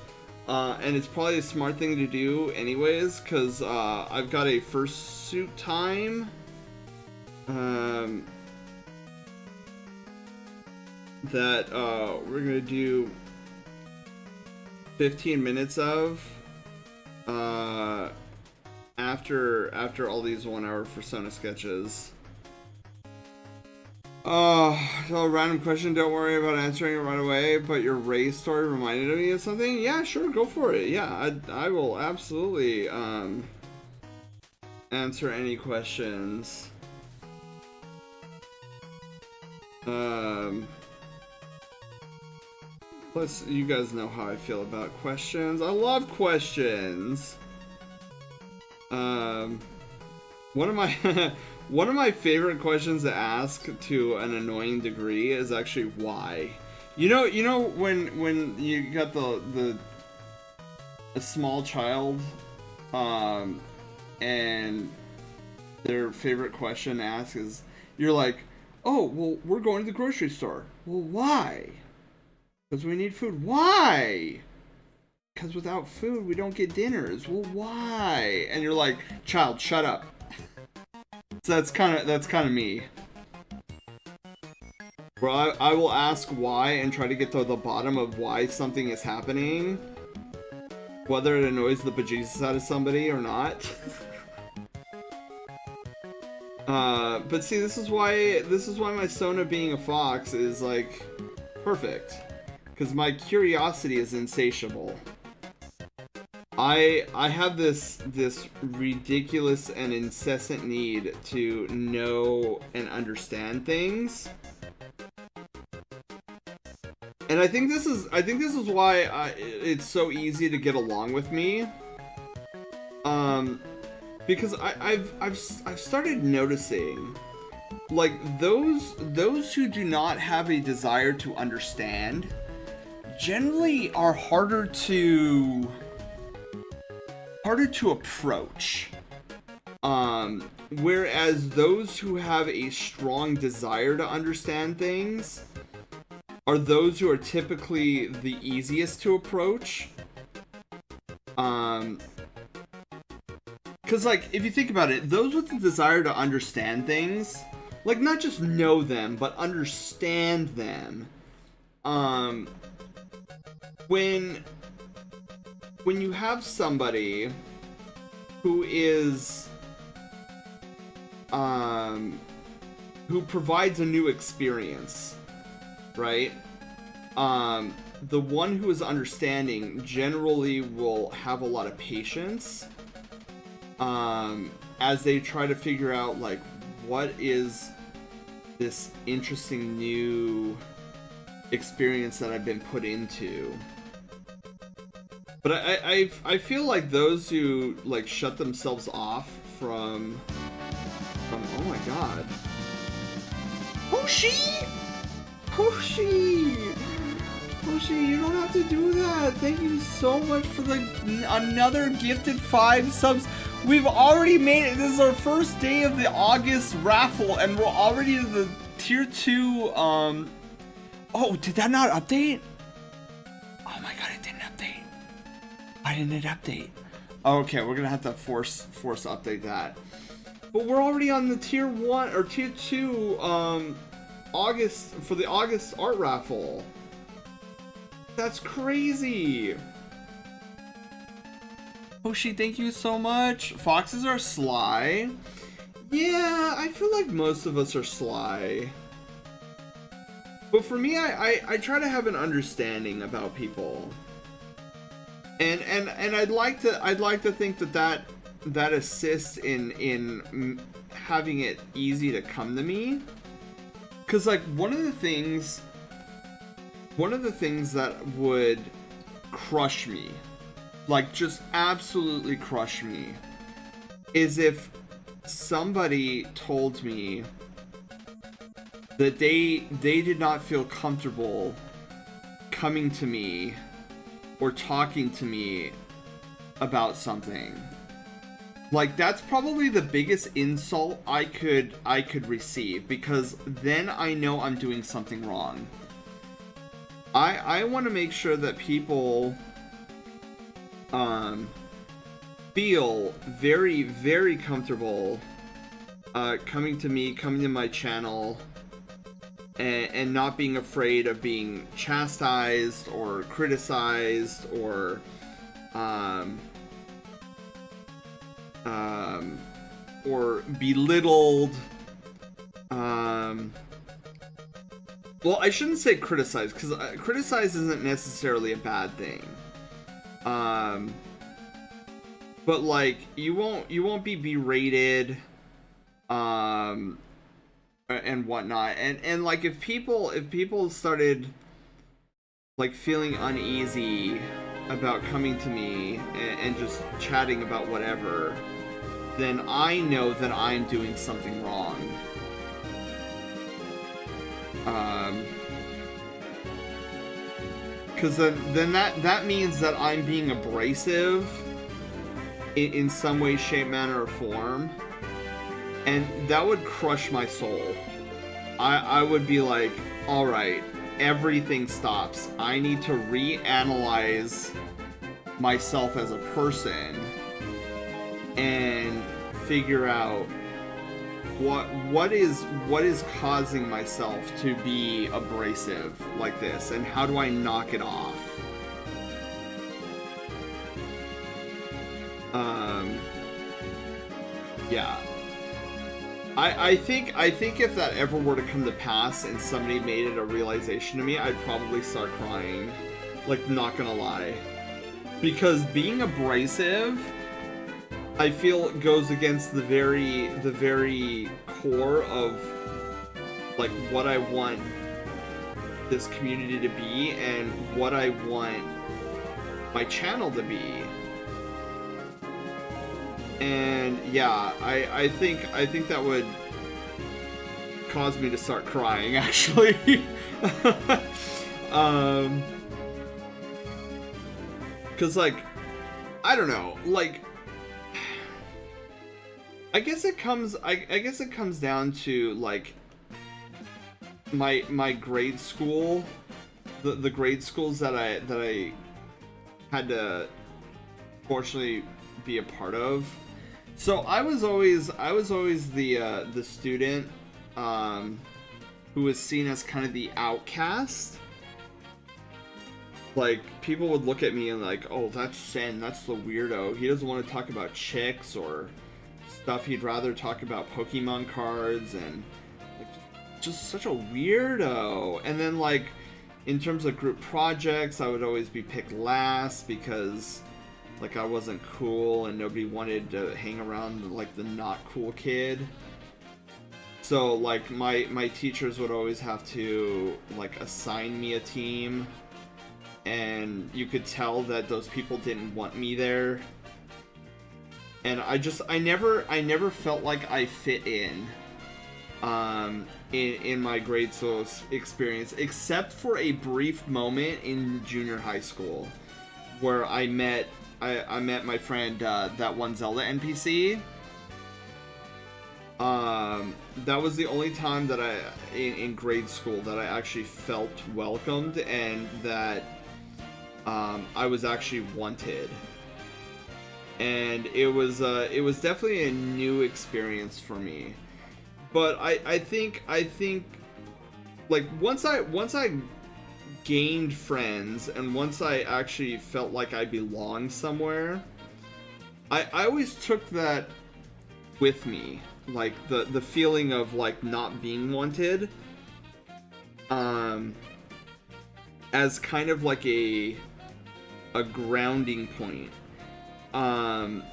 And it's probably a smart thing to do anyways, because I've got a fursuit time that we're gonna do 15 minutes of after all these 1 hour Fursona sketches. So random question, don't worry about answering it right away, but your Ray story reminded me of something? Yeah, sure, go for it. Yeah, I will absolutely answer any questions. Plus, you guys know how I feel about questions. I love questions. One of my one of my favorite questions to ask to an annoying degree is actually why. You know when you got a small child, and their favorite question to ask is, you're like, oh, well, we're going to the grocery store. Well, why? Because we need food. Why? Because without food, we don't get dinners. Well, why? And you're like, child, shut up. So that's kind of me. Where I will ask why and try to get to the bottom of why something is happening, whether it annoys the bejesus out of somebody or not. But see, this is why my Sona being a fox is like perfect, because my curiosity is insatiable. I have this ridiculous and incessant need to know and understand things, and I think this is why it's so easy to get along with me. Because I've started noticing, like, those who do not have a desire to understand generally are harder to approach. Whereas those who have a strong desire to understand things are those who are typically the easiest to approach. Because, like, if you think about it, those with the desire to understand things, like, not just know them, but understand them, when you have somebody who is, who provides a new experience, right? The one who is understanding generally will have a lot of patience, as they try to figure out, like, what is this interesting new experience that I've been put into. But I feel like those who like shut themselves off from oh my god. Hoshi! Hoshi! Hoshi, you don't have to do that. Thank you so much for the another gifted 5 subs. We've already made it. This is our first day of the August raffle, and we're already to the tier 2. Oh, did that not update? Oh my god, it didn't update. Why didn't it update? Okay, we're gonna have to force update that. But we're already on the tier 1 or tier 2 August for the August art raffle. That's crazy. Hoshi, thank you so much. Foxes are sly. Yeah, I feel like most of us are sly. But for me, I try to have an understanding about people. And I'd like to think that assists in having it easy to come to me. 'Cause like one of the things that would crush me, like just absolutely crush me, is if somebody told me that they did not feel comfortable coming to me or talking to me about something. Like that's probably the biggest insult I could receive, because then I know I'm doing something wrong. I want to make sure that people feel very, very comfortable coming to me, coming to my channel, and not being afraid of being chastised or criticized or belittled. Well, I shouldn't say criticize, because criticize isn't necessarily a bad thing. But like you won't be berated, and whatnot. And like if people started like feeling uneasy about coming to me and just chatting about whatever, then I know that I'm doing something wrong. Because then that means that I'm being abrasive in some way, shape, manner, or form, and that would crush my soul. I would be like, all right, everything stops. I need to reanalyze myself as a person and figure out what is causing myself to be abrasive like this, and how do I knock it off? Yeah. I think if that ever were to come to pass and somebody made it a realization to me, I'd probably start crying. Like, not gonna lie. Because being abrasive, I feel it goes against the very core of like what I want this community to be and what I want my channel to be. And yeah, I think that would cause me to start crying, actually. Cause like, I don't know, like, I guess it comes down to like my grade school, the grade schools that I had to fortunately be a part of. So I was always the student who was seen as kind of the outcast. Like, people would look at me and like, oh, that's Sen, that's the weirdo. He doesn't want to talk about chicks or stuff. He'd rather talk about Pokemon cards, and like just such a weirdo. And then like in terms of group projects, I would always be picked last because like I wasn't cool and nobody wanted to hang around like the not cool kid. so like my teachers would always have to like assign me a team, and you could tell that those people didn't want me there. And I never felt like I fit in my grade school experience, except for a brief moment in junior high school where I met my friend, that one Zelda NPC. That was the only time that in grade school that I actually felt welcomed and that I was actually wanted. And it was definitely a new experience for me. But I think like once I gained friends and once I actually felt like I belonged somewhere, I always took that with me, like the feeling of like not being wanted, as kind of like a grounding point. And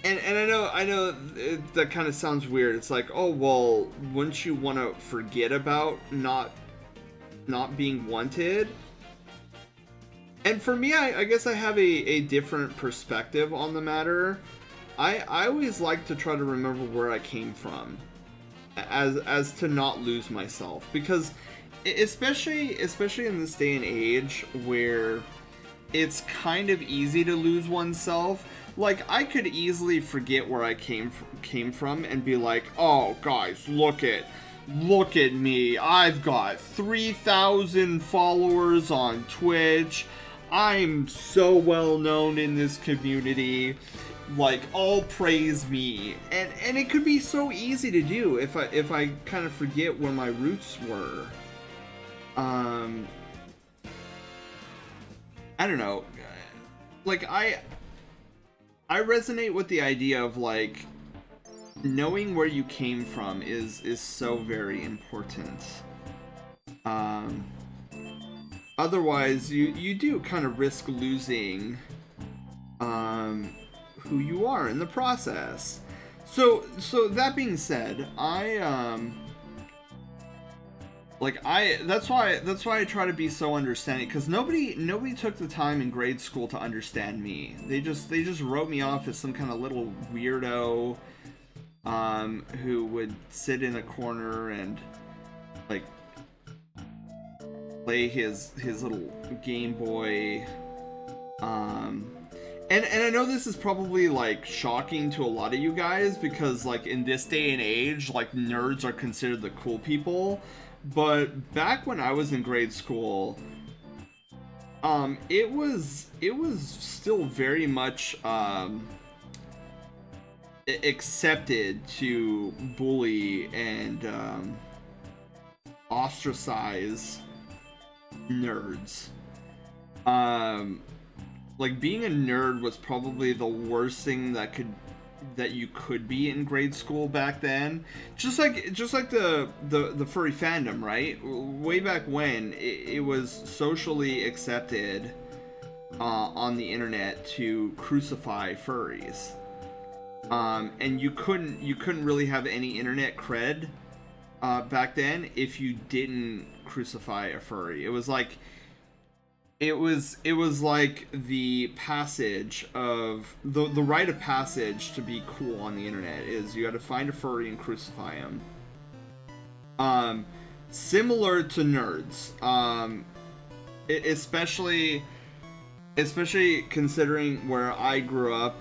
I know that kind of sounds weird. It's like, oh well, wouldn't you want to forget about not being wanted? And for me, I guess I have a different perspective on the matter. I always like to try to remember where I came from, as to not lose myself, because especially in this day and age where it's kind of easy to lose oneself. Like, I could easily forget where I came from and be like, oh guys, look at me, I've got 3,000 followers on Twitch, I'm so well known in this community, like, all praise me. And it could be so easy to do if I kind of forget where my roots were. I don't know, like, I resonate with the idea of, like, knowing where you came from is so very important. Otherwise, you do kind of risk losing who you are in the process. So that being said, that's why I try to be so understanding, because nobody took the time in grade school to understand me. They just wrote me off as some kind of little weirdo who would sit in a corner and like play his little Game Boy. And I know this is probably like shocking to a lot of you guys, because like in this day and age, like nerds are considered the cool people. But back when I was in grade school, it was still very much accepted to bully and ostracize nerds. Like, being a nerd was probably the worst thing that you could be in grade school back then. Just like the furry fandom, right? Way back when, it was socially accepted on the internet to crucify furries. And you couldn't really have any internet cred back then if you didn't crucify a furry. It was like the passage of the rite of passage to be cool on the internet is you got to find a furry and crucify him. Similar to nerds, especially considering where I grew up.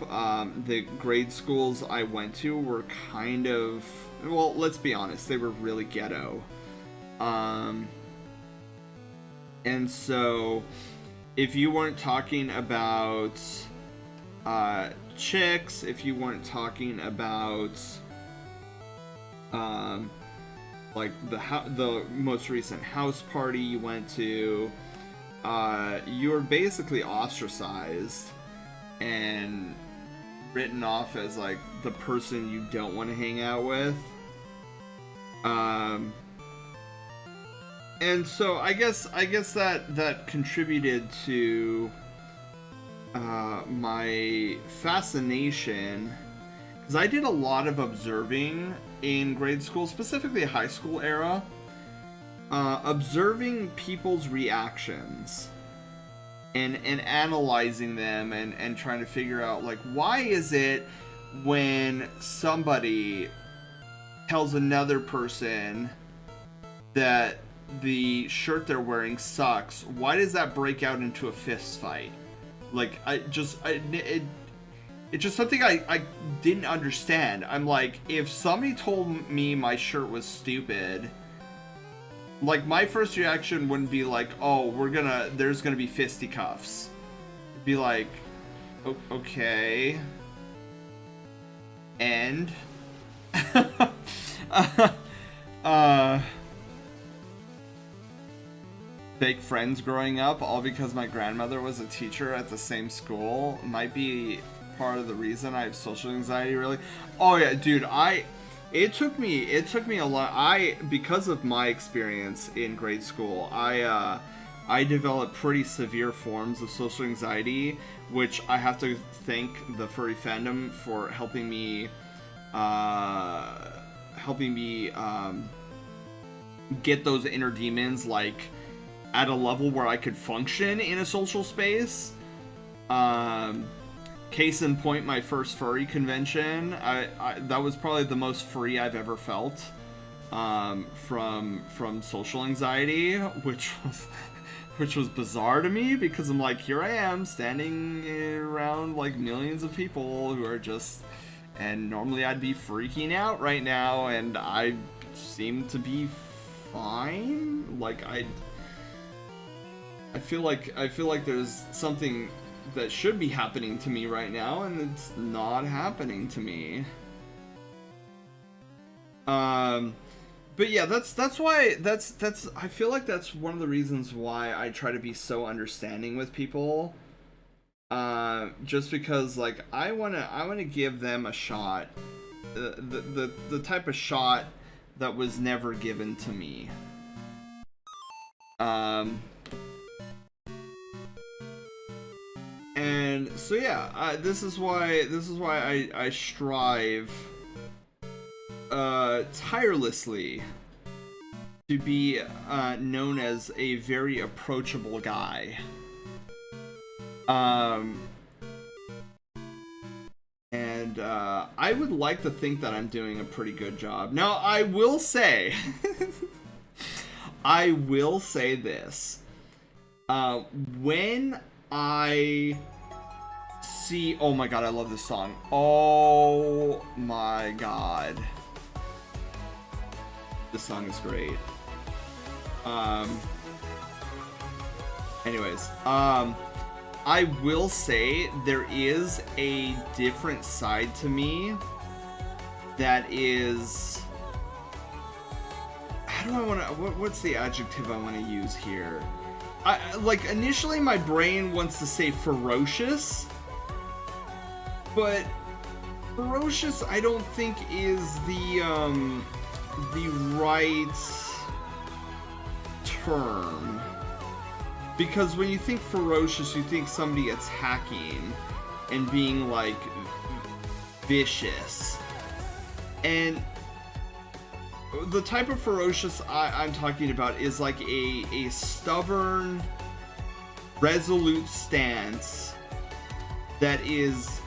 The grade schools I went to were kind of, well, let's be honest, they were really ghetto. And so, if you weren't talking about chicks, if you weren't talking about like the most recent house party you went to, you were basically ostracized and written off as like the person you don't want to hang out with. And so I guess that contributed to my fascination, because I did a lot of observing in grade school, specifically high school era, observing people's reactions and analyzing them and trying to figure out, like, why is it when somebody tells another person that the shirt they're wearing sucks, why does that break out into a fist fight? Like, it's just something I didn't understand. I'm like, if somebody told me my shirt was stupid, like, my first reaction wouldn't be like, oh, there's gonna be fisticuffs. It'd be like, okay. And fake friends growing up, all because my grandmother was a teacher at the same school, might be part of the reason I have social anxiety, really. Oh yeah, dude, it took me a lot. Because of my experience in grade school, I developed pretty severe forms of social anxiety, which I have to thank the furry fandom for helping me get those inner demons, like, at a level where I could function in a social space. Case in point, my first furry convention, that was probably the most free I've ever felt from social anxiety, which was bizarre to me, because I'm like, here I am standing around like millions of people who are just, and normally I'd be freaking out right now, and I seem to be fine. Like, I feel like there's something that should be happening to me right now, and it's not happening to me. But yeah, that's why I feel like that's one of the reasons why I try to be so understanding with people. Just because, like, I wanna give them a shot, the type of shot that was never given to me. And so yeah, this is why I strive tirelessly to be known as a very approachable guy. And I would like to think that I'm doing a pretty good job. Now, I will say this. When I see... Oh my god, I love this song. Oh my god. This song is great. Anyways, I will say there is a different side to me that is... How do I want to... What's the adjective I want to use here? Like, initially my brain wants to say ferocious, but ferocious I don't think is the right term. Because when you think ferocious, you think somebody attacking and being, like, vicious. And the type of ferocious I'm talking about is like a stubborn, resolute stance that is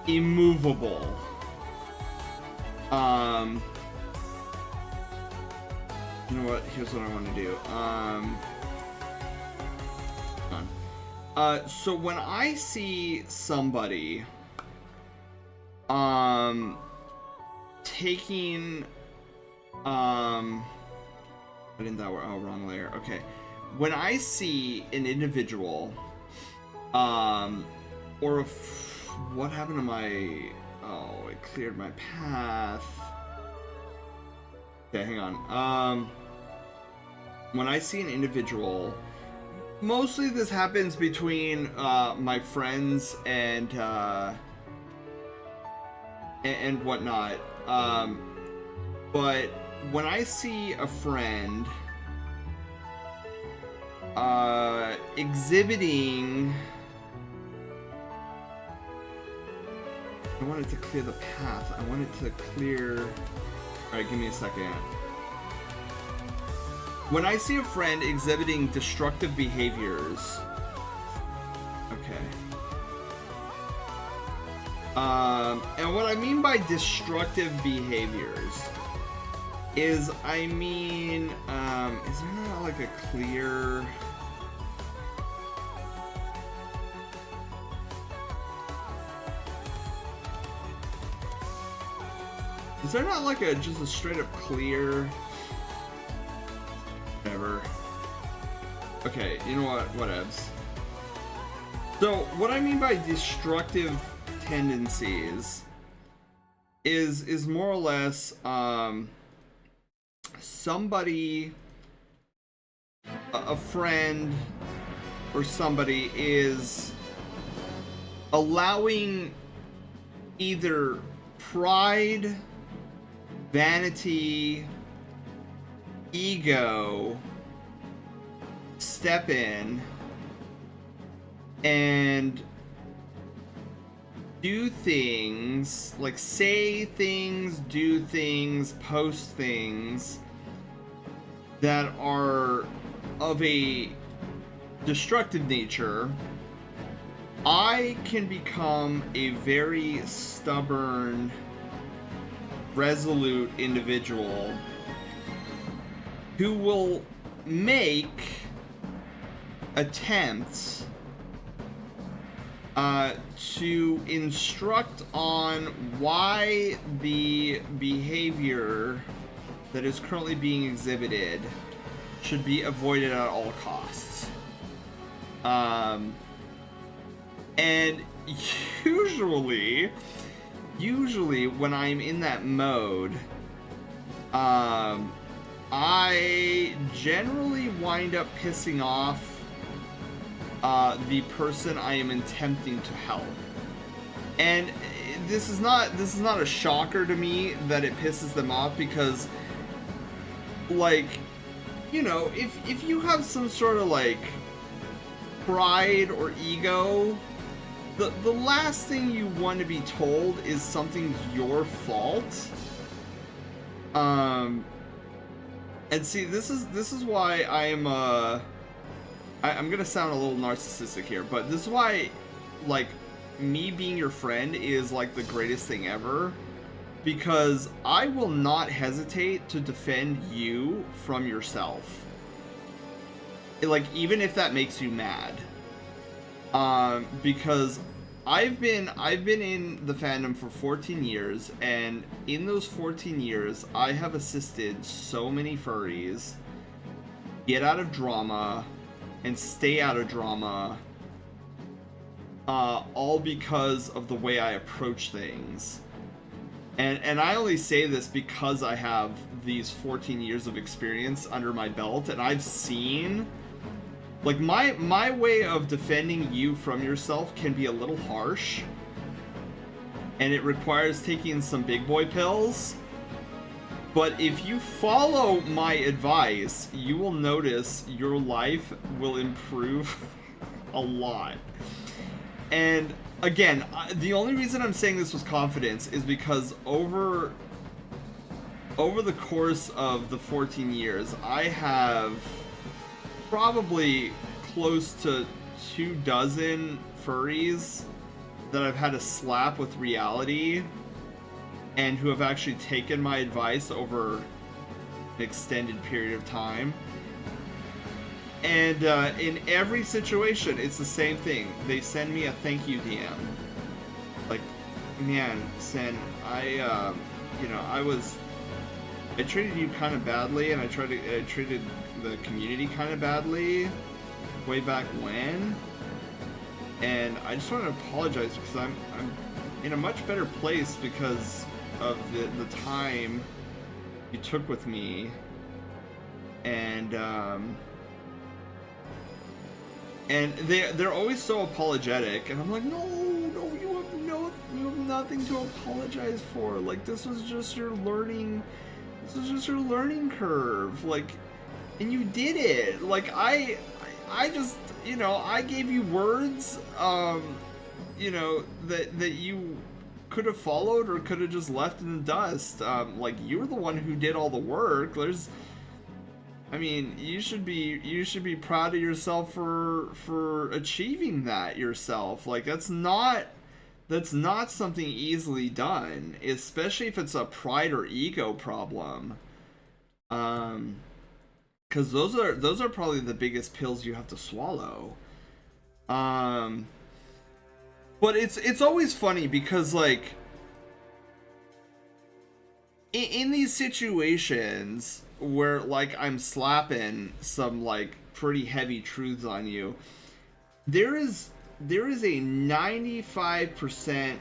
immovable. You know what? Here's what I want to do. So when I see somebody, taking, I didn't that were, oh, wrong layer. Okay. When I see an individual, or what happened to my, oh, it cleared my path. Okay, hang on. When I see an individual, mostly this happens between my friends and whatnot. But when I see a friend exhibiting I want it to clear the path. I want it to clear... Alright, give me a second. When I see a friend exhibiting destructive behaviors... Okay. And what I mean by destructive behaviors is, I mean, is there not like a clear... Is there not like just a straight up clear... Whatever. Okay, you know what? Whatevs. So, what I mean by destructive tendencies is more or less, somebody, a friend, or somebody is allowing either pride, vanity, ego step in and do things, like say things, do things, post things that are of a destructive nature. I can become a very stubborn, resolute individual who will make attempts to instruct on why the behavior that is currently being exhibited should be avoided at all costs. And usually when I'm in that mode, I generally wind up pissing off the person I am attempting to help. And this is not a shocker to me that it pisses them off, because, like, you know, if you have some sort of like pride or ego, the last thing you want to be told is something's your fault. And see, this is why I'm gonna sound a little narcissistic here, but this is why, like, me being your friend is like the greatest thing ever, because I will not hesitate to defend you from yourself. Like, even if that makes you mad. Because I've been in the fandom for 14 years, and in those 14 years, I have assisted so many furries get out of drama and stay out of drama, all because of the way I approach things. And I only say this because I have these 14 years of experience under my belt, and I've seen, like, my way of defending you from yourself can be a little harsh, and it requires taking some big boy pills. But if you follow my advice, you will notice your life will improve a lot. And again, the only reason I'm saying this with confidence is because over the course of the 14 years, I have probably close to 24 furries that I've had to slap with reality, and who have actually taken my advice over an extended period of time. And in every situation, it's the same thing. They send me a thank you DM. Like, man, Sen, I treated you kind of badly, and I treated the community kind of badly way back when. And I just want to apologize, because I'm in a much better place because of the time you took with me, and they're always so apologetic, and I'm like, no, you have nothing to apologize for. Like, this was just your learning curve, like, and you did it. Like, I just, you know, I gave you words, you know, that you could have followed or could have just left in the dust. Like, you were the one who did all the work. I mean, you should be proud of yourself for achieving that yourself. Like, that's not something easily done, especially if it's a pride or ego problem. Because those are probably the biggest pills you have to swallow. But it's always funny because, like, in these situations where, like, I'm slapping some, like, pretty heavy truths on you, there is a 95%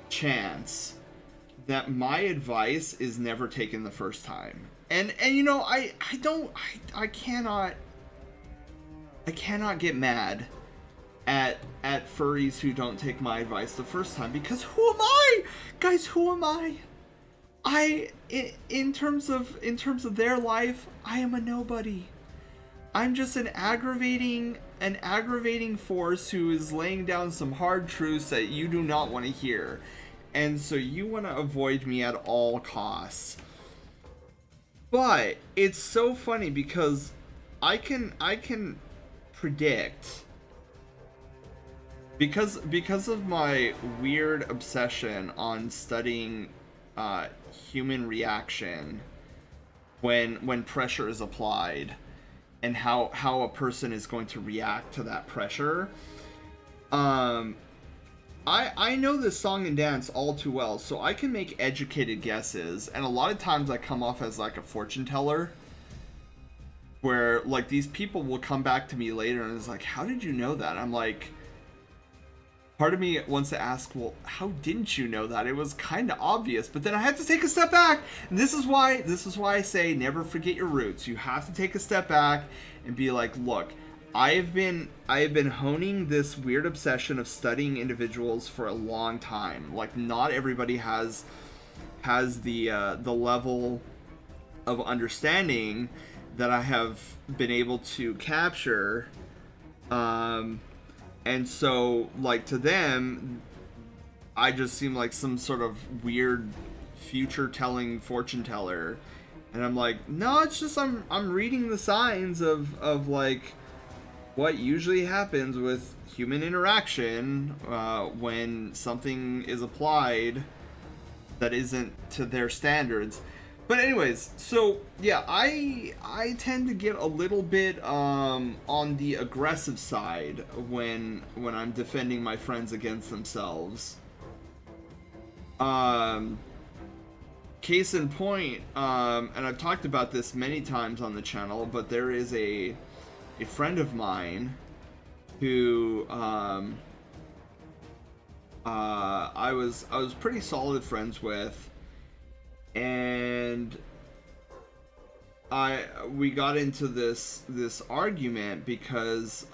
chance that my advice is never taken the first time. And you know, I cannot get mad at furries who don't take my advice the first time, because who am I? Guys, who am I? In terms of their life, I am a nobody. I'm just an aggravating force who is laying down some hard truths that you do not want to hear. And so you want to avoid me at all costs. But it's so funny because I can predict, because of my weird obsession on studying human reaction when pressure is applied, and how a person is going to react to that pressure. I know this song and dance all too well, so I can make educated guesses, and a lot of times I come off as like a fortune teller, where, like, these people will come back to me later and it's like, how did you know that? I'm like, part of me wants to ask, well, how didn't you know that? It was kind of obvious, but then I had to take a step back. And this is why I say never forget your roots. You have to take a step back and be like, look, I have been honing this weird obsession of studying individuals for a long time. Like, not everybody has the level of understanding that I have been able to capture. And so, like, to them, I just seem like some sort of weird future-telling fortune teller. And I'm like, no, it's just I'm reading the signs of like what usually happens with human interaction when something is applied that isn't to their standards. But anyways, so yeah, I tend to get a little bit on the aggressive side when I'm defending my friends against themselves. Case in point, and I've talked about this many times on the channel, but there is a friend of mine who I was pretty solid friends with, and we got into this argument because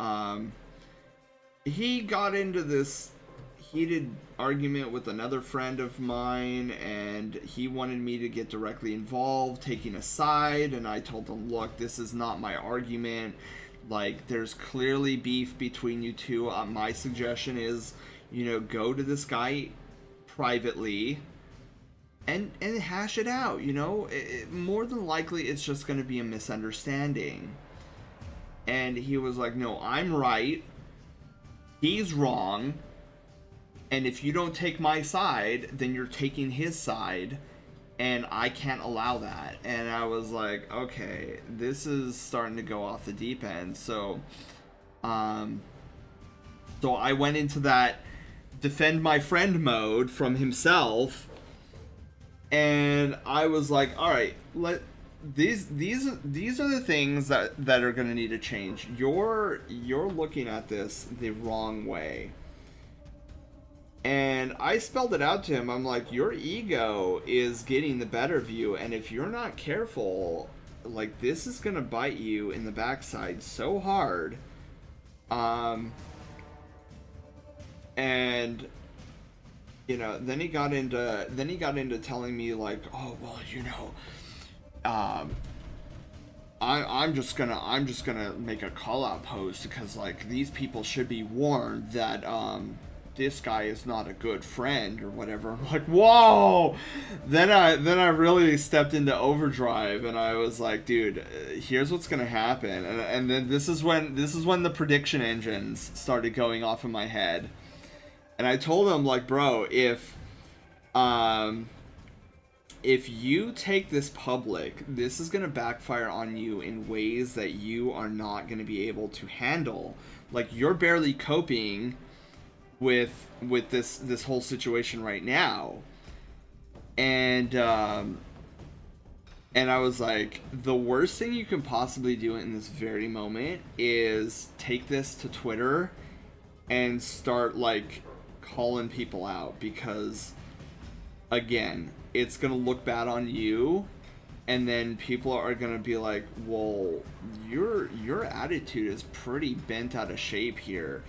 he got into this heated argument with another friend of mine, and he wanted me to get directly involved, taking a side, and I told him, look, this is not my argument. Like, there's clearly beef between you two. My suggestion is, you know, go to this guy privately and hash it out. You know, more than likely it's just going to be a misunderstanding. And he was like, no, I'm right, he's wrong, and if you don't take my side, then you're taking his side, and I can't allow that. And I was like, okay, this is starting to go off the deep end. So I went into that defend my friend mode from himself, and I was like, all right, these are the things that are going to need to change. You're looking at this the wrong way. And I spelled it out to him. I'm like, your ego is getting the better of you, and if you're not careful, like, this is gonna bite you in the backside so hard. And you know, then he got into telling me, like, oh, well, you know, I'm just gonna make a call out post because, like, these people should be warned that this guy is not a good friend or whatever. I'm like, whoa. Then I really stepped into overdrive, and I was like, dude, here's what's gonna happen. And then this is when the prediction engines started going off in my head. And I told him, like, bro, if you take this public, this is going to backfire on you in ways that you are not going to be able to handle. Like, you're barely coping with this whole situation right now. And I was like, the worst thing you can possibly do in this very moment is take this to Twitter and start, like, calling people out, because again, it's gonna look bad on you, and then people are gonna be like, well, your attitude is pretty bent out of shape here.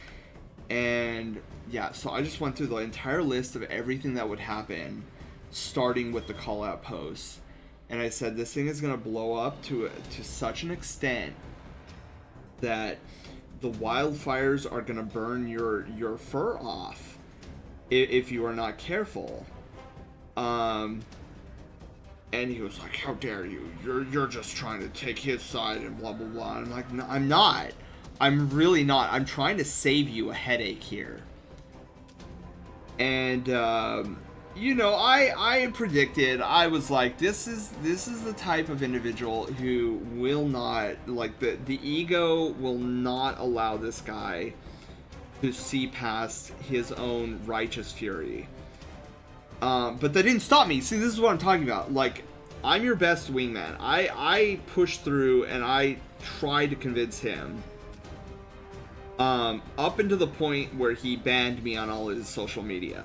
And yeah, so I just went through the entire list of everything that would happen, starting with the call out posts, and I said this thing is gonna blow up to such an extent that the wildfires are gonna burn your fur off if you are not careful. And he was like, how dare you, you're just trying to take his side and blah blah blah. And I'm like, no, I'm not, I'm really not. I'm trying to save you a headache here. And you know, I predicted, I was like, this is the type of individual who will not, like, the ego will not allow this guy to see past his own righteous fury. But that didn't stop me. See, this is what I'm talking about. Like, I'm your best wingman. I pushed through and I tried to convince him. Up until the point where he banned me on all his social media.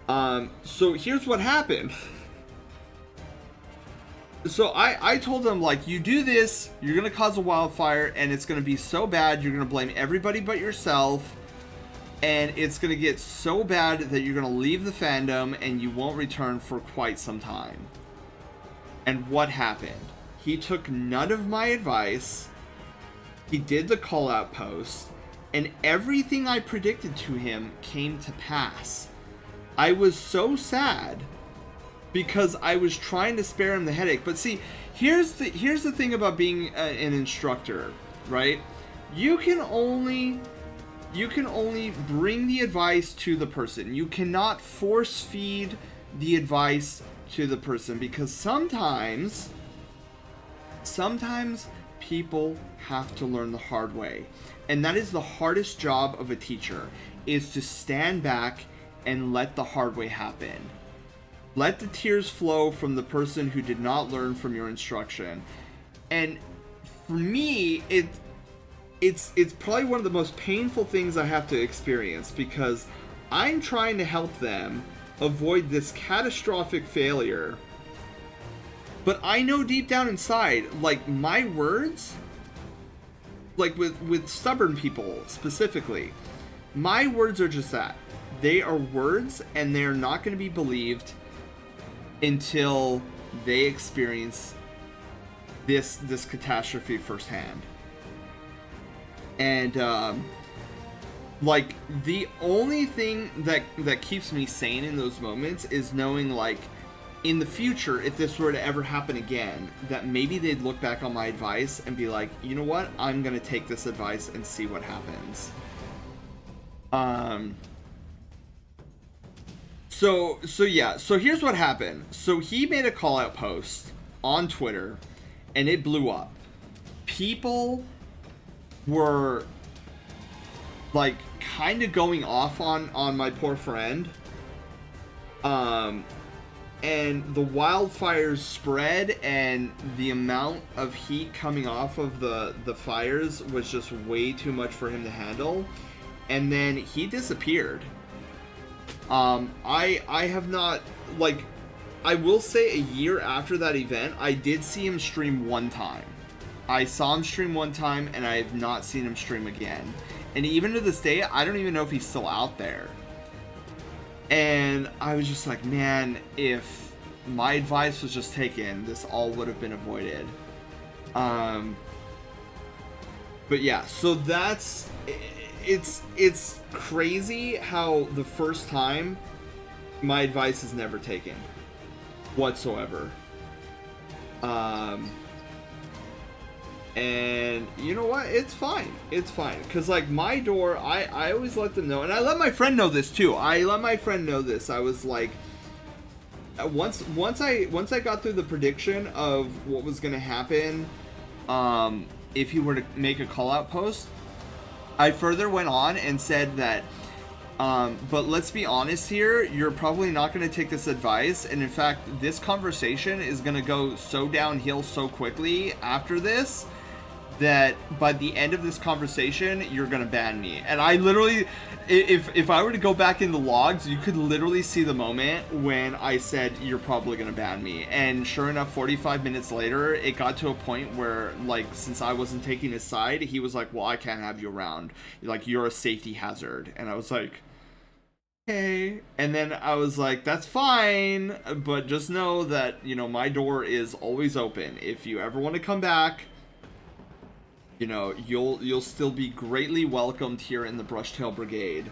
So here's what happened. So I told him, like, you do this, you're gonna cause a wildfire, and it's gonna be so bad, you're gonna blame everybody but yourself, and it's gonna get so bad that you're gonna leave the fandom and you won't return for quite some time. And what happened? He took none of my advice, he did the call out post, and everything I predicted to him came to pass. I was so sad because I was trying to spare him the headache. But see, here's the thing about being an instructor, right? You can only bring the advice to the person. You cannot force feed the advice to the person, because sometimes people have to learn the hard way. And that is the hardest job of a teacher, is to stand back and let the hard way happen. Let the tears flow from the person who did not learn from your instruction. And for me, it's probably one of the most painful things I have to experience, because I'm trying to help them avoid this catastrophic failure. But I know deep down inside, like, my words, like with stubborn people specifically, my words are just that. They are words, and they are not going to be believed until they experience this catastrophe firsthand. And like, the only thing that keeps me sane in those moments is knowing, like, in the future, if this were to ever happen again, that maybe they'd look back on my advice and be like, you know what, I'm gonna take this advice and see what happens. So yeah, so here's what happened. So he made a call out post on Twitter, and it blew up. People were, like, kind of going off on my poor friend. And the wildfires spread, and the amount of heat coming off of the fires was just way too much for him to handle. And then he disappeared. I have not, like, I will say a year after that event, I did see him stream one time. I saw him stream one time, and I have not seen him stream again. And even to this day, I don't even know if he's still out there. And I was just like, man, if my advice was just taken, this all would have been avoided. But yeah, so that's, it's crazy how the first time my advice is never taken whatsoever. And you know what? It's fine. It's fine. Because, like, my door, I always let them know. And I let my friend know this, too. I let my friend know this. I was like, once I got through the prediction of what was going to happen, if he were to make a call-out post, I further went on and said that, but let's be honest here, you're probably not going to take this advice, and in fact, this conversation is going to go so downhill so quickly after this, that by the end of this conversation, you're going to ban me. And I literally, if I were to go back in the logs, you could literally see the moment when I said, you're probably going to ban me. And sure enough, 45 minutes later, it got to a point where, like, since I wasn't taking his side, he was like, well, I can't have you around. Like, you're a safety hazard. And I was like, okay. And then I was like, that's fine, but just know that, you know, my door is always open. If you ever want to come back, you know, you'll still be greatly welcomed here in the Brushtail Brigade.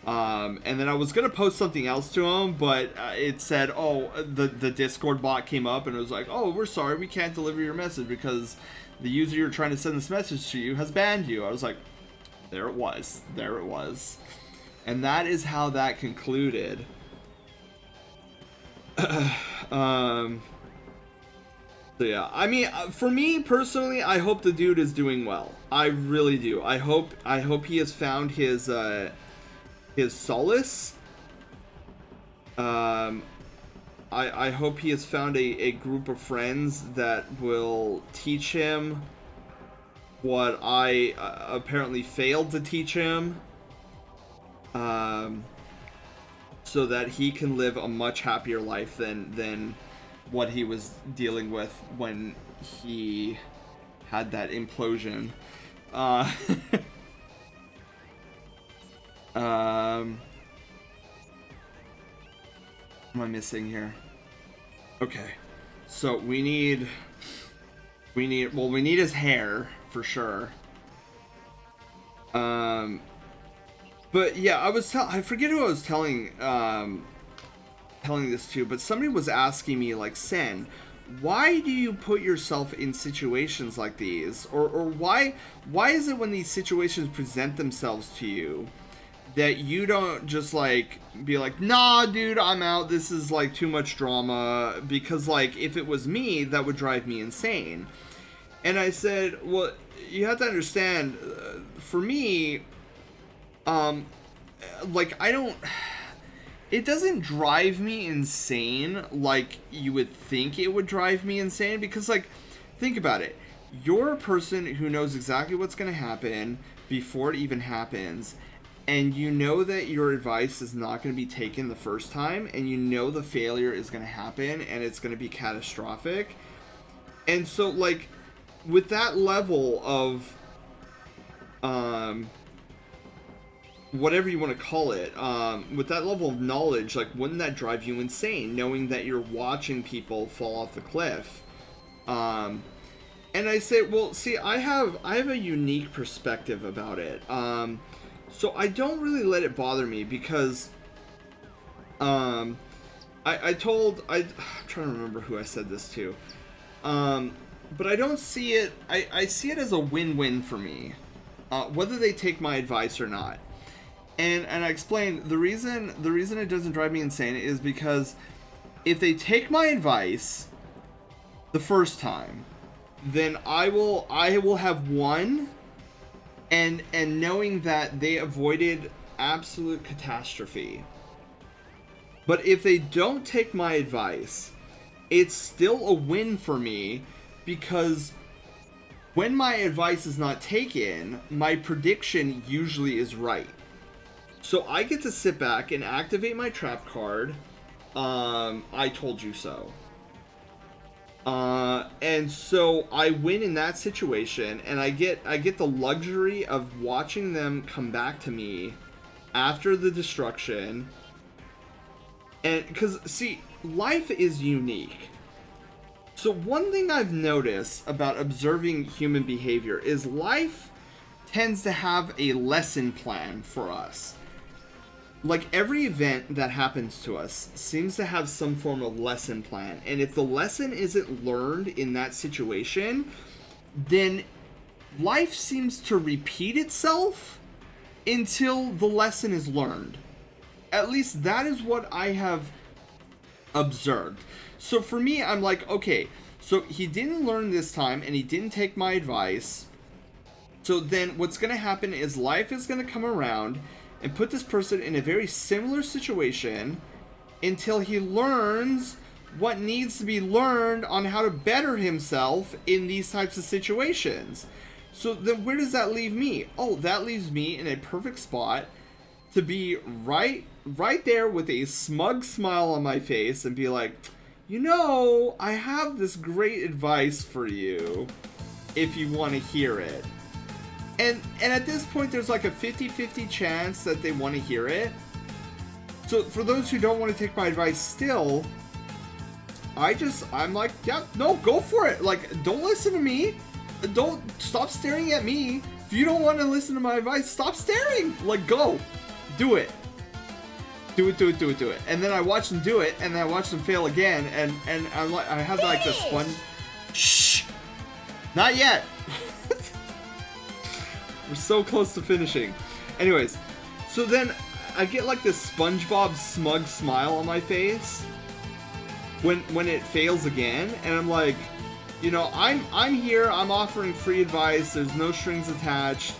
And then I was gonna post something else to him, but it said, oh, the Discord bot came up and it was like, oh, we're sorry, we can't deliver your message because the user you're trying to send this message to you has banned you. I was like, there it was. And that is how that concluded. So yeah, I mean, for me personally, I hope the dude is doing well. I really do. I hope he has found his solace. I hope he has found a group of friends that will teach him what I apparently failed to teach him. So that he can live a much happier life than what he was dealing with when he had that implosion. What am I missing here? Okay, so we need his hair for sure. But yeah, I forget who I was telling this to, but somebody was asking me, like, Sen, why do you put yourself in situations like these? Or why is it when these situations present themselves to you that you don't just, like, be like, nah, dude, I'm out, this is, like, too much drama? Because, like, if it was me, that would drive me insane. And I said, well, you have to understand, for me, like, it doesn't drive me insane like you would think it would drive me insane, because, like, think about it. You're a person who knows exactly what's going to happen before it even happens, and you know that your advice is not going to be taken the first time, and you know the failure is going to happen, and it's going to be catastrophic. And so, like, with that level of, whatever you want to call it, with that level of knowledge, like, wouldn't that drive you insane, knowing that you're watching people fall off the cliff? And I say, well, see, I have a unique perspective about it. So I don't really let it bother me, because I'm trying to remember who I said this to. But I don't see it, I see it as a win-win for me, whether they take my advice or not. And I explained the reason it doesn't drive me insane is because if they take my advice the first time, then I will have won, and knowing that they avoided absolute catastrophe. But if they don't take my advice, it's still a win for me, because when my advice is not taken, my prediction usually is right. So I get to sit back and activate my trap card. I told you so. And so I win in that situation, and I get the luxury of watching them come back to me after the destruction. And because, see, life is unique. So one thing I've noticed about observing human behavior is life tends to have a lesson plan for us. Like, every event that happens to us seems to have some form of lesson plan. And if the lesson isn't learned in that situation, then life seems to repeat itself until the lesson is learned. At least that is what I have observed. So for me, I'm like, okay, so he didn't learn this time and he didn't take my advice. So then what's going to happen is life is going to come around and put this person in a very similar situation until he learns what needs to be learned on how to better himself in these types of situations. So then where does that leave me? Oh, that leaves me in a perfect spot to be right there with a smug smile on my face and be like, you know, I have this great advice for you if you want to hear it. And at this point, there's like a 50-50 chance that they want to hear it. So for those who don't want to take my advice still, I'm like, yeah, no, go for it. Like, don't listen to me. Don't stop staring at me. If you don't want to listen to my advice, stop staring. Like, go. Do it. Do it. And then I watch them do it, and then I watch them fail again, and I'm like, I have like this one. Shh. Not yet. We're so close to finishing. Anyways, so then I get like this SpongeBob smug smile on my face when it fails again, and I'm like, you know, I'm here, I'm offering free advice, there's no strings attached,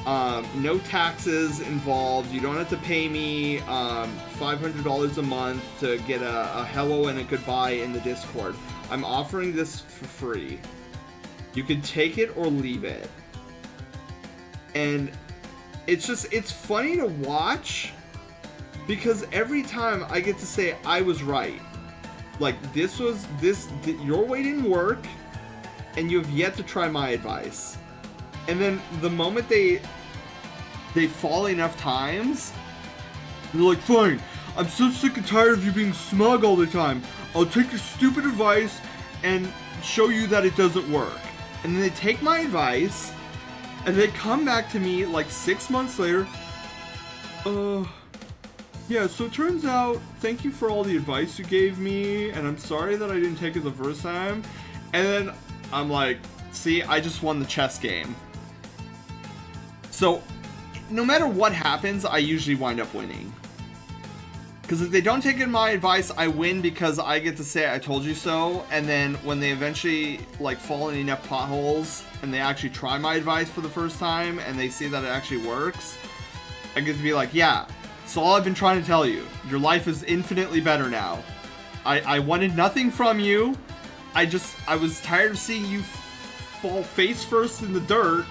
no taxes involved, you don't have to pay me $500 a month to get a hello and a goodbye in the Discord. I'm offering this for free. You can take it or leave it. And it's funny to watch because every time I get to say I was right. Like, your way didn't work and you have yet to try my advice. And then the moment they fall enough times, they're like, fine, I'm so sick and tired of you being smug all the time. I'll take your stupid advice and show you that it doesn't work. And then they take my advice and they come back to me like 6 months later. Yeah, so it turns out, thank you for all the advice you gave me, and I'm sorry that I didn't take it the first time. And then I'm like, see, I just won the chess game. So, no matter what happens, I usually wind up winning. Because if they don't take in my advice, I win because I get to say I told you so, and then when they eventually like fall in enough potholes and they actually try my advice for the first time and they see that it actually works, I get to be like, yeah, it's all I've been trying to tell you. Your life is infinitely better now. I wanted nothing from you. I was tired of seeing you fall face first in the dirt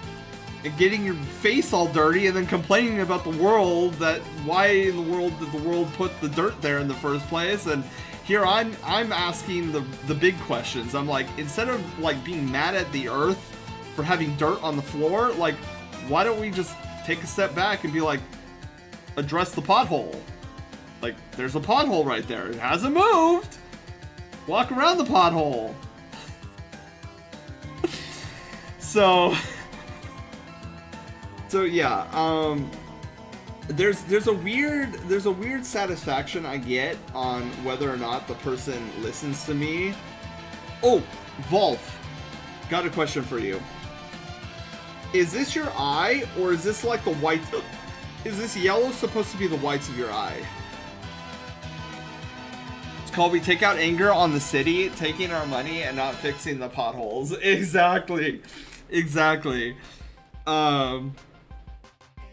and getting your face all dirty and then complaining about the world, that why in the world did the world put the dirt there in the first place. And here I'm asking the big questions. I'm like, instead of like being mad at the earth for having dirt on the floor, like, why don't we just take a step back and be like, address the pothole? Like, there's a pothole right there, it hasn't moved, walk around the pothole. so yeah, there's a weird satisfaction I get on whether or not the person listens to me. Oh, Volf, got a question for you. Is this your eye, or is this like the white? Is this yellow supposed to be the whites of your eye? It's called We Take Out Anger on the City, taking our money and not fixing the potholes. Exactly.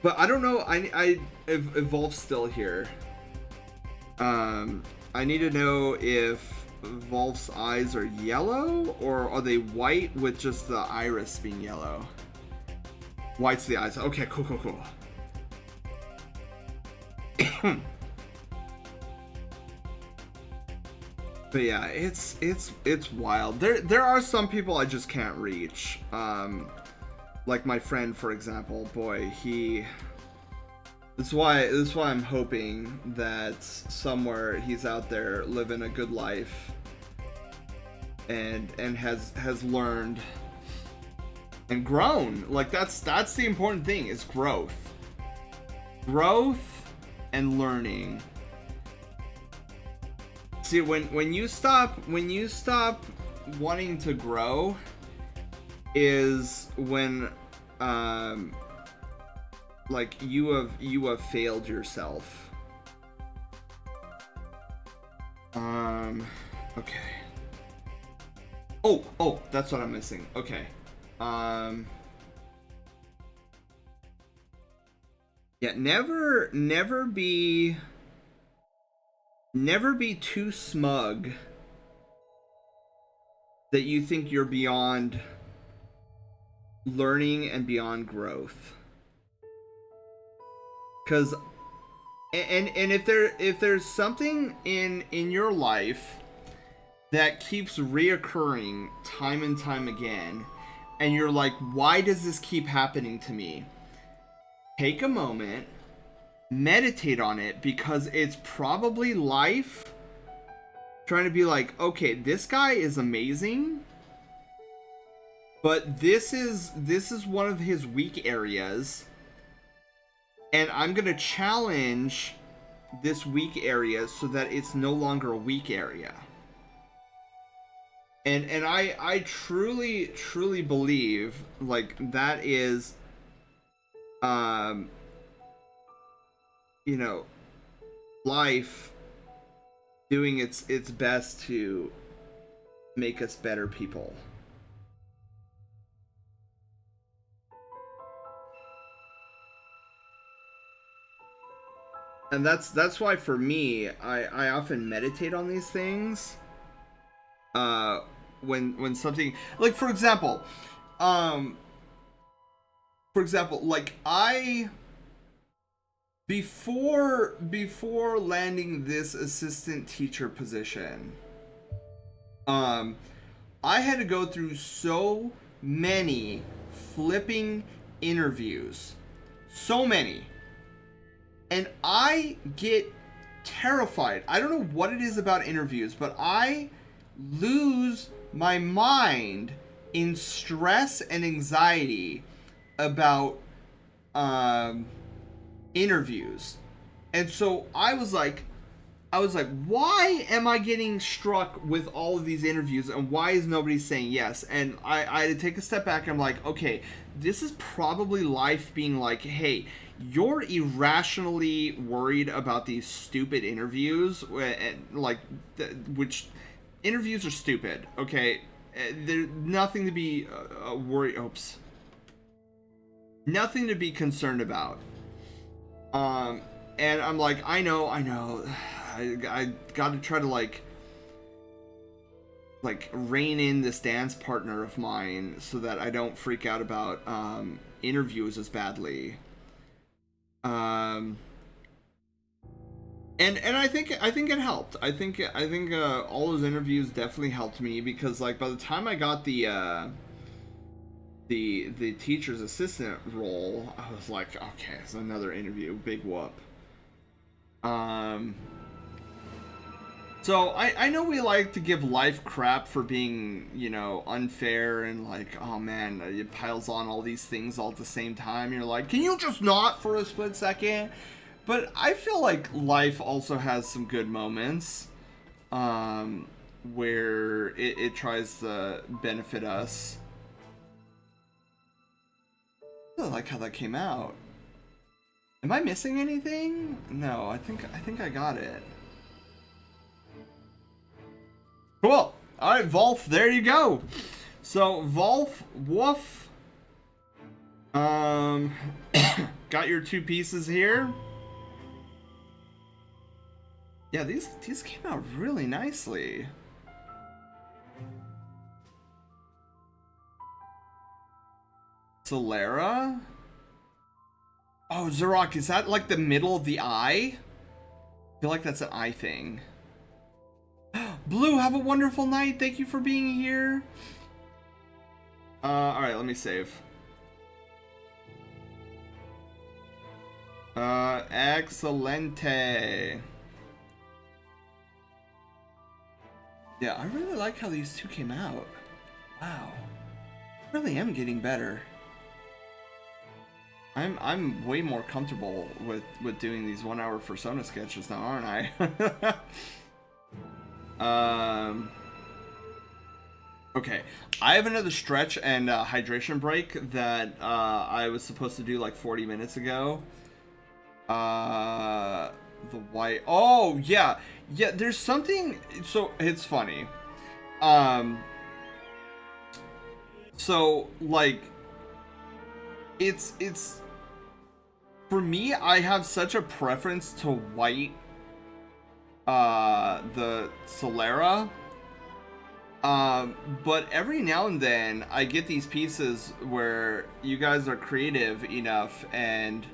But I don't know. If Volf's still here. I need to know if Volf's eyes are yellow or are they white with just the iris being yellow. White's the eyes. Okay, cool. But yeah, it's wild. There are some people I just can't reach. Like my friend, for example. Boy, This is why I'm hoping that somewhere he's out there living a good life and has learned and grown. Like that's the important thing, is growth. Growth and learning. See, when you stop wanting to grow is when like you have failed yourself. Okay. Oh, that's what I'm missing. Okay. Yeah, never be too smug that you think you're beyond learning and beyond growth. Cause and if there's something in your life that keeps reoccurring time and time again, and you're like, why does this keep happening to me? Take a moment, meditate on it, because it's probably life trying to be like, okay, this guy is amazing, but this is one of his weak areas, and I'm gonna challenge this weak area so that it's no longer a weak area. And I truly believe like that is you know, life doing its best to make us better people. And that's why for me, I often meditate on these things. When something, like for example, like I, before landing this assistant teacher position, I had to go through so many flipping interviews, so many, and I get terrified. I don't know what it is about interviews, but I lose my mind in stress and anxiety about interviews. And so I was like, why am I getting struck with all of these interviews, and why is nobody saying yes? And I had to take a step back, and I'm like, okay, this is probably life being like, hey, you're irrationally worried about these stupid interviews, like, which interviews are stupid, okay? There's nothing to be nothing to be concerned about. And I'm like, I know, I got to try to like rein in this dance partner of mine so that I don't freak out about interviews as badly. And I think it helped. I think all those interviews definitely helped me, because like by the time I got the teacher's assistant role, I was like, okay, it's another interview, big whoop. So I know we like to give life crap for being, you know, unfair, and like, oh man, it piles on all these things all at the same time. You're like, can you just not for a split second? But I feel like life also has some good moments, where it tries to benefit us. I like how that came out. Am I missing anything? No, I think I got it. Cool. All right, Volf, there you go. So Volf, woof. Got your two pieces here. Yeah, these came out really nicely. Solera? Oh, Zerok, is that like the middle of the eye? I feel like that's an eye thing. Blue, have a wonderful night. Thank you for being here. Alright, let me save. Excelente. Yeah, I really like how these two came out. Wow. really am getting better. I'm way more comfortable with doing these 1 hour Fursona sketches now, aren't I? Okay, I have another stretch and hydration break that I was supposed to do like 40 minutes ago. The white. Oh yeah, yeah. There's something. So it's funny. So like, it's for me. I have such a preference to white. The Solera. But every now and then I get these pieces where you guys are creative enough and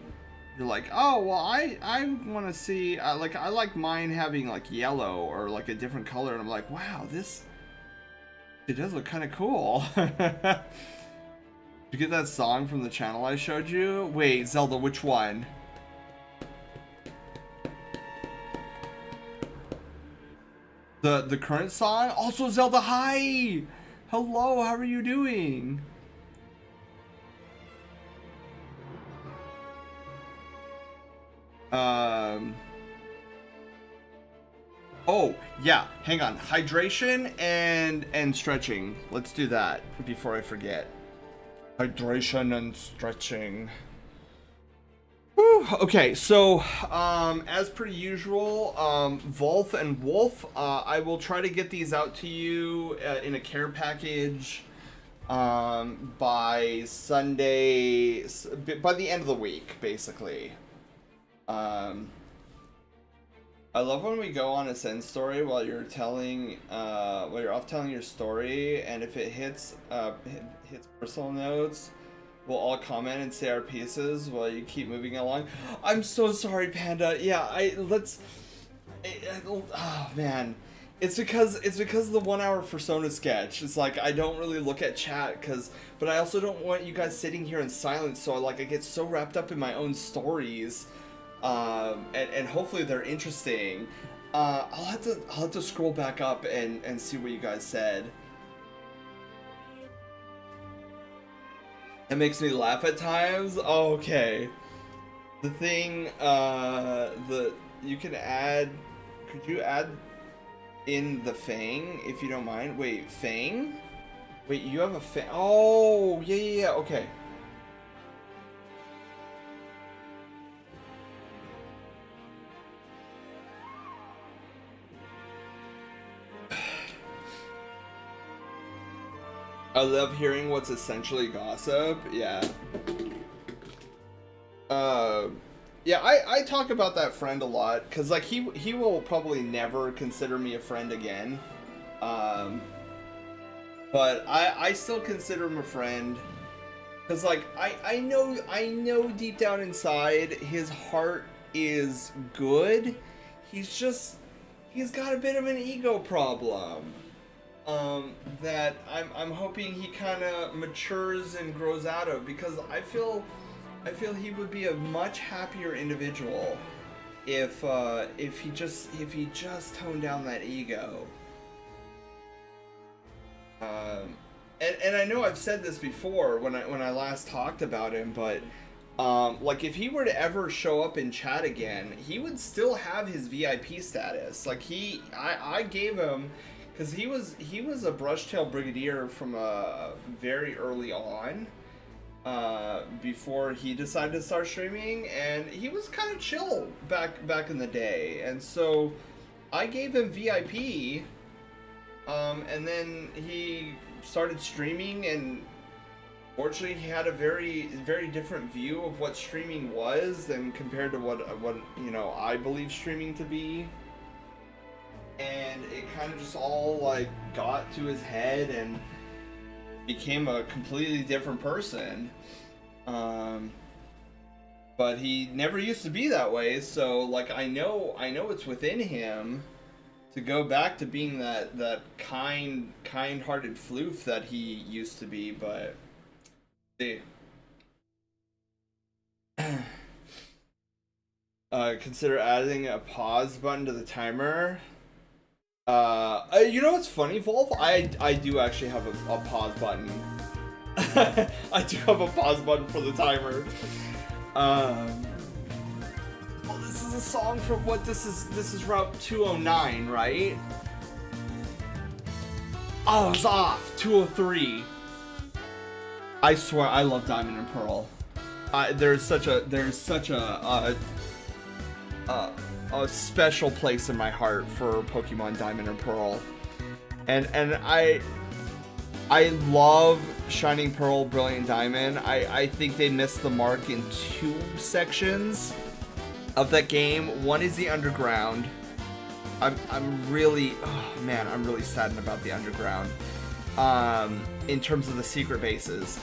you're like, oh, well, I want to see, like, I like mine having, like, yellow or, like, a different color. And I'm like, wow, it does look kind of cool. Did you get that song from the channel I showed you? Wait, Zelda, which one? The current song? Also, Zelda, hi! Hello, how are you doing? Oh, yeah, hang on. Hydration and stretching. Let's do that before I forget. Hydration and stretching. Whew, okay, so, as per usual, Volf and Wolf, I will try to get these out to you in a care package by Sunday, by the end of the week, basically. I love when we go on a send story while you're off telling your story, and if it hits personal notes, we'll all comment and say our pieces while you keep moving along. I'm so sorry, Panda. Yeah, oh man, it's because of the 1 hour Fursona sketch. It's like I don't really look at chat but I also don't want you guys sitting here in silence. So I get so wrapped up in my own stories. And hopefully they're interesting. I'll have to scroll back up and see what you guys said. It makes me laugh at times. Oh, okay. The thing, you can add. Could you add in the Fang if you don't mind? Wait, Fang? Wait, you have a Fang? Oh, yeah. Okay. I love hearing what's essentially gossip. Yeah. Yeah, I talk about that friend a lot, because, like, he will probably never consider me a friend again. But I still consider him a friend, because, like, I know deep down inside his heart is good. He's got a bit of an ego problem. That I'm hoping he kind of matures and grows out of, because I feel he would be a much happier individual if he just toned down that ego. And I know I've said this before when I last talked about him, but like, if he were to ever show up in chat again, he would still have his VIP status. Like, I gave him. Because he was a Brushtail Brigadier from very early on, before he decided to start streaming, and he was kind of chill back in the day, and so I gave him VIP, and then he started streaming, and fortunately he had a very different view of what streaming was than compared to what I believe streaming to be. And it kind of just all, like, got to his head and became a completely different person. But he never used to be that way, so, like, I know it's within him to go back to being that kind-hearted floof that he used to be, but see. Consider adding a pause button to the timer. You know what's funny, Wolf? I do actually have a pause button. I do have a pause button for the timer. Oh, this is a song from what? This is Route 209, right? Oh, it's off. 203. I swear, I love Diamond and Pearl. There's such a special place in my heart for Pokemon Diamond and Pearl, and I love Shining Pearl, Brilliant Diamond. I think they missed the mark in 2 sections of that game. One is the underground. I'm really, oh man, I'm really saddened about the underground. In terms of the secret bases.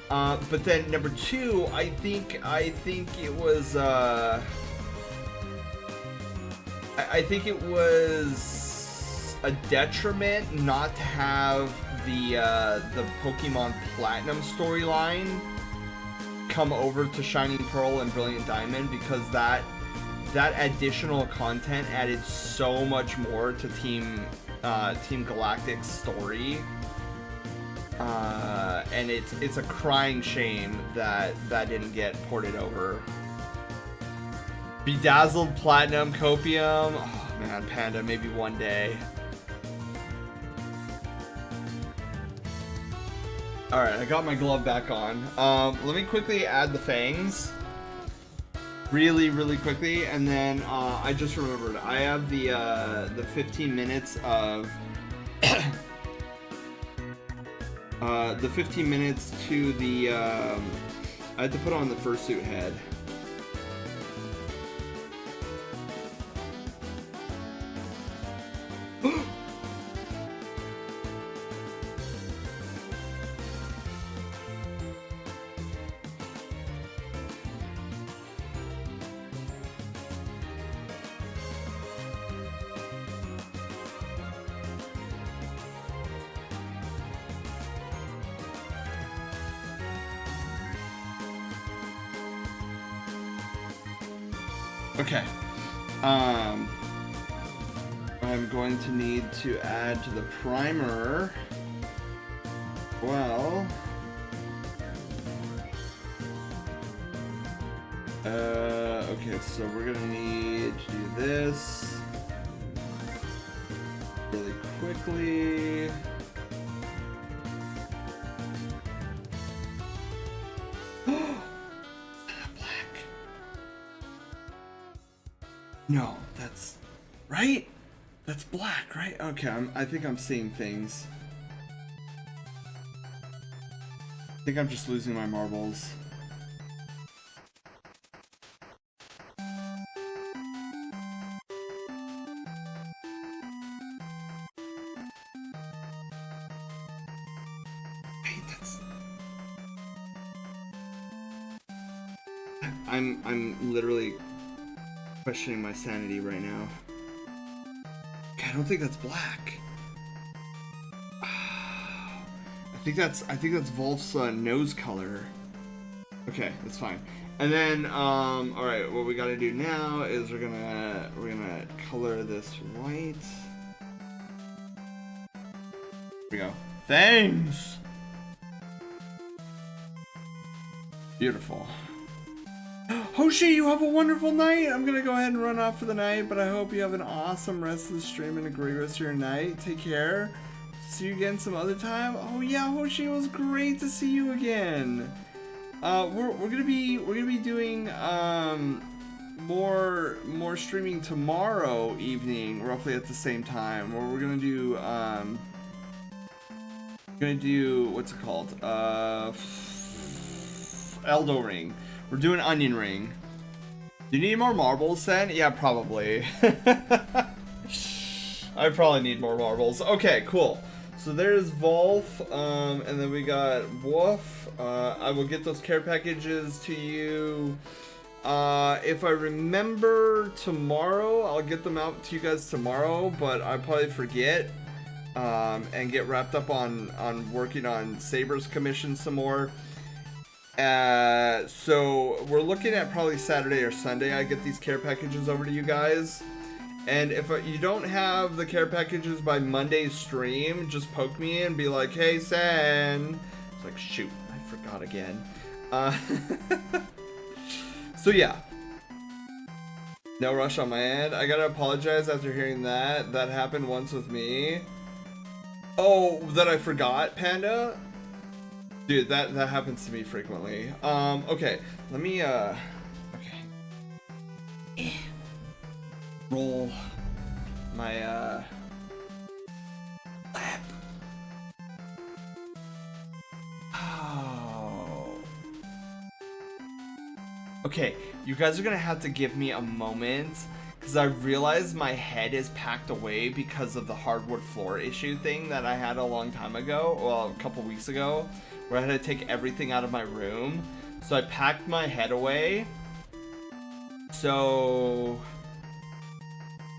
But then number 2, I think it was I think it was a detriment not to have the Pokemon Platinum storyline come over to Shining Pearl and Brilliant Diamond, because that additional content added so much more to Team Galactic's story. And it's a crying shame that didn't get ported over. Bedazzled Platinum Copium. Oh man, Panda, maybe one day. Alright, I got my glove back on. Let me quickly add the fangs. Really quickly, and then I just remembered. I have the 15 minutes of the 15 minutes to the I had to put on the fursuit head. Okay. I'm going to need to add to the primer. Well, okay, so we're gonna need to do this really quickly. No, that's right. That's black, right? Okay, I think I'm seeing things. I think I'm just losing my marbles. Wait, that's. I'm literally questioning my sanity right now. Okay, I don't think that's black. I think that's Volf's nose color. Okay, that's fine. And then all right, what we got to do now is we're gonna color this white. Here we go. Thanks. Beautiful. Hoshi, you have a wonderful night. I'm gonna go ahead and run off for the night, but I hope you have an awesome rest of the stream and a great rest of your night. Take care. See you again some other time. Oh yeah, Hoshi, it was great to see you again. We're gonna be doing more streaming tomorrow evening, roughly at the same time, where we're gonna do what's it called? Eldo Ring. We're doing Onion Ring. Do you need more marbles then? Yeah, probably. I probably need more marbles. Okay, cool. So there's Volf, and then we got Woof. I will get those care packages to you. If I remember tomorrow, I'll get them out to you guys tomorrow, but I probably forget. And get wrapped up on working on Saber's commission some more. So we're looking at probably Saturday or Sunday I get these care packages over to you guys. And if you don't have the care packages by Monday's stream, just poke me and be like, hey San, like, shoot, I forgot again. So yeah. No rush on my end. I gotta apologize after hearing that. That happened once with me. Oh, that I forgot, Panda? Dude, that happens to me frequently. Okay. Let me, okay. Roll my, lap. Oh. Okay, you guys are gonna have to give me a moment because I realized my head is packed away because of the hardwood floor issue thing that I had a long time ago, well, a couple weeks ago, where I had to take everything out of my room. So I packed my head away. So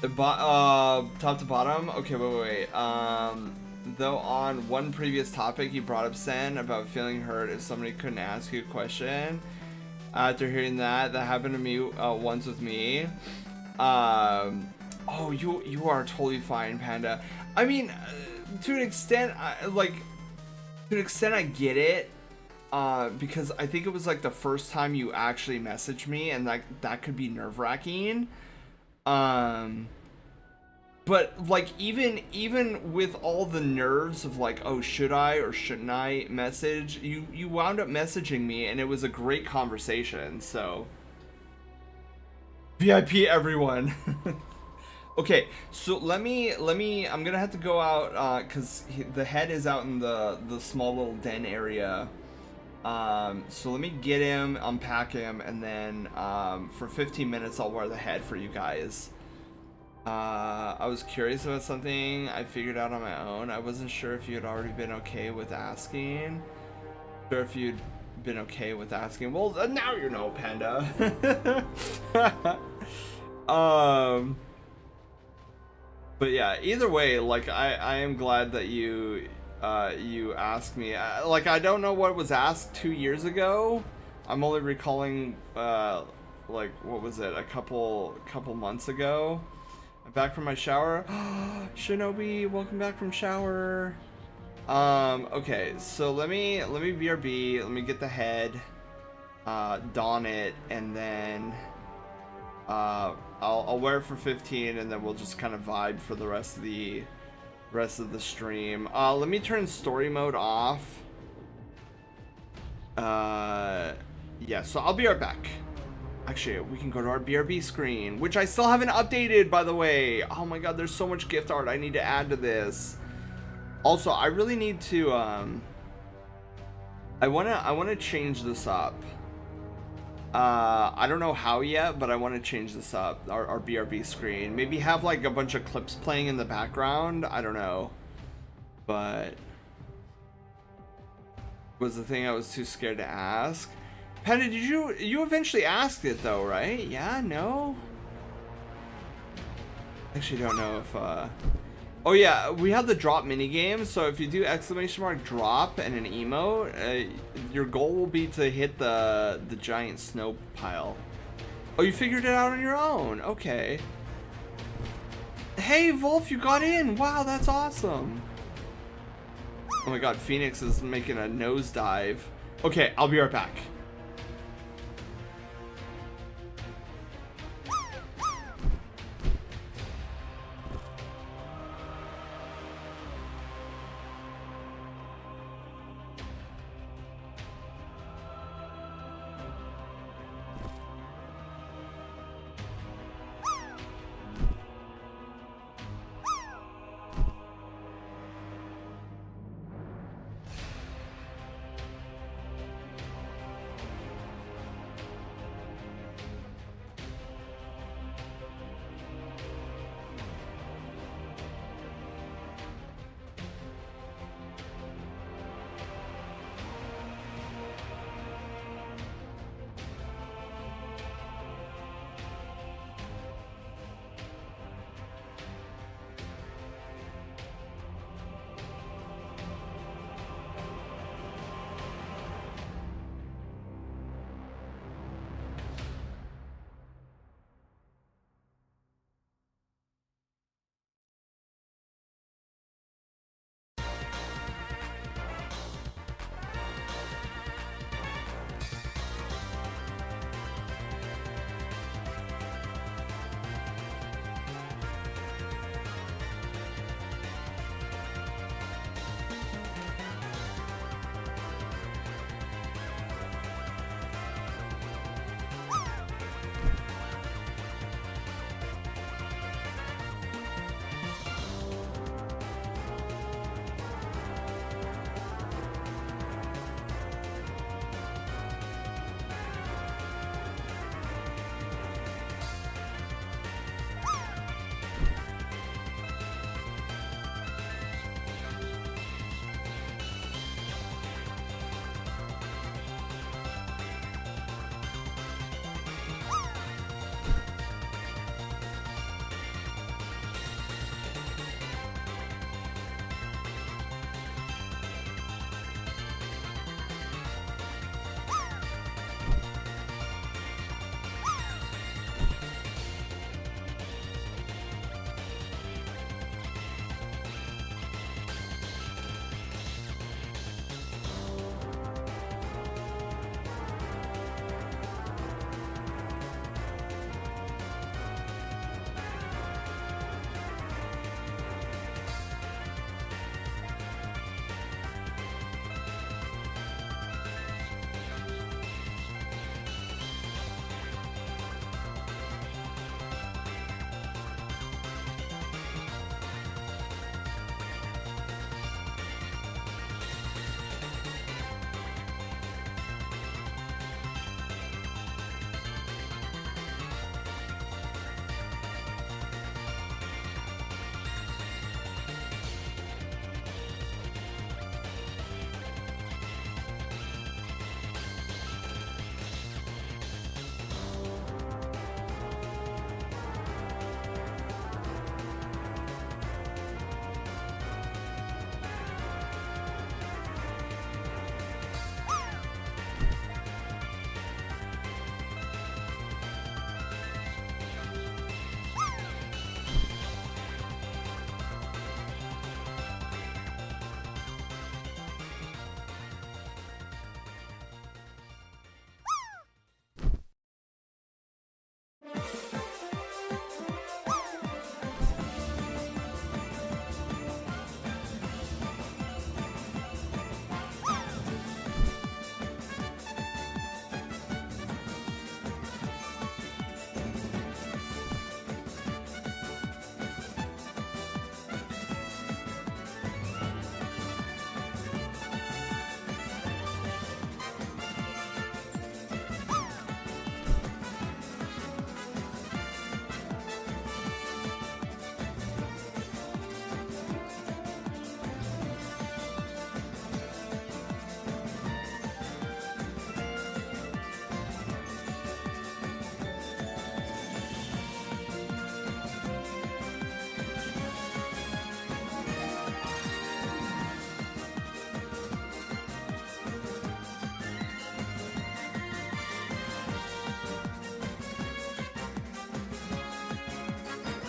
the top to bottom. Okay, wait. Though on one previous topic you brought up, Sen, about feeling hurt if somebody couldn't ask you a question. After hearing that happened to me once with me. Oh, you are totally fine, Panda. I mean, to an extent, I get it. Because I think it was like the first time you actually messaged me, and that could be nerve-wracking. But like even with all the nerves of like, oh, should I or shouldn't I message, you wound up messaging me, and it was a great conversation. So VIP everyone. Okay, so let me I'm gonna have to go out because the head is out in the small little den area. So let me get him, unpack him, and then for 15 minutes I'll wear the head for you guys. I was curious about something I figured out on my own. I wasn't sure if you had already been okay with asking. Sure if you'd been okay with asking. Well, now you know, Panda. But yeah, either way, like I am glad that you asked me. Like I don't know what was asked 2 years ago. I'm only recalling like what was it, a couple months ago. I'm back from my shower. Shinobi, welcome back from shower. Okay, so let me BRB, let me get the head, don it, and then I'll wear it for 15, and then we'll just kind of vibe for the rest of the stream. Let me turn story mode off. Yeah, so I'll be right back. Actually, we can go to our BRB screen, which I still haven't updated, by the way. Oh my god, there's so much gift art I need to add to this. Also, I really need to I wanna change this up. I don't know how yet, but I want to change this up, our BRB screen. Maybe have like a bunch of clips playing in the background. I don't know, but was the thing I was too scared to ask. Panda, did you eventually asked it though, right? Yeah, no? Actually don't know if oh yeah, we have the drop minigame, so if you do ! drop and an emote, your goal will be to hit the giant snow pile. Oh, you figured it out on your own. Okay. Hey Wolf, you got in. Wow, that's awesome. Oh my god, Phoenix is making a nosedive. Okay, I'll be right back.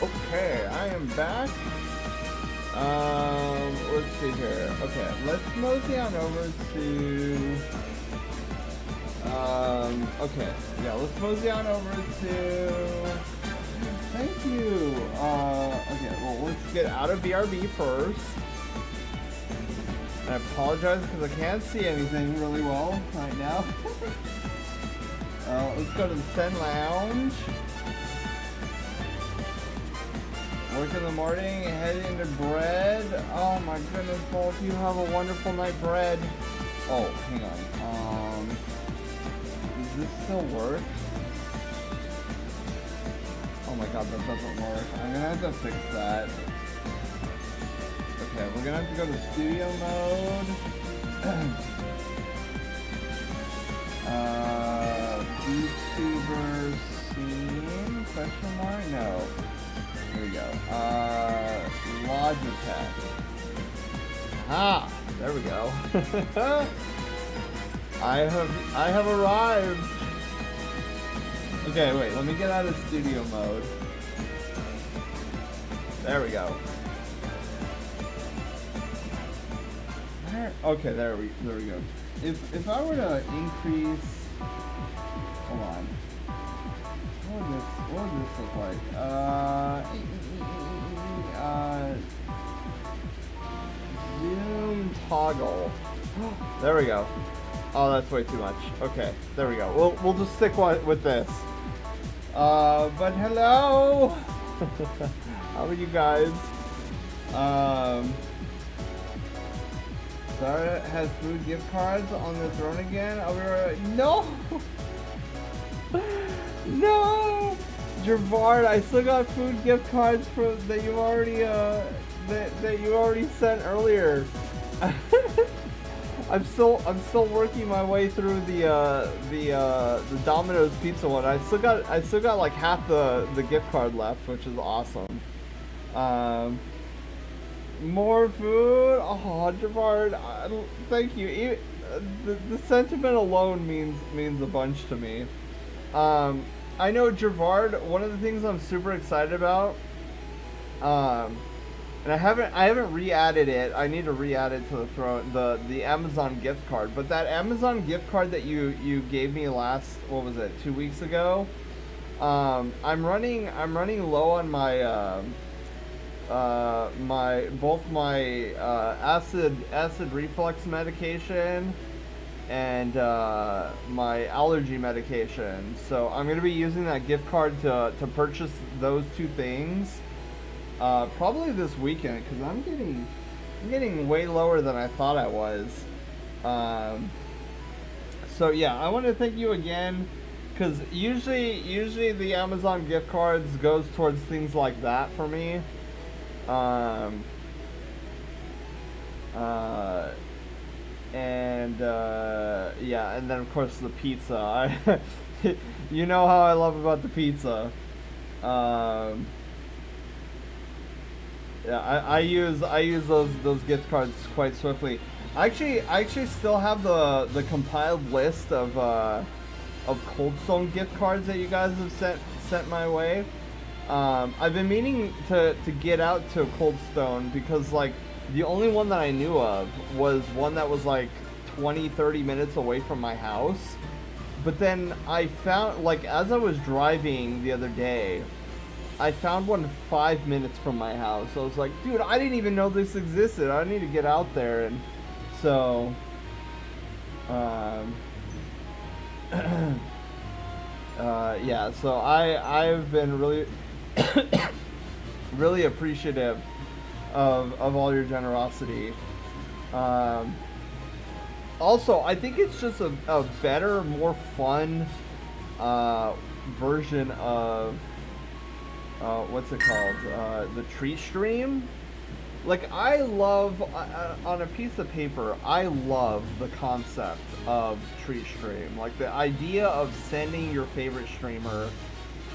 Okay, I am back. Let's see here. Okay, let's mosey on over to. Okay, yeah, let's mosey on over to. Thank you. Okay, well, let's get out of BRB first. I apologize because I can't see anything really well right now. Let's go to the Sen Lounge. Work in the morning, head into bread. Oh my goodness, Paul, if you have a wonderful night, bread. Oh, hang on. Does this still work? Oh my god, that doesn't work. I'm gonna have to fix that. Okay, we're gonna have to go to studio mode. YouTuber scene? Question mark? No. Here we go. Logitech. Ah, there we go. I have arrived. Okay, wait. Let me get out of studio mode. There we go. Okay, there we go. If I were to increase, hold on. What would this look like? Zoom toggle. There we go. Oh, that's way too much. Okay, there we go. We'll just stick with this. But hello. How are you guys? Sarah has food gift cards on the throne again. No. No, Javard, I still got food gift cards that you already that you already sent earlier. I'm still working my way through the Domino's pizza one. I still got like half the gift card left, which is awesome. More food. Oh, Javard, thank you. The sentiment alone means a bunch to me. I know, Javard, one of the things I'm super excited about, and I haven't re-added it. I need to re-add it to the throne, the Amazon gift card. But that Amazon gift card that you gave me last, what was it, 2 weeks ago? I'm running low on my my acid reflux medication and my allergy medication. So I'm gonna be using that gift card to purchase those two things probably this weekend, because I'm getting way lower than I thought I was. So yeah, I want to thank you again, because usually the Amazon gift cards goes towards things like that for me. Yeah, and then of course the pizza. You know how I love about the pizza. Yeah, I use those gift cards quite swiftly. I actually still have the compiled list of Cold Stone gift cards that you guys have sent my way. I've been meaning to get out to Cold Stone, because like the only one that I knew of was one that was like 20-30 minutes away from my house. But then I found, like, as I was driving the other day, I found one 5 minutes from my house. So I was like, dude, I didn't even know this existed. I need to get out there. And so yeah, so I've been really really appreciative of all your generosity. Also, I think it's just a better, more fun version of what's it called? The treat stream. Like, I love, on a piece of paper, I love the concept of treat stream. Like, the idea of sending your favorite streamer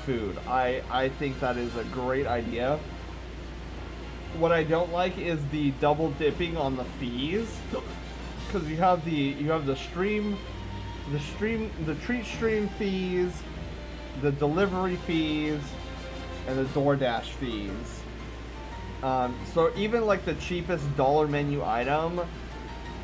food. I think that is a great idea. What I don't like is the double dipping on the fees, because you have the treat stream fees, the delivery fees, and the DoorDash fees. So even like the cheapest dollar menu item,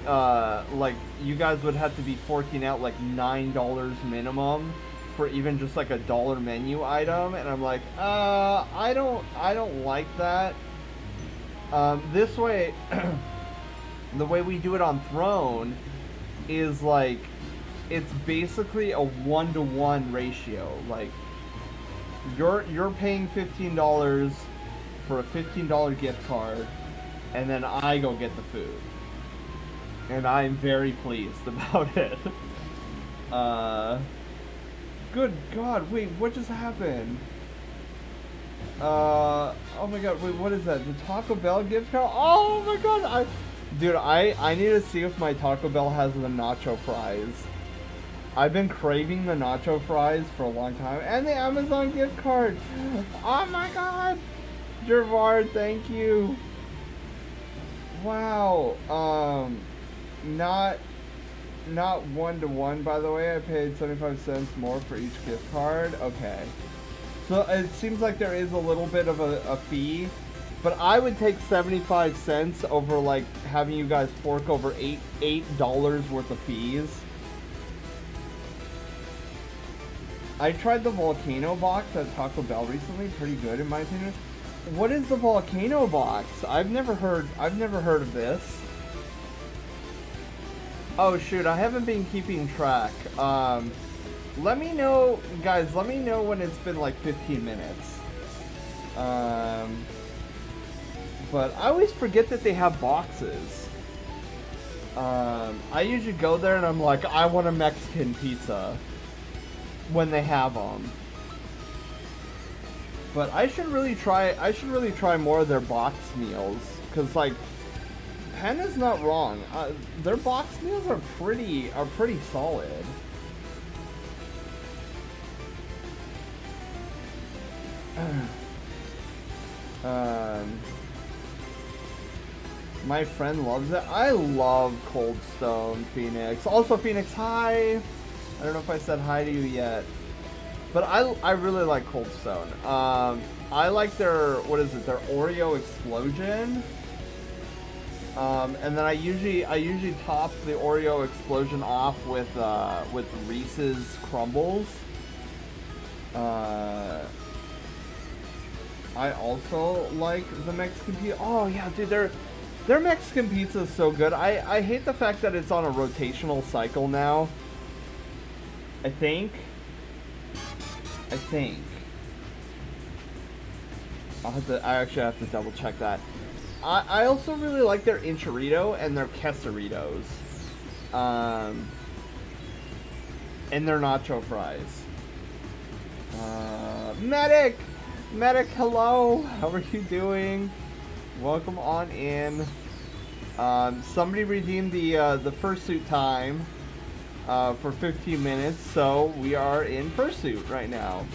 like you guys would have to be forking out like $9 minimum for even just like a dollar menu item, and I'm like, I don't like that. This way, the way we do it on Throne is like, it's basically a 1-to-1 ratio. Like, you're paying $15 for a $15 gift card, and then I go get the food. And I'm very pleased about it. Good God, wait, what just happened? Oh my God, wait, what is that? The Taco Bell gift card? Oh my God, dude, I need to see if my Taco Bell has the nacho fries. I've been craving the nacho fries for a long time, and the Amazon gift card. Oh my God, Gervard, thank you. Wow, not 1-to-1, by the way. I paid 75 cents more for each gift card. Okay. So it seems like there is a little bit of a fee, but I would take 75 cents over like having you guys fork over $8 worth of fees. I tried the volcano box at Taco Bell recently. Pretty good in my opinion. What is the volcano box? I've never heard of this. Oh shoot, I haven't been keeping track. Let me know, guys, let me know when it's been like 15 minutes. But I always forget that they have boxes. I usually go there and I'm like, I want a Mexican pizza when they have them. But I should really try more of their box meals, cause like, Penn is not wrong. Their box meals are pretty solid. My friend loves it. I love Cold Stone, Phoenix. Also, Phoenix, hi. I don't know if I said hi to you yet, but I really like Cold Stone. I like their, what is it? Their Oreo Explosion. And then I usually top the Oreo Explosion off with Reese's Crumbles. I also like the Mexican pizza. Oh yeah, dude, their Mexican pizza is so good. I hate the fact that it's on a rotational cycle now. I think. I actually have to double check that. I also really like their Enchilito and their Quesaritos. And their nacho fries. Medic, hello! How are you doing? Welcome on in. Somebody redeemed the fursuit time for 15 minutes, so we are in fursuit right now.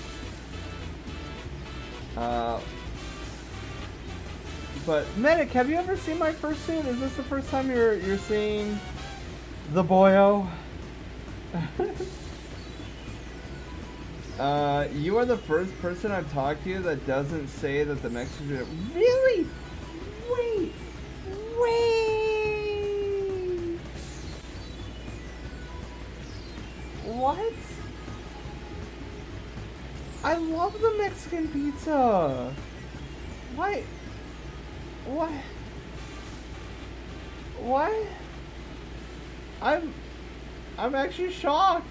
But Medic, have you ever seen my fursuit? Is this the first time you're seeing the boyo? You are the first person I've talked to that doesn't say that the Mexican... Really? Wait! What? I love the Mexican pizza! Why? What? I'm actually shocked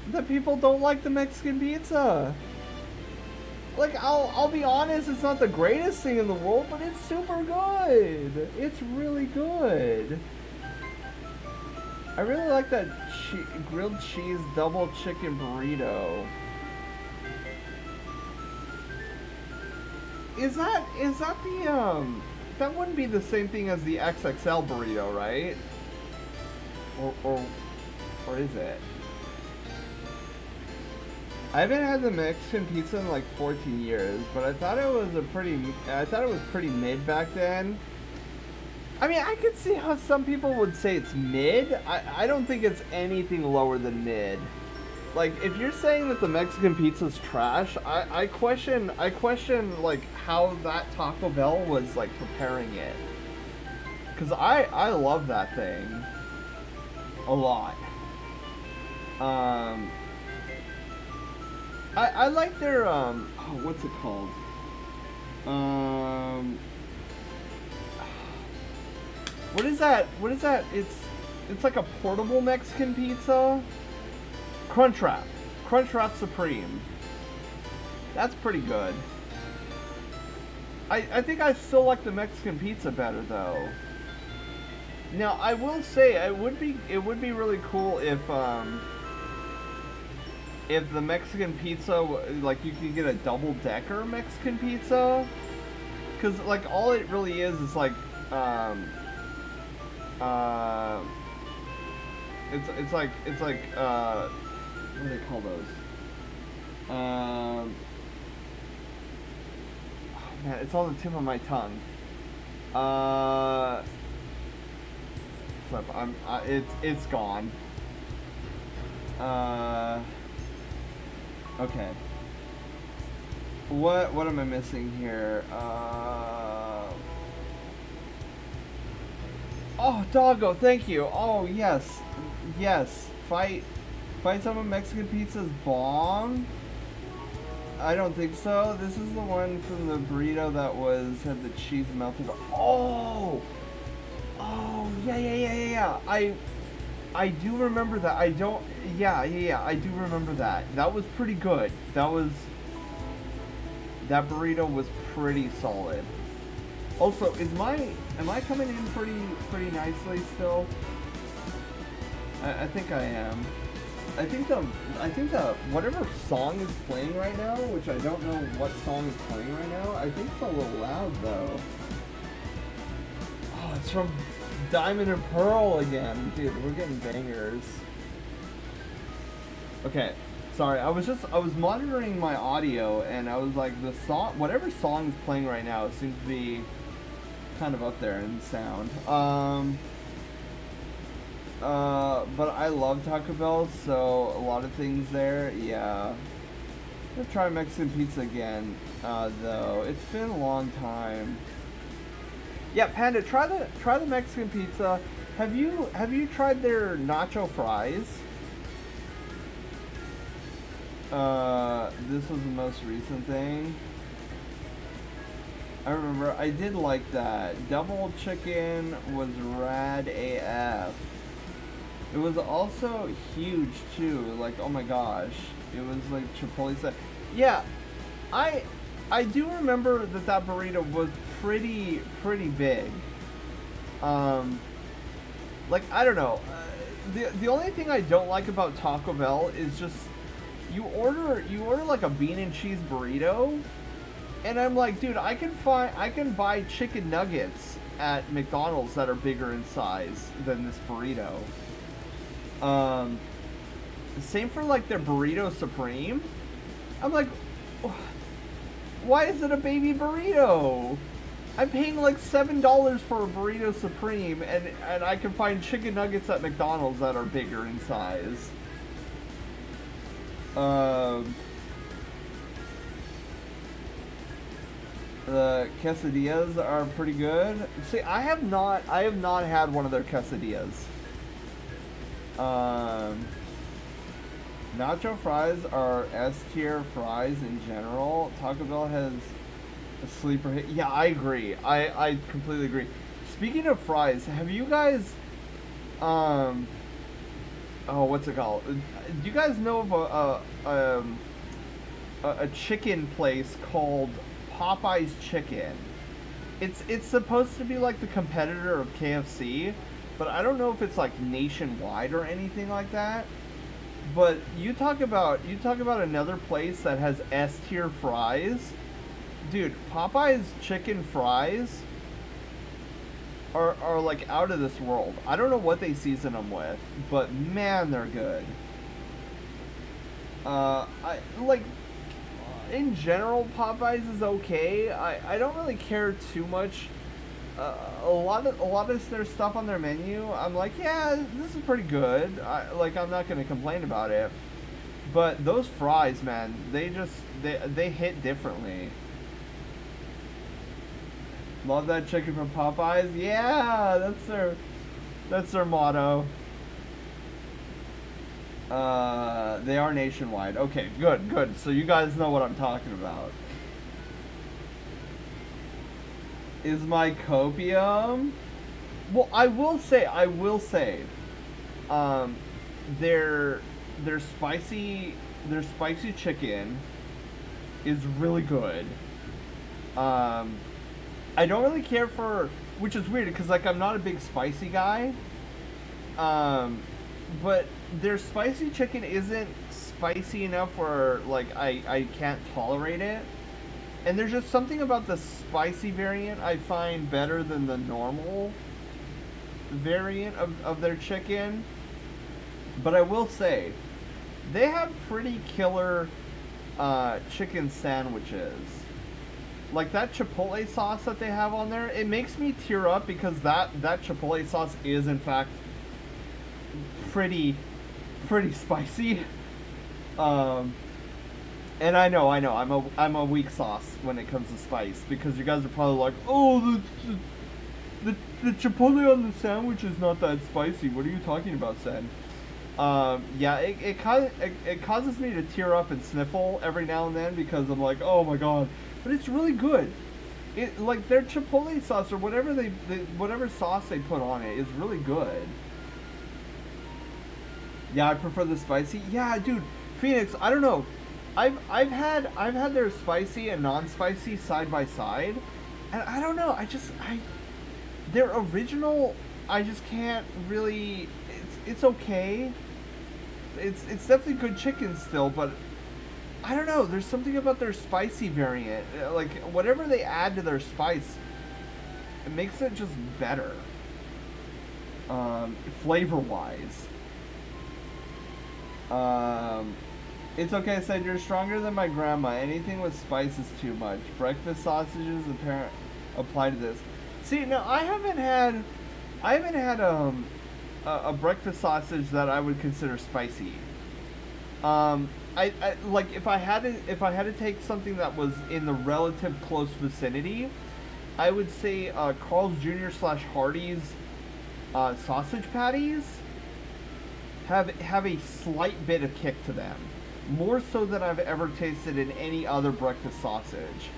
that people don't like the Mexican pizza. Like, I'll be honest, it's not the greatest thing in the world, but it's super good. It's really good. I really like that grilled cheese double chicken burrito. Is that the, that wouldn't be the same thing as the XXL burrito, right? Or is it? I haven't had the Mexican pizza in like 14 years, but I thought it was pretty mid back then. I mean, I could see how some people would say it's mid. I don't think it's anything lower than mid. like, if you're saying that the Mexican pizza's trash, I question like how that Taco Bell was like preparing it. Cause I love that thing a lot. I like their what's it called? What is that? What is that? It's like a portable Mexican pizza. Crunchwrap. Crunchwrap Supreme. That's pretty good. I think I still like the Mexican pizza better though. Now I will say it would be really cool if the Mexican pizza, like, you could get a double-decker Mexican pizza, because like all it really is like it's like what do they call those? Oh man, it's on the tip of my tongue. Flip. It's gone. Okay. What am I missing here? Oh, doggo, thank you. Oh, yes. Yes. Fight someone Mexican pizza's bomb? I don't think so. This is the one from the burrito that had the cheese melted. Oh! Oh, yeah. I do remember that. I don't... Yeah, I do remember that. That was pretty good. That burrito was pretty solid. Also, am I coming in pretty nicely still? I think I am. I think the whatever song is playing right now, which I don't know what song is playing right now, I think it's a little loud though. Oh, it's from Diamond and Pearl again. Dude, we're getting bangers. Okay. Sorry, I was monitoring my audio and I was like, whatever song is playing right now seems to be kind of up there in sound. But I love Taco Bell, so a lot of things there, yeah. I'm gonna try Mexican pizza again, though. It's been a long time. Yeah, Panda, try the Mexican pizza. Have you tried their nacho fries? This was the most recent thing. I remember I did like that. Double chicken was rad AF. It was also huge too. Like, oh my gosh, it was like Chipotle set. Yeah, I do remember that burrito was pretty big. Like, I don't know. The only thing I don't like about Taco Bell is just you order like a bean and cheese burrito, and I'm like, dude, I can buy chicken nuggets at McDonald's that are bigger in size than this burrito. Same for like their burrito supreme. I'm like, why is it a baby burrito? I'm paying like $7 for a burrito supreme, and I can find chicken nuggets at McDonald's that are bigger in size. The quesadillas are pretty good. See, I have not had one of their quesadillas. Nacho fries are S tier fries in general. Taco Bell has a sleeper hit. Yeah, I agree. I completely agree. Speaking of fries, have you guys oh, what's it called? Do you guys know of a chicken place called Popeye's Chicken? It's supposed to be like the competitor of KFC, but I don't know if it's like nationwide or anything like that. But you talk about another place that has S tier fries. Dude, Popeye's chicken fries are like out of this world. I don't know what they season them with, but man, they're good. I like, in general, Popeyes is okay. I don't really care too much. A lot of their stuff on their menu, I'm like, yeah, this is pretty good. I'm not gonna complain about it. But those fries, man, they hit differently. Love that chicken from Popeyes. Yeah, that's their motto. They are nationwide. Okay, good. So you guys know what I'm talking about. Is my copium? Well, I will say, their spicy chicken is really good. I don't really care for, which is weird because like I'm not a big spicy guy. But their spicy chicken isn't spicy enough where like I can't tolerate it. And there's just something about the spicy variant I find better than the normal variant of their chicken. But I will say, they have pretty killer chicken sandwiches. Like that chipotle sauce that they have on there, it makes me tear up because that chipotle sauce is in fact pretty spicy. And I know, I'm a weak sauce when it comes to spice because you guys are probably like, oh, the chipotle on the sandwich is not that spicy. What are you talking about, Sen? Yeah, it causes me to tear up and sniffle every now and then because I'm like, oh my god, but it's really good. It like their chipotle sauce or whatever whatever sauce they put on it is really good. Yeah, I prefer the spicy. Yeah, dude, Phoenix, I don't know. I've had their spicy and non-spicy side by side, and I don't know. Their original, I just can't really. It's okay. It's definitely good chicken still, but I don't know. There's something about their spicy variant, like whatever they add to their spice, it makes it just better. Flavor wise. It's okay, I said you're stronger than my grandma. Anything with spice is too much. Breakfast sausages apparent apply to this. See, now I haven't had a breakfast sausage that I would consider spicy. I like if I had to take something that was in the relative close vicinity, I would say Carl's Jr. / Hardee's sausage patties have a slight bit of kick to them. More so than I've ever tasted in any other breakfast sausage.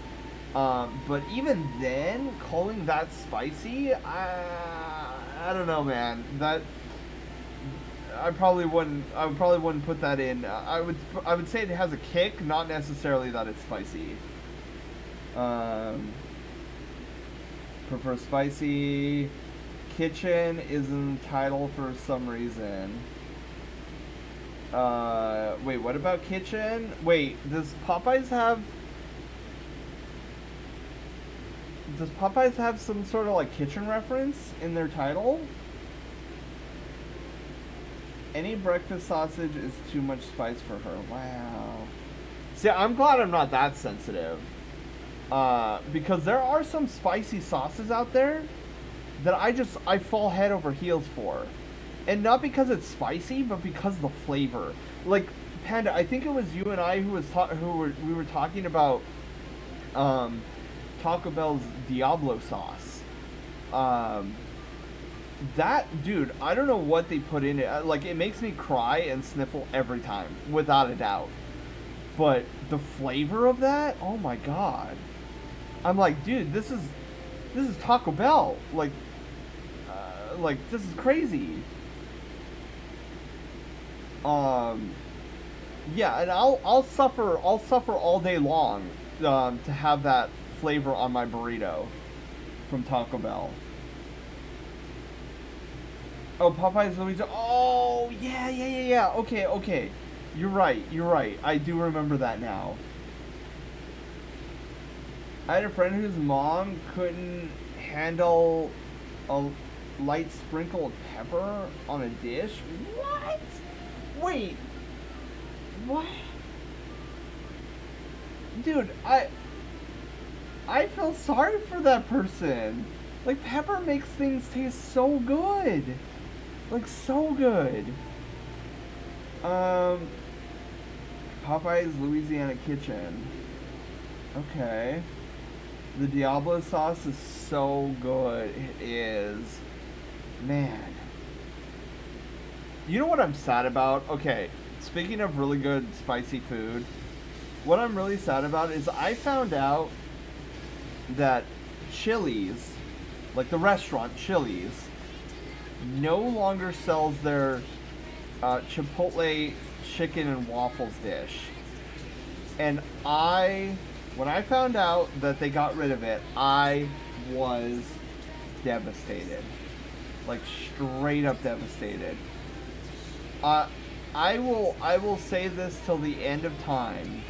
But even then, calling that spicy, I don't know, man. That I probably wouldn't put that in. I would say it has a kick, not necessarily that it's spicy. Prefer spicy. Kitchen is in the title for some reason. Wait, what about kitchen? Wait, does Popeyes have some sort of like kitchen reference in their title? Any breakfast sausage is too much spice for her. Wow. See, I'm glad I'm not that sensitive. Because there are some spicy sauces out there that I fall head over heels for. And not because it's spicy, but because of the flavor. Like, Panda, I think it was you and I we were talking about Taco Bell's Diablo sauce. That, dude, I don't know what they put in it. Like, it makes me cry and sniffle every time, without a doubt. But the flavor of that, oh my god. I'm like, dude, this is Taco Bell. Like, this is crazy. Yeah, and I'll suffer all day long to have that flavor on my burrito from Taco Bell. Oh, Popeye's Louisiana. Oh, yeah. Okay. You're right. I do remember that now. I had a friend whose mom couldn't handle a light sprinkle of pepper on a dish. What? Wait. What? Dude, I feel sorry for that person. Like, pepper makes things taste so good. Like, so good. Popeye's Louisiana Kitchen. Okay. The Diablo sauce is so good. It is. Man. You know what I'm sad about? Okay, speaking of really good spicy food, what I'm really sad about is I found out that Chili's, like the restaurant Chili's, no longer sells their Chipotle chicken and waffles dish. And when I found out that they got rid of it, I was devastated. Like straight up devastated. I will say this till the end of time.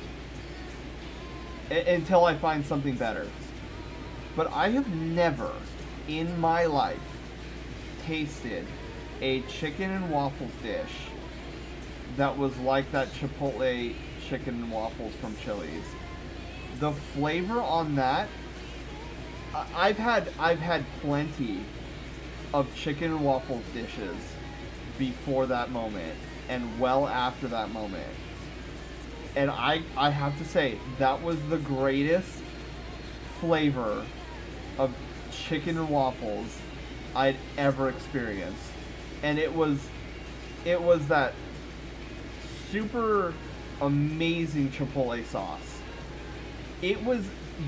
Until I find something better. But I have never in my life tasted a chicken and waffles dish that was like that Chipotle chicken and waffles from Chili's. The flavor on that, I've had plenty of chicken and waffles dishes before that moment and well after that moment. And I have to say, that was the greatest flavor of chicken and waffles I'd ever experienced. And it was that super amazing Chipotle sauce.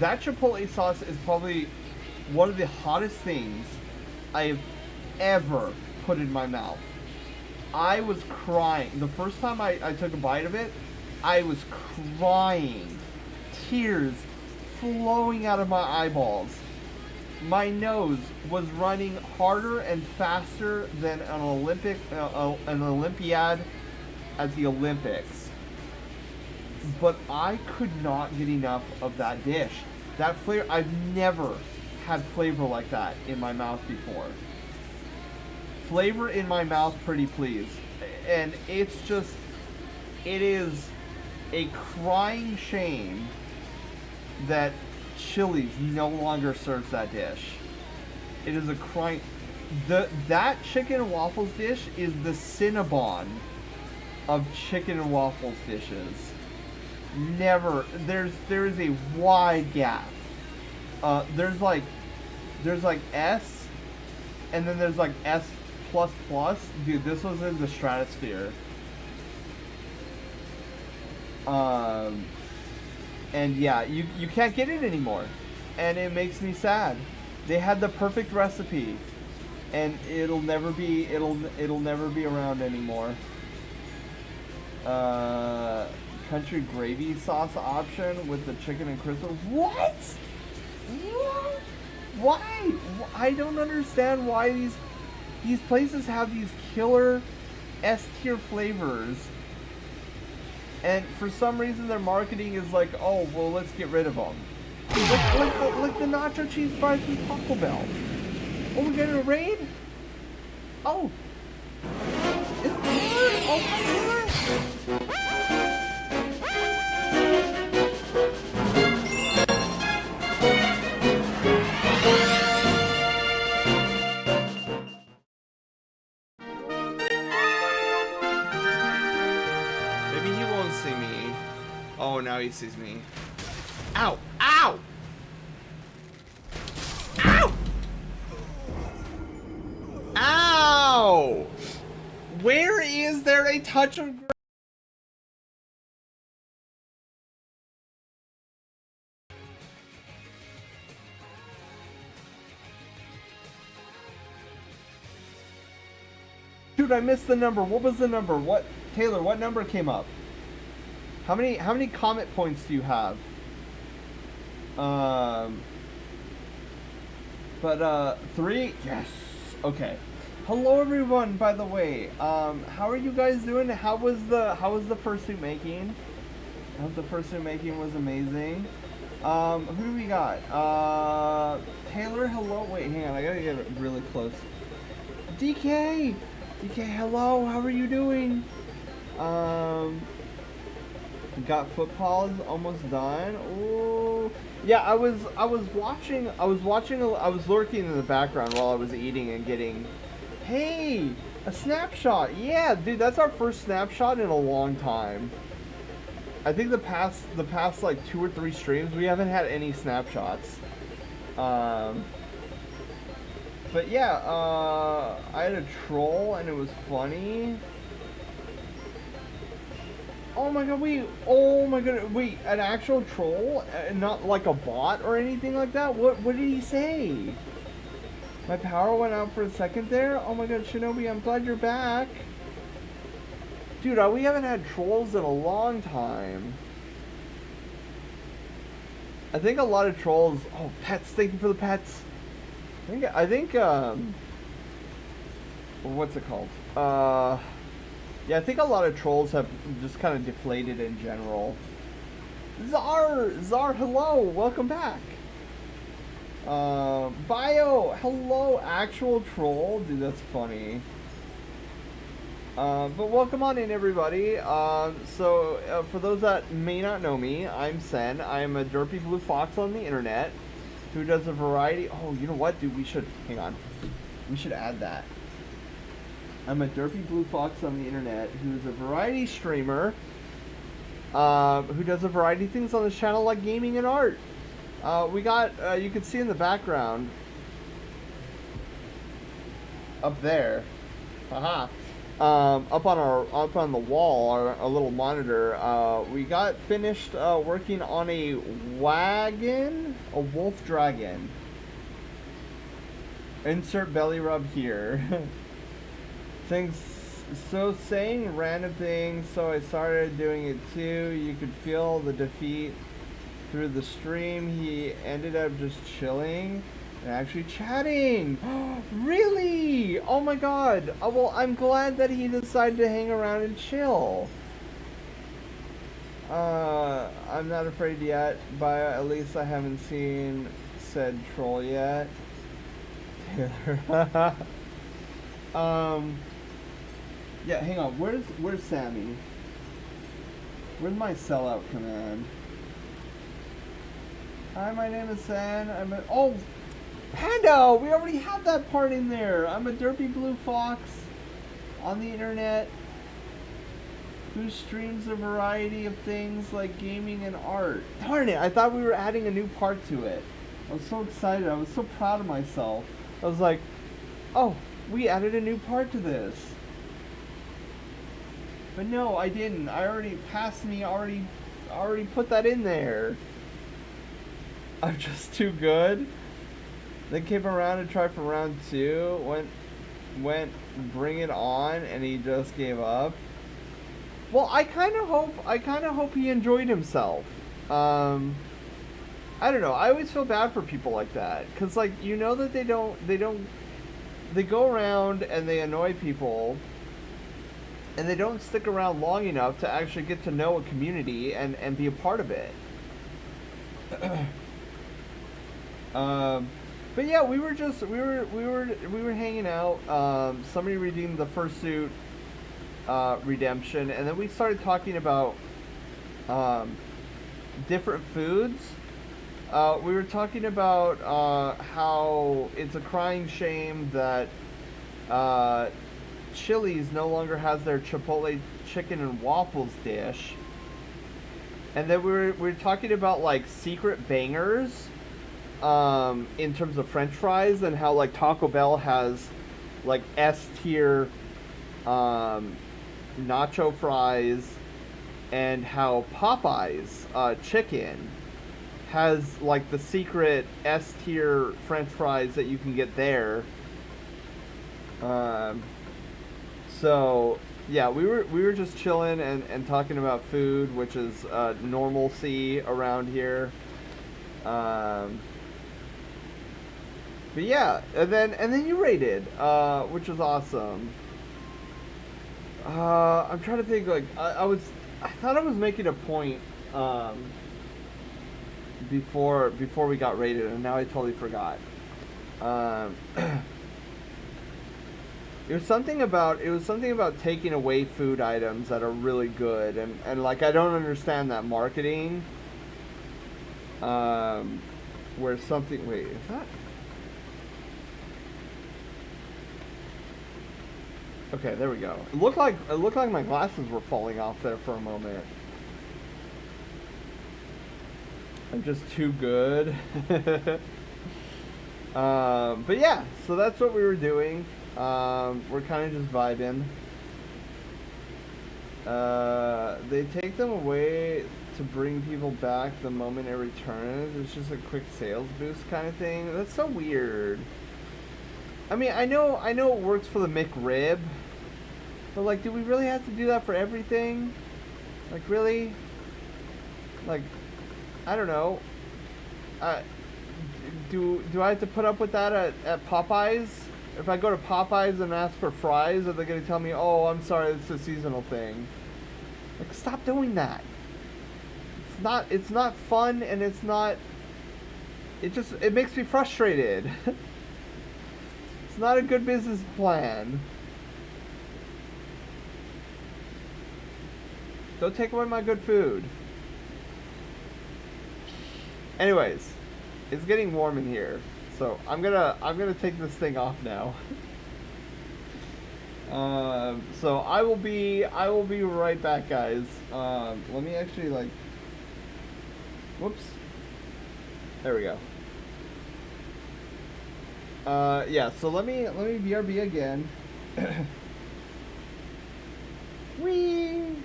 That Chipotle sauce is probably one of the hottest things I have ever put in my mouth. I was crying. The first time I took a bite of it, I was crying. Tears flowing out of my eyeballs. My nose was running harder and faster than an Olympiad at the Olympics. But I could not get enough of that dish. That flavor, I've never had flavor like that in my mouth before. Flavor in my mouth, pretty please. And it is a crying shame that Chili's no longer serves that dish. It is a crying... That chicken and waffles dish is the Cinnabon of chicken and waffles dishes. Never... There is a wide gap. There's like S, and then there's like S++. Dude, this was in the stratosphere. And yeah, you can't get it anymore, and it makes me sad. They had the perfect recipe, and it'll never be around anymore. Country gravy sauce option with the chicken and crisp. What? Why? I don't understand why these places have these killer S-tier flavors. And for some reason, their marketing is like, oh, well, let's get rid of them. Like the nacho cheese fries from Taco Bell. Oh, we're getting a raid? Oh. It's Taylor? Oh, Taylor? Oh, now he sees me. Ow! Ow! Ow! Ow! Where is there a touch of... Dude, I missed the number. What was the number? What, Taylor, what number came up? How many comment points do you have? But 3? Yes. Okay. Hello everyone, by the way. How are you guys doing? How was the fursuit making? The fursuit making was amazing. Who do we got? Taylor, hello. Wait, hang on. I gotta get really close. DK, hello. How are you doing? Got footballs almost done. Ooh. Yeah, I was lurking in the background while I was eating and getting, hey, a snapshot. Yeah, dude, that's our first snapshot in a long time. I think the past like 2 or 3 streams we haven't had any snapshots. But yeah, I had a troll and it was funny. Oh my god, wait, oh my god, wait, an actual troll? Not like a bot or anything like that? What did he say? My power went out for a second there? Oh my god, Shinobi, I'm glad you're back. Dude, we haven't had trolls in a long time. I think a lot of trolls... Oh, pets, thank you for the pets. I think, what's it called? Yeah, I think a lot of trolls have just kind of deflated in general. Zar, hello, welcome back. Bio, hello, actual troll. Dude, that's funny. But welcome on in, everybody. For those that may not know me, I'm Sen. I'm a derpy blue fox on the internet who does a variety... Oh, you know what, dude? Hang on. We should add that. I'm a derpy blue fox on the internet who is a variety streamer who does a variety of things on this channel like gaming and art. We got, you can see in the background, up there, haha, up on the wall, our little monitor, we got finished working on a wagon, a wolf dragon. Insert belly rub here. Saying random things, so I started doing it too. You could feel the defeat through the stream. He ended up just chilling and actually chatting. Really? Oh my god. Oh, well, I'm glad that he decided to hang around and chill. I'm not afraid yet, but at least I haven't seen said troll yet. Taylor. Yeah, hang on. Where's Sammy? Where's my sellout command? Hi, my name is San. Oh, Pando! We already have that part in there. I'm a derpy blue fox on the internet who streams a variety of things like gaming and art. Darn it! I thought we were adding a new part to it. I was so excited. I was so proud of myself. I was like, oh, we added a new part to this. But no, I didn't. I already put that in there. I'm just too good. Then came around and tried for round 2. Went bring it on, and he just gave up. Well, I kind of hope he enjoyed himself. I don't know. I always feel bad for people like that, cause like you know that they go around and they annoy people, and they don't stick around long enough to actually get to know a community and be a part of it. But yeah, we were hanging out. Somebody redeemed the fursuit redemption, and then we started talking about different foods. We were talking about how it's a crying shame that Chili's no longer has their Chipotle chicken and waffles dish. And then we were talking about like secret bangers in terms of French fries, and how like Taco Bell has like S tier nacho fries, and how Popeyes chicken has like the secret S tier French fries that you can get there. So yeah, we were just chilling and talking about food, which is normalcy around here. But yeah, and then you raided, which was awesome. I'm trying to think, like I thought I was making a point before we got raided, and now I totally forgot. It was something about taking away food items that are really good, and like I don't understand that marketing. Where something, wait, is that? Okay, there we go. It looked like my glasses were falling off there for a moment. I'm just too good. But yeah, so that's what we were doing. We're kind of just vibing. They take them away to bring people back the moment it returns. It's just a quick sales boost kind of thing. That's so weird. I mean, I know it works for the McRib, but like, do we really have to do that for everything? Like, really? Like, I don't know. Do I have to put up with that at Popeyes? If I go to Popeyes and ask for fries, are they gonna tell me, "Oh, I'm sorry, it's a seasonal thing"? Like, stop doing that. It's not fun, and it's not. It makes me frustrated. It's not a good business plan. Don't take away my good food. Anyways, it's getting warm in here, so I'm gonna take this thing off now. So I will be right back, guys. Let me actually like. Whoops. There we go. Yeah. So let me BRB again. Whee!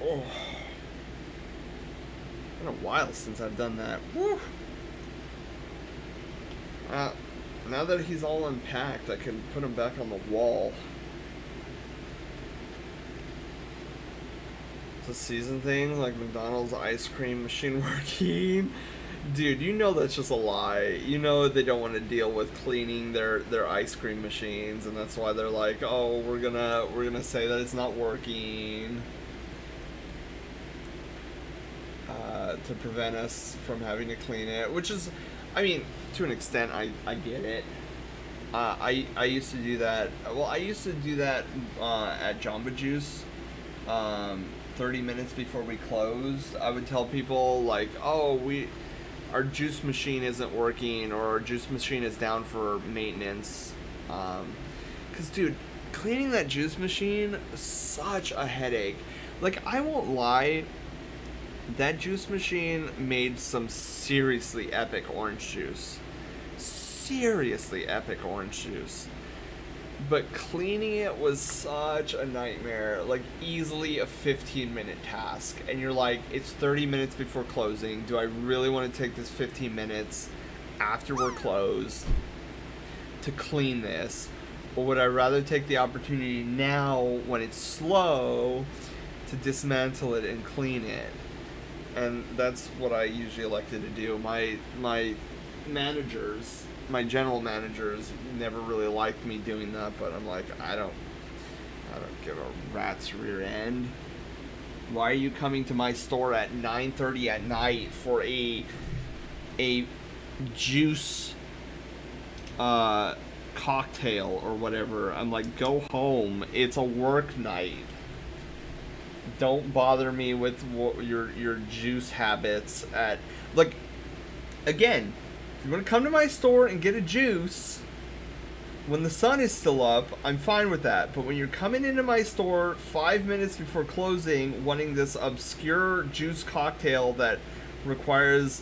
Oh. Been a while since I've done that. Woo! Now that he's all unpacked, I can put him back on the wall. It's a season thing, like McDonald's ice cream machine working. Dude, you know that's just a lie. You know they don't want to deal with cleaning their ice cream machines, and that's why they're like, oh, we're gonna say that it's not working. To prevent us from having to clean it, which is, I mean, to an extent, I get it. I used to do that. Well, I used to do that at Jamba Juice. 30 minutes before we closed, I would tell people like, "Oh, our juice machine isn't working, or our juice machine is down for maintenance." 'Cause dude, cleaning that juice machine is such a headache. Like, I won't lie. That juice machine made some seriously epic orange juice. Seriously epic orange juice. But cleaning it was such a nightmare. Like, easily a 15-minute task. And you're like, it's 30 minutes before closing. Do I really want to take this 15 minutes after we're closed to clean this? Or would I rather take the opportunity now, when it's slow, to dismantle it and clean it? And that's what I usually elected to do. My managers, my general managers, never really liked me doing that, but I'm like, I don't give a rat's rear end. Why are you coming to my store at 9:30 at night for a juice cocktail or whatever? I'm like, go home. It's a work night. Don't bother me with your juice habits at, like, again, if you want to come to my store and get a juice when the sun is still up, I'm fine with that. But when you're coming into my store 5 minutes before closing wanting this obscure juice cocktail that requires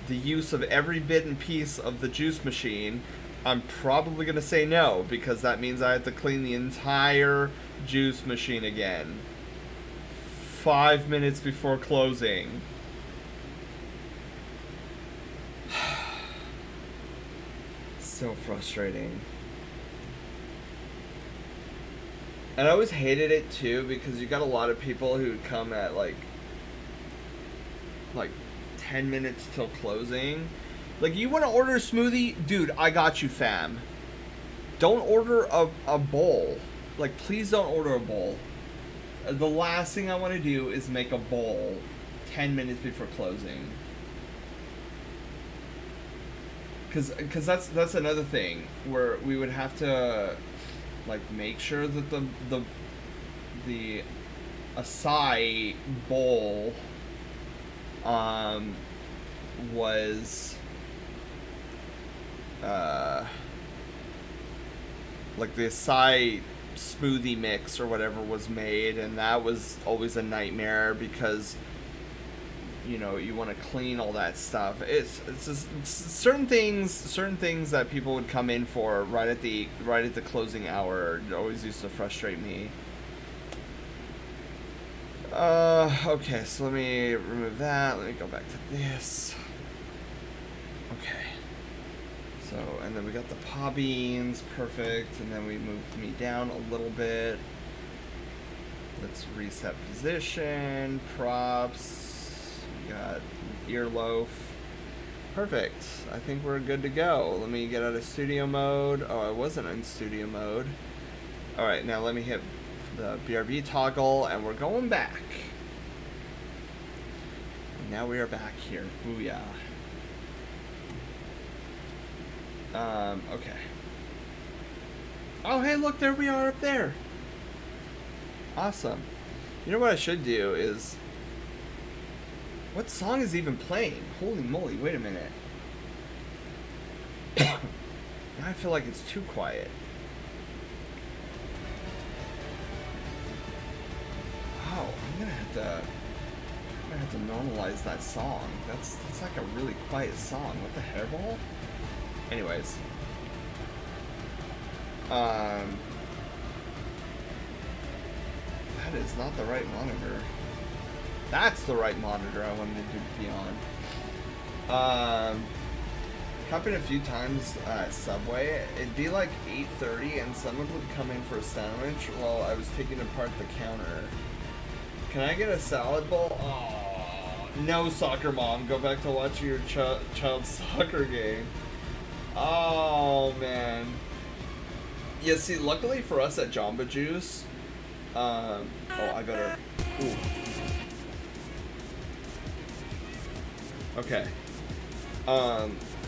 the use of every bit and piece of the juice machine, I'm probably going to say no, because that means I have to clean the entire juice machine again 5 minutes before closing. So frustrating. And I always hated it too, because you got a lot of people who would come at like 10 minutes till closing. Like, you want to order a smoothie? Dude, I got you, fam. Don't order a bowl. Like, please don't order a bowl. The last thing I want to do is make a bowl 10 minutes before closing. Because that's another thing where we would have to, like, make sure that the acai bowl was like the acai smoothie mix or whatever was made, and that was always a nightmare because you know you want to clean all that stuff. It's just certain things that people would come in for right at the closing hour always used to frustrate me. Okay, so let me remove that. Let me go back to this. Okay. So, and then we got the paw beans, perfect, and then we moved me down a little bit. Let's reset position, props, we got earloaf. Perfect, I think we're good to go. Let me get out of studio mode. Oh, I wasn't in studio mode. Alright, now let me hit the BRB toggle, and we're going back. And now we are back here, booyah. Okay. Oh, hey, look, there we are up there. Awesome. You know what I should do is... What song is even playing? Holy moly, wait a minute. Now I feel like it's too quiet. Oh, I'm gonna have to normalize that song. That's like a really quiet song. What the hairball? Anyways, that is not the right monitor. That's the right monitor I wanted to be on. Happened a few times at Subway. It'd be like 8:30 and someone would come in for a sandwich while I was taking apart the counter. Can I get a salad bowl? Oh, no, soccer mom. Go back to watching your child's soccer game. Oh, man. Yeah, see, luckily for us at Jamba Juice, oh, I better... Ooh. Okay.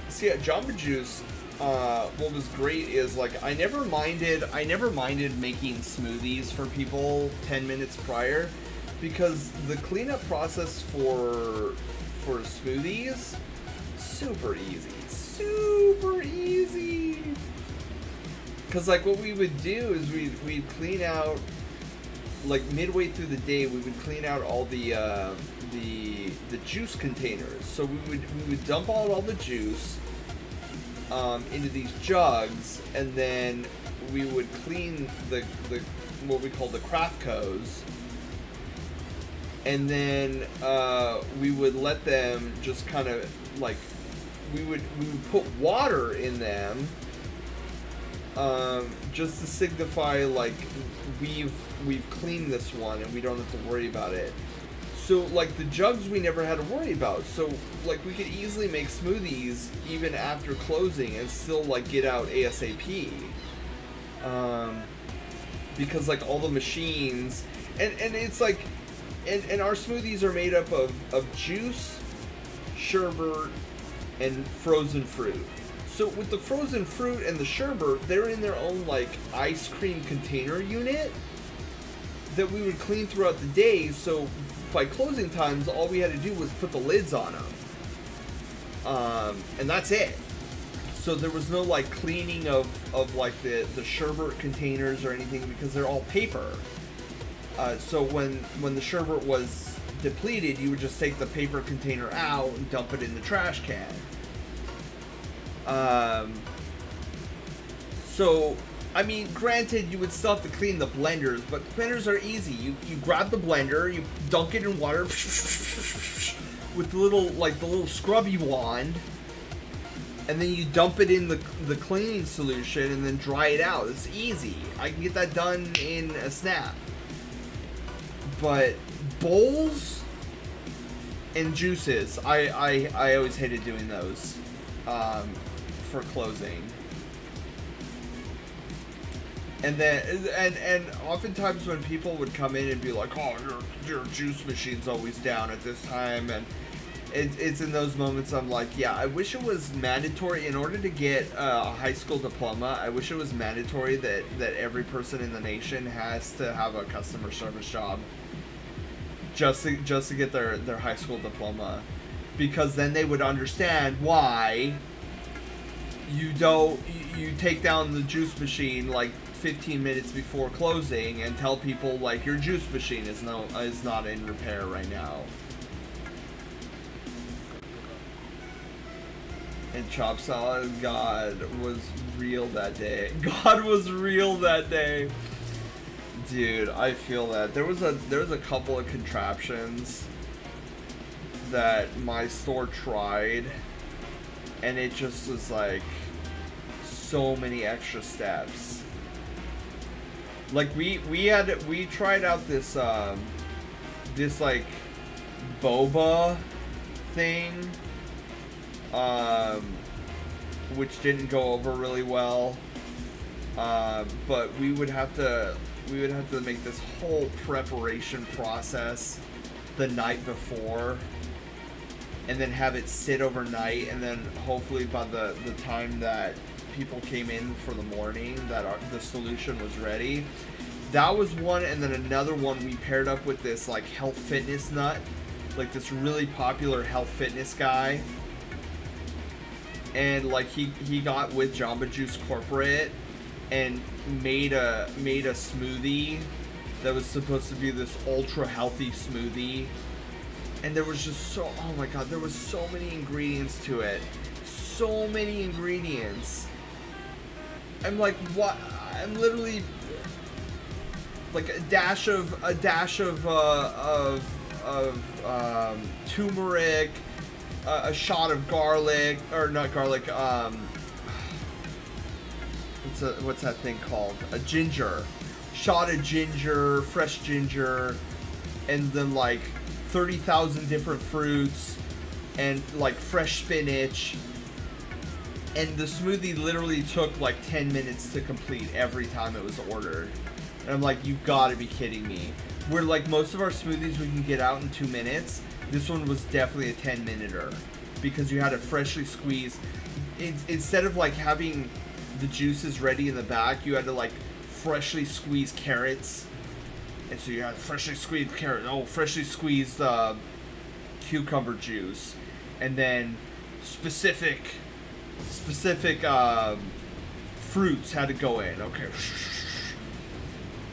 See, at Jamba Juice, what was great is, like, I never minded making smoothies for people 10 minutes prior, because the cleanup process for smoothies, super easy. Super easy. Because, like, what we would do is we'd clean out, like, midway through the day, we would clean out all the juice containers. So we would dump out all the juice into these jugs, and then we would clean the what we call the Craftcos, and then we would let them just kind of like we would put water in them just to signify like we've cleaned this one and we don't have to worry about it. So like the jugs we never had to worry about. So like we could easily make smoothies even after closing and still like get out ASAP. Because like all the machines and it's like and our smoothies are made up of juice, sherbet, and frozen fruit. So with the frozen fruit and the sherbet, they're in their own like ice cream container unit that we would clean throughout the day. So by closing times, all we had to do was put the lids on them, and that's it. So there was no like cleaning of like the sherbet containers or anything because they're all paper. So when the sherbet was depleted, you would just take the paper container out and dump it in the trash can. So, I mean, granted, you would still have to clean the blenders, but blenders are easy. You grab the blender, you dunk it in water with the little scrubby wand, and then you dump it in the cleaning solution and then dry it out. It's easy. I can get that done in a snap. But bowls and juices, I always hated doing those for closing. And then and oftentimes when people would come in and be like, oh, your juice machine's always down at this time, and it's in those moments I'm like, yeah, I wish it was mandatory in order to get a high school diploma. I wish it was mandatory that every person in the nation has to have a customer service job just to get their high school diploma, because then they would understand why you take down the juice machine like 15 minutes before closing and tell people like your juice machine is not in repair right now. And chop salad, God was real that day. God was real that day. Dude, I feel that. There was a couple of contraptions that my store tried, and it just was like so many extra steps. Like we tried out this this like boba thing, which didn't go over really well. But we would have to make this whole preparation process the night before, and then have it sit overnight, and then hopefully by the time that people came in for the morning that the solution was ready. That was one, and then another one we paired up with this like health fitness nut, like this really popular health fitness guy. And like he got with Jamba Juice Corporate and made a smoothie that was supposed to be this ultra healthy smoothie. And there was just oh my god, there was so many ingredients to it. So many ingredients. I'm like, what? I'm literally like a dash of turmeric, a shot of garlic, or not garlic. What's that thing called? A ginger, shot of ginger, fresh ginger, and then like 30,000 different fruits, and like fresh spinach. And the smoothie literally took like 10 minutes to complete every time it was ordered. And I'm like, you gotta be kidding me. Where like most of our smoothies we can get out in 2 minutes, this one was definitely a 10-minute-er. Because you had to freshly squeeze. Instead of like having the juices ready in the back, you had to like freshly squeeze carrots. And so you had freshly squeezed carrot, freshly squeezed cucumber juice. And then specific fruits had to go in. Okay.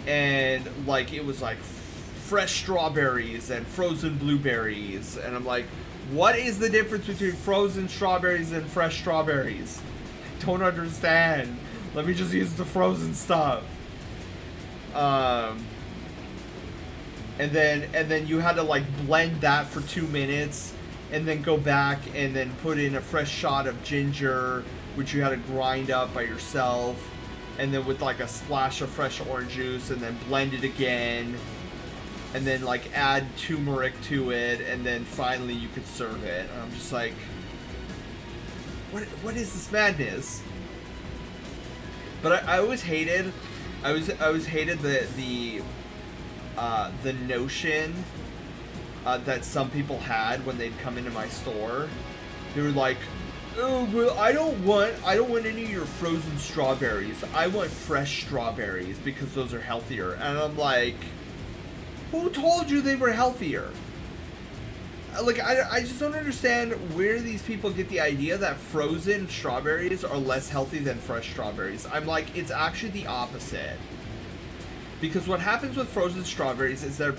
And like it was like fresh strawberries and frozen blueberries, and I'm like, what is the difference between frozen strawberries and fresh strawberries? I don't understand. Let me just use the frozen stuff. And then you had to like blend that for 2 minutes, and then go back and then put in a fresh shot of ginger, which you had to grind up by yourself, and then with like a splash of fresh orange juice, and then blend it again, and then like add turmeric to it, and then finally you could serve it. And I'm just like, what is this madness? But I always hated, I always hated the notion that some people had when they'd come into my store. They were like, oh, well, I don't want any of your frozen strawberries. I want fresh strawberries because those are healthier. And I'm like, who told you they were healthier? Like, I just don't understand where these people get the idea that frozen strawberries are less healthy than fresh strawberries. I'm like, it's actually the opposite. Because what happens with frozen strawberries is they're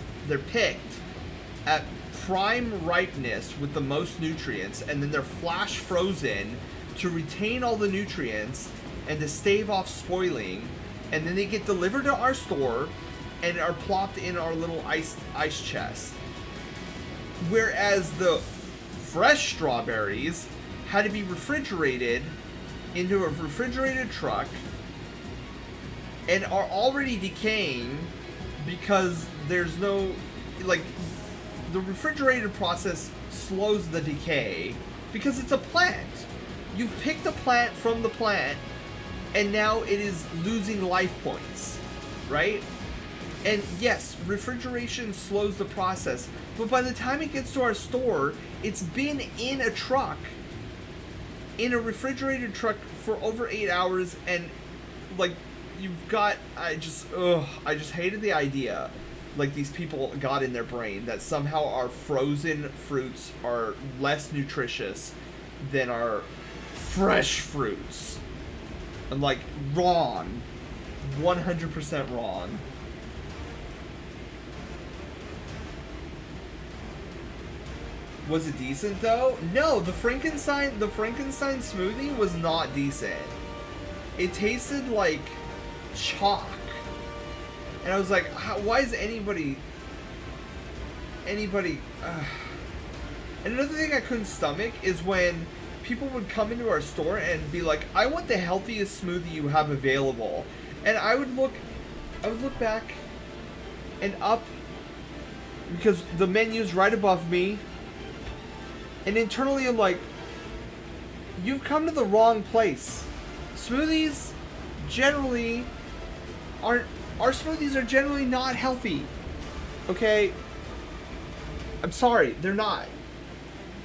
picked at prime ripeness with the most nutrients, and then they're flash frozen to retain all the nutrients and to stave off spoiling, and then they get delivered to our store and are plopped in our little ice chest. Whereas the fresh strawberries had to be refrigerated into a refrigerated truck and are already decaying because there's no, like, the refrigerated process slows the decay because it's a plant. You've picked a plant from the plant, and now it is losing life points, right? And yes, refrigeration slows the process, but by the time it gets to our store, it's been in a truck, in a refrigerated truck for over 8 hours, and like, you've got, I just hated the idea, like, these people got in their brain that somehow our frozen fruits are less nutritious than our fresh fruits. I'm like, wrong. 100% wrong. Was it decent though? No, the Frankenstein smoothie was not decent. It tasted like chalk. And I was like, why is anybody... And another thing I couldn't stomach is when people would come into our store and be like, I want the healthiest smoothie you have available. And I would look back and up because the menu's right above me. And internally I'm like, you've come to the wrong place. Smoothies generally aren't... Our smoothies are generally not healthy. Okay? I'm sorry, they're not.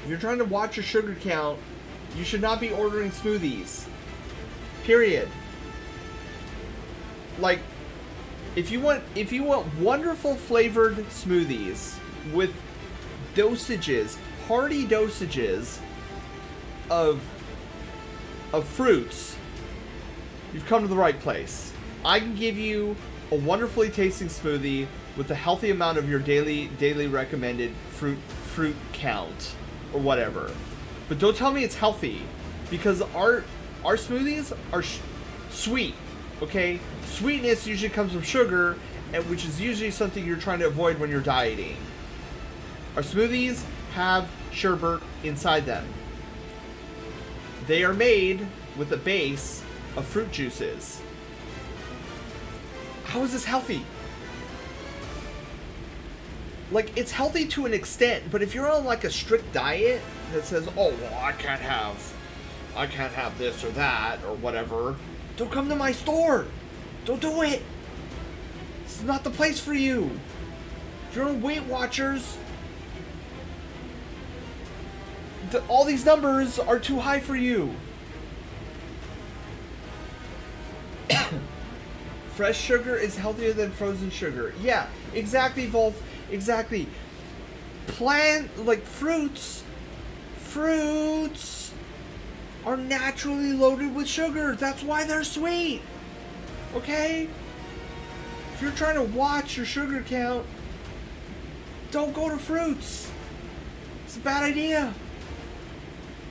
If you're trying to watch your sugar count, you should not be ordering smoothies. Period. Like, if you want wonderful flavored smoothies with dosages, hearty dosages of fruits, you've come to the right place. I can give you a wonderfully tasting smoothie with a healthy amount of your daily recommended fruit count or whatever. But don't tell me it's healthy, because our smoothies are sweet. Okay, sweetness usually comes from sugar, which is usually something you're trying to avoid when you're dieting. Our smoothies have sherbet inside them. They are made with a base of fruit juices. How is this healthy? Like, it's healthy to an extent, but if you're on like a strict diet that says, oh well, I can't have this or that or whatever, don't come to my store. Don't do it. It's not the place for you. If you're on Weight Watchers, all these numbers are too high for you. Fresh sugar is healthier than frozen sugar. Yeah, exactly, Wolf. Exactly. Fruits are naturally loaded with sugar. That's why they're sweet. Okay? If you're trying to watch your sugar count, don't go to fruits. It's a bad idea.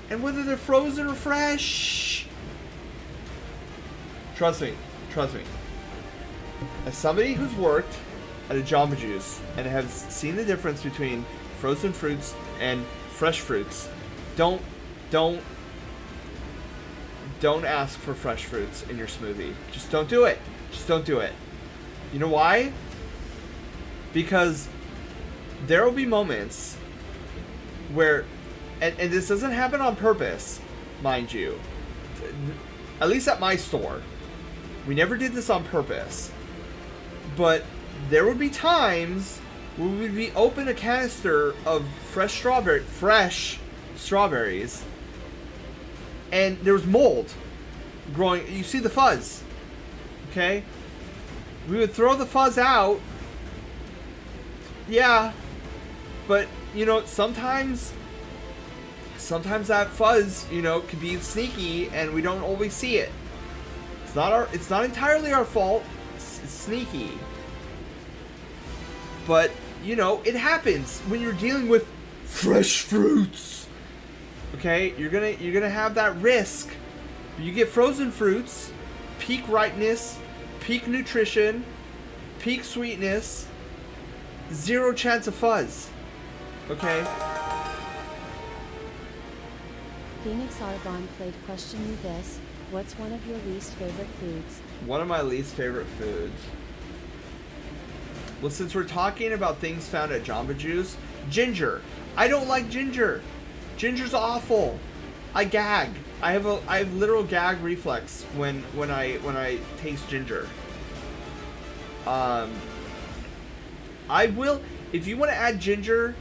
And whether they're frozen or fresh, trust me. As somebody who's worked at a Jamba Juice and has seen the difference between frozen fruits and fresh fruits, don't ask for fresh fruits in your smoothie. Just don't do it. Just don't do it. You know why? Because there will be moments where, and this doesn't happen on purpose, mind you, at least at my store, we never did this on purpose, but there would be times where we would be open a canister of fresh strawberries, and there was mold growing. You see the fuzz, okay? We would throw the fuzz out. Yeah, but you know, sometimes that fuzz, you know, can be sneaky, and we don't always see it. It's not entirely our fault. It's sneaky. But, you know, it happens when you're dealing with fresh fruits. Okay? You're gonna have that risk. You get frozen fruits, peak ripeness, peak nutrition, peak sweetness, 0 chance of fuzz. Okay? Phoenix Argon played Question You This. What's one of your least favorite foods? One of my least favorite foods. Well, since we're talking about things found at Jamba Juice, ginger. I don't like ginger. Ginger's awful. I gag. I have literal gag reflex when I taste ginger. I will, if you want to add ginger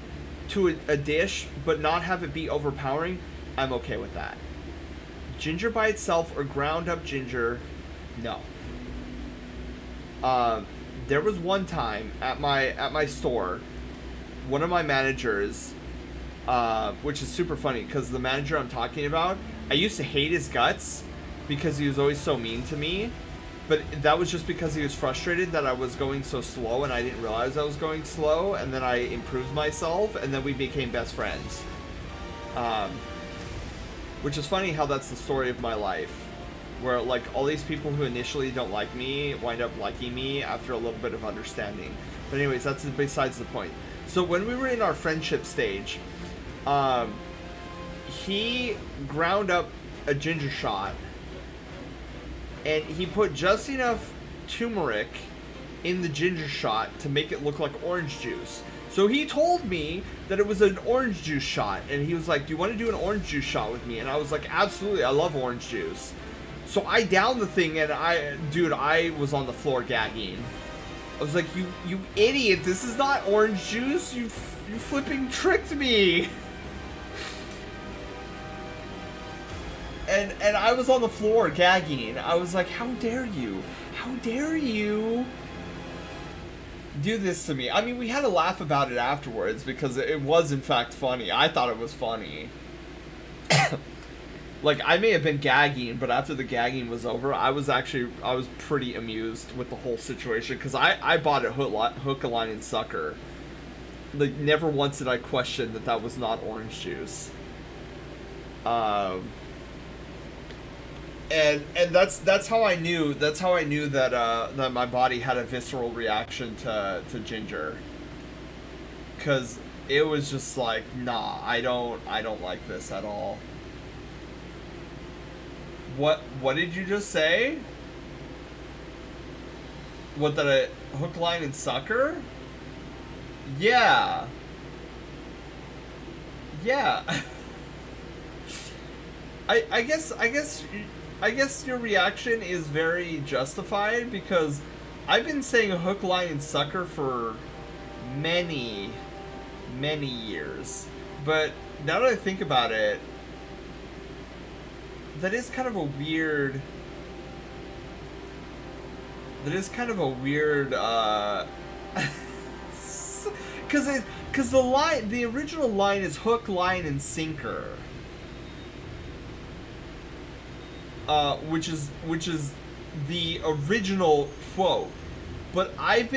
to a dish but not have it be overpowering, I'm okay with that. Ginger by itself or ground up ginger, no. There was one time at my store, one of my managers, which is super funny because the manager I'm talking about, I used to hate his guts because he was always so mean to me. but that was just because he was frustrated that I was going so slow, and I didn't realize I was going slow, and then I improved myself, and then we became best friends. Which is funny how that's the story of my life, where like all these people who initially don't like me wind up liking me after a little bit of understanding. But anyways, that's besides the point. So when we were in our friendship stage, he ground up a ginger shot, and he put just enough turmeric in the ginger shot to make it look like orange juice. So he told me that it was an orange juice shot, and he was like, do you want to do an orange juice shot with me? And I was like, absolutely, I love orange juice. So I downed the thing, and I was on the floor gagging. I was like, you idiot, this is not orange juice, you flipping tricked me. And I was on the floor gagging. I was like, how dare you? How dare you do this to me? I mean, we had a laugh about it afterwards because it was in fact funny. I thought it was funny. Like, I may have been gagging, but after the gagging was over, I was pretty amused with the whole situation because I bought it hook, line, and sucker. Like, never once did I question that was not orange juice. And that's how I knew that my body had a visceral reaction to ginger, because it was just like, nah, I don't like this at all. What did you just say? What, that a hook, line, and sucker? Yeah. I guess your reaction is very justified, because I've been saying hook, line, and sucker for many, many years. But now that I think about it, that is kind of a weird... Because the original line is hook, line, and sinker. Which is the original quote, but I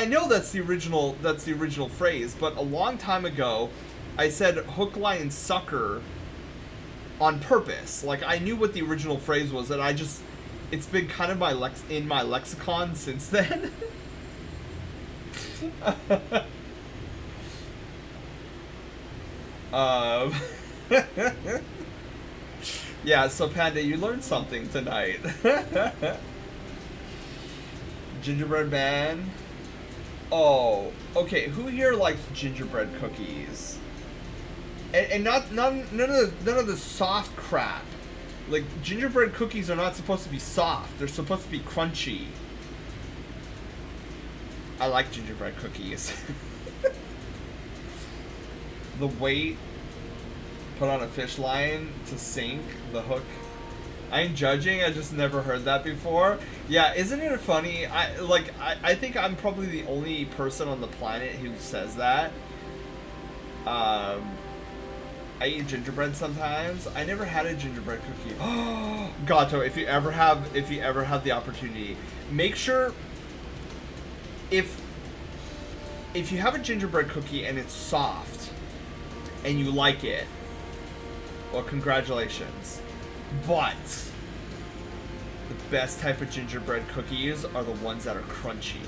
know that's the original phrase, but a long time ago, I said hook, line, and sucker on purpose. Like, I knew what the original phrase was, and it's been kind of in my lexicon since then. Yeah, so Panda, you learned something tonight. Gingerbread man. Oh, okay. Who here likes gingerbread cookies? And none of the soft crap. Like, gingerbread cookies are not supposed to be soft. They're supposed to be crunchy. I like gingerbread cookies. The weight put on a fish line to sink the hook. I ain't judging, I just never heard that before. Yeah, isn't it funny? I think I'm probably the only person on the planet who says that. I eat gingerbread sometimes. I never had a gingerbread cookie. Oh, Gato, if you ever have the opportunity, make sure if you have a gingerbread cookie and it's soft and you like it, well, congratulations. But the best type of gingerbread cookies are the ones that are crunchy.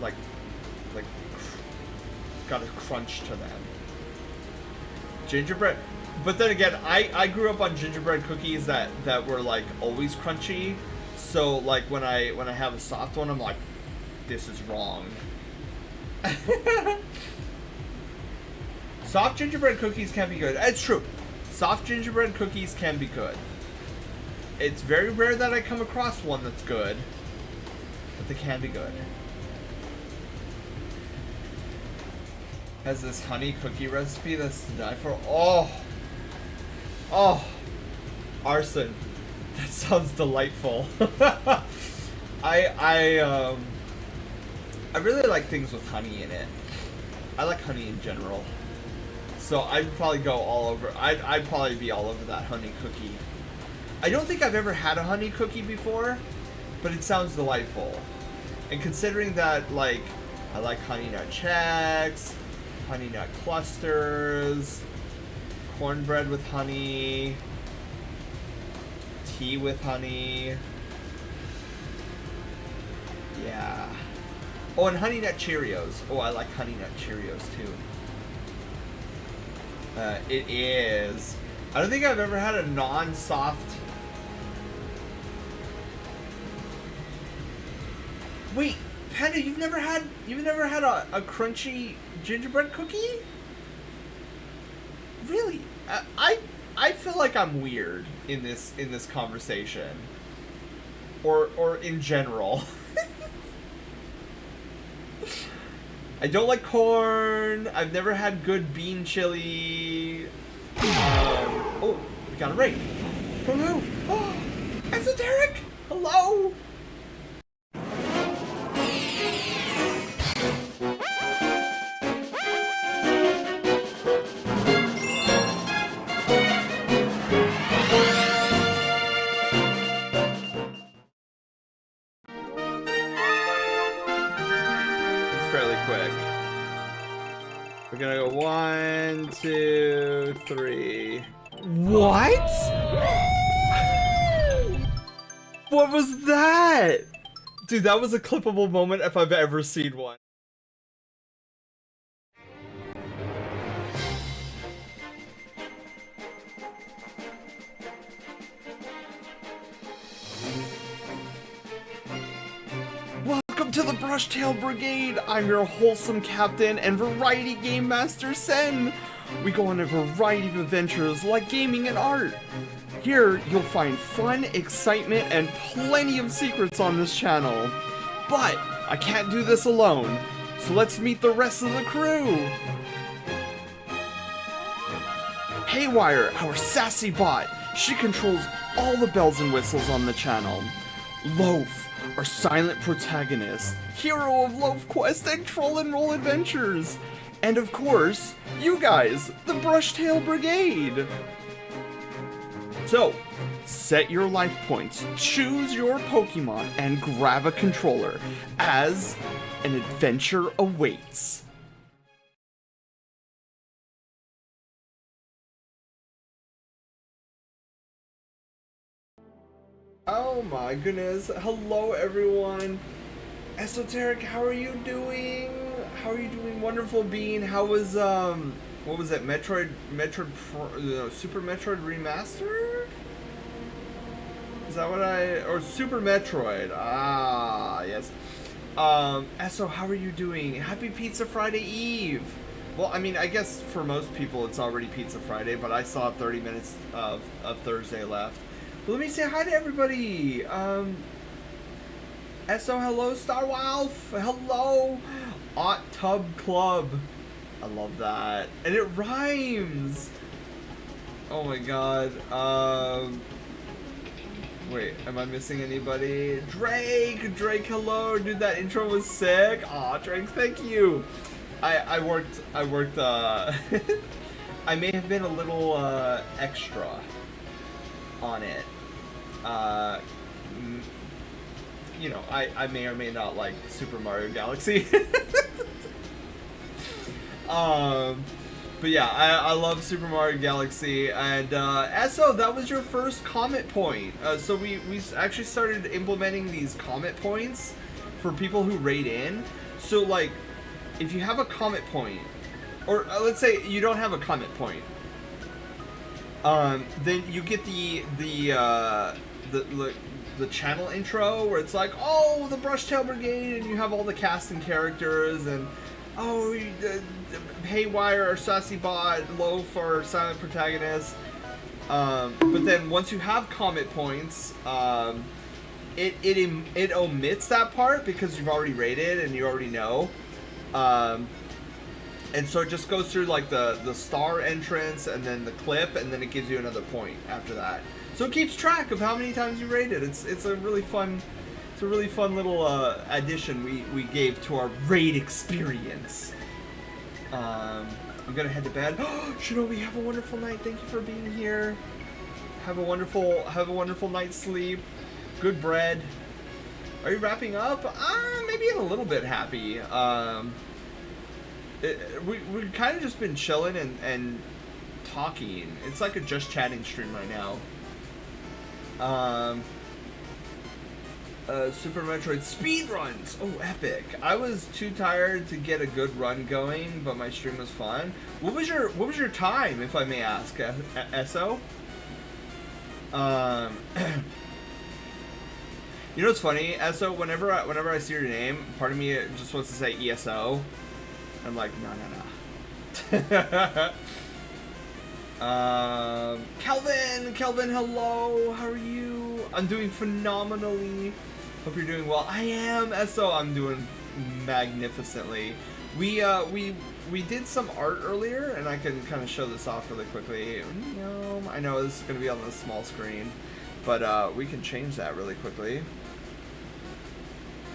Like got a crunch to them. Gingerbread, but then again, I grew up on gingerbread cookies that were like always crunchy. So like when I have a soft one, I'm like, this is wrong. Soft gingerbread cookies can be good. It's true. Soft gingerbread cookies can be good. It's very rare that I come across one that's good, but they can be good. Has this honey cookie recipe that's to die for. Oh, arson. That sounds delightful. I really like things with honey in it. I like honey in general. So I'd probably go all over. I'd probably be all over that honey cookie. I don't think I've ever had a honey cookie before, but it sounds delightful. And considering that, like, I like honey nut checks, honey nut clusters, cornbread with honey, tea with honey. Yeah. Oh, and honey nut Cheerios. Oh, I like honey nut Cheerios too. It is. I don't think I've ever had a non-soft. Wait, Panda, you've never had a crunchy gingerbread cookie? Really? I feel like I'm weird in this conversation. Or in general. I don't like corn. I've never had good bean chili. Oh, we got a ring. From who? Oh, Esoteric! Hello! We're gonna go 1, 2, 3. What? What was that? Dude, that was a clippable moment if I've ever seen one. Welcome to the Brushtail Brigade! I'm your wholesome captain and variety game master, Sen! We go on a variety of adventures like gaming and art. Here, you'll find fun, excitement, and plenty of secrets on this channel. But, I can't do this alone, so let's meet the rest of the crew! Haywire, our sassy bot. She controls all the bells and whistles on the channel. Loaf, our silent protagonist, hero of Loaf Quest and Troll and Roll Adventures. And of course, you guys, the Brushtail Brigade. So, set your life points, choose your Pokemon, and grab a controller, as an adventure awaits. Oh my goodness. Hello everyone. Esoteric, how are you doing? How are you doing, wonderful being? How was what was that? Super Metroid Remastered? Is that what or Super Metroid? Ah, yes. Eso, how are you doing? Happy Pizza Friday Eve. Well, I mean, I guess for most people it's already Pizza Friday, but I still have 30 minutes of Thursday left. Let me say hi to everybody. So hello, Star Wolf. Hello, Hot Tub Club. I love that, and it rhymes. Oh my god. Wait, am I missing anybody? Drake, hello, dude. That intro was sick. Aw, Drake, thank you. I worked. I may have been a little extra on it. You know, I may or may not like Super Mario Galaxy. But yeah, I love Super Mario Galaxy, and Eso, that was your first comment point. So we actually started implementing these comment points for people who rate in. So like, if you have a comment point, or let's say you don't have a comment point, then you get the channel intro where it's like, oh, the Brushtail Brigade, and you have all the cast and characters, and oh, Haywire, our sassy bot, Loaf, our silent protagonist. But then once you have comment points, it omits that part because you've already rated and you already know. And so it just goes through like the star entrance and then the clip, and then it gives you another point after that. So it keeps track of how many times you rated. It's a really fun little addition we gave to our raid experience. I'm gonna head to bed. Oh, Shinobi, have a wonderful night. Thank you for being here. Have a wonderful night's sleep. Good bread. Are you wrapping up? Maybe a little bit happy. We've kind of just been chilling and talking. It's like a just chatting stream right now. Super Metroid speed runs. Oh, epic! I was too tired to get a good run going, but my stream was fun. What was your time, if I may ask, Eso? You know what's funny, Eso? Whenever I see your name, part of me just wants to say ESO. I'm like, no. Kelvin, hello. How are you? I'm doing phenomenally. Hope you're doing well. I am, Eso. I'm doing magnificently. We did some art earlier, and I can kind of show this off really quickly. I know this is going to be on the small screen, but we can change that really quickly.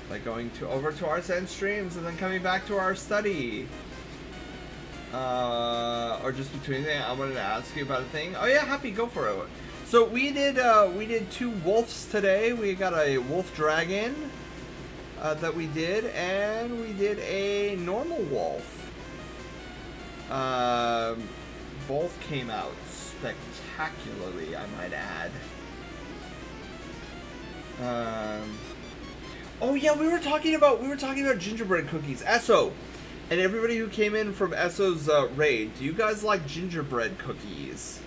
Like going over to Arts and Streams and then coming back to our study. Or just between them. I wanted to ask you about a thing. Oh yeah, happy, go for it. So we did 2 wolves today. We got a wolf dragon that we did, and we did a normal wolf. Both came out spectacularly, I might add. Oh yeah, we were talking about gingerbread cookies. Eso, and everybody who came in from Esso's raid, do you guys like gingerbread cookies?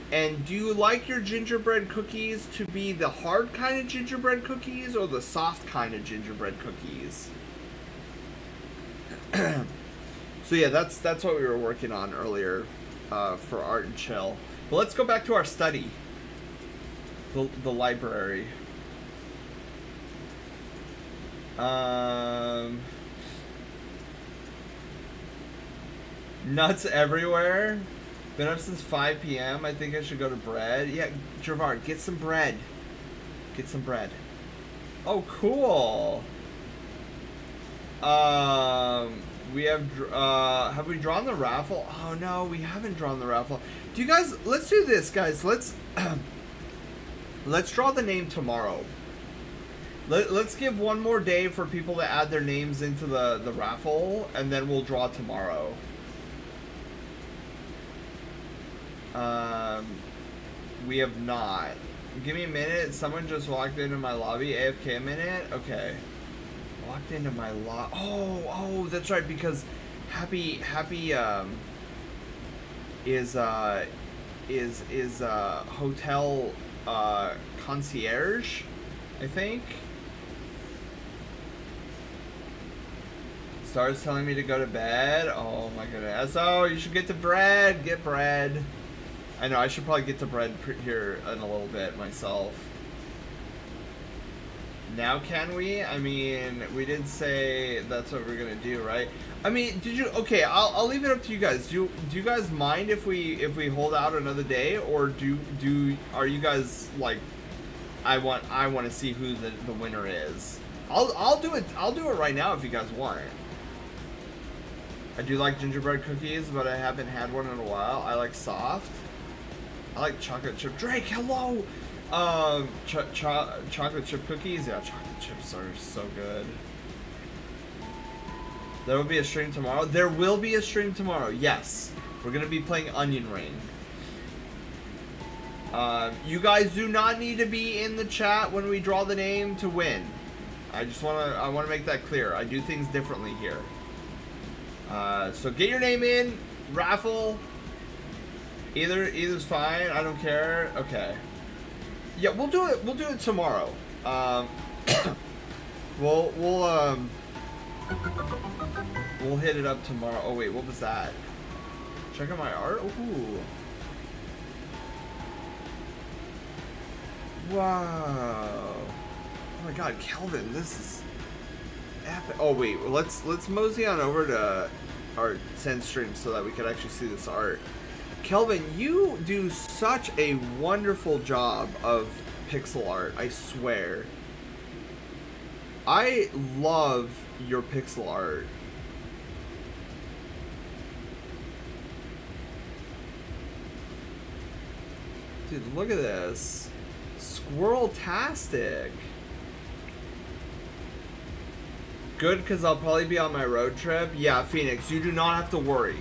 And do you like your gingerbread cookies to be the hard kind of gingerbread cookies or the soft kind of gingerbread cookies? So yeah, that's what we were working on earlier for Art and Chill. But let's go back to our study, the library. Nuts everywhere. Been up since 5 p.m. I think I should go to bread. Yeah, Gervard, get some bread. Get some bread. Oh, cool. We have we drawn the raffle? Oh no, we haven't drawn the raffle. Do you guys? Let's do this, guys. Let's draw the name tomorrow. Let's give one more day for people to add their names into the raffle, and then we'll draw tomorrow. We have not. Give me a minute. Someone just walked into my lobby. AFK a minute. Okay. Walked into my lobby. Oh, that's right. Because Happy is hotel concierge, I think. Star's telling me to go to bed. Oh my goodness. Oh, you should get to bread. Get bread. I know, I should probably get to bread here in a little bit myself. Now can we? I mean, we did say that's what we're gonna do, right? I mean, did you? Okay, I'll leave it up to you guys. Do you guys mind if we hold out another day, or are you guys like, I want to see who the winner is? I'll do it right now if you guys want. I do like gingerbread cookies, but I haven't had one in a while. I like soft. I like chocolate chip. Drake, hello! Chocolate chip cookies? Yeah, chocolate chips are so good. There will be a stream tomorrow? There will be a stream tomorrow, yes. We're going to be playing Onion Ring. You guys do not need to be in the chat when we draw the name to win. I want to make that clear. I do things differently here. So get your name in, raffle. Either's fine. I don't care. Okay. Yeah, we'll do it. We'll do it tomorrow. We'll hit it up tomorrow. Oh wait, what was that? Check out my art. Ooh. Wow. Oh my God, Kelvin, this is epic. Oh wait, let's mosey on over to our send stream so that we can actually see this art. Kelvin, you do such a wonderful job of pixel art, I swear. I love your pixel art. Dude, look at this. Squirrel-tastic. Good, because I'll probably be on my road trip. Yeah, Phoenix, you do not have to worry.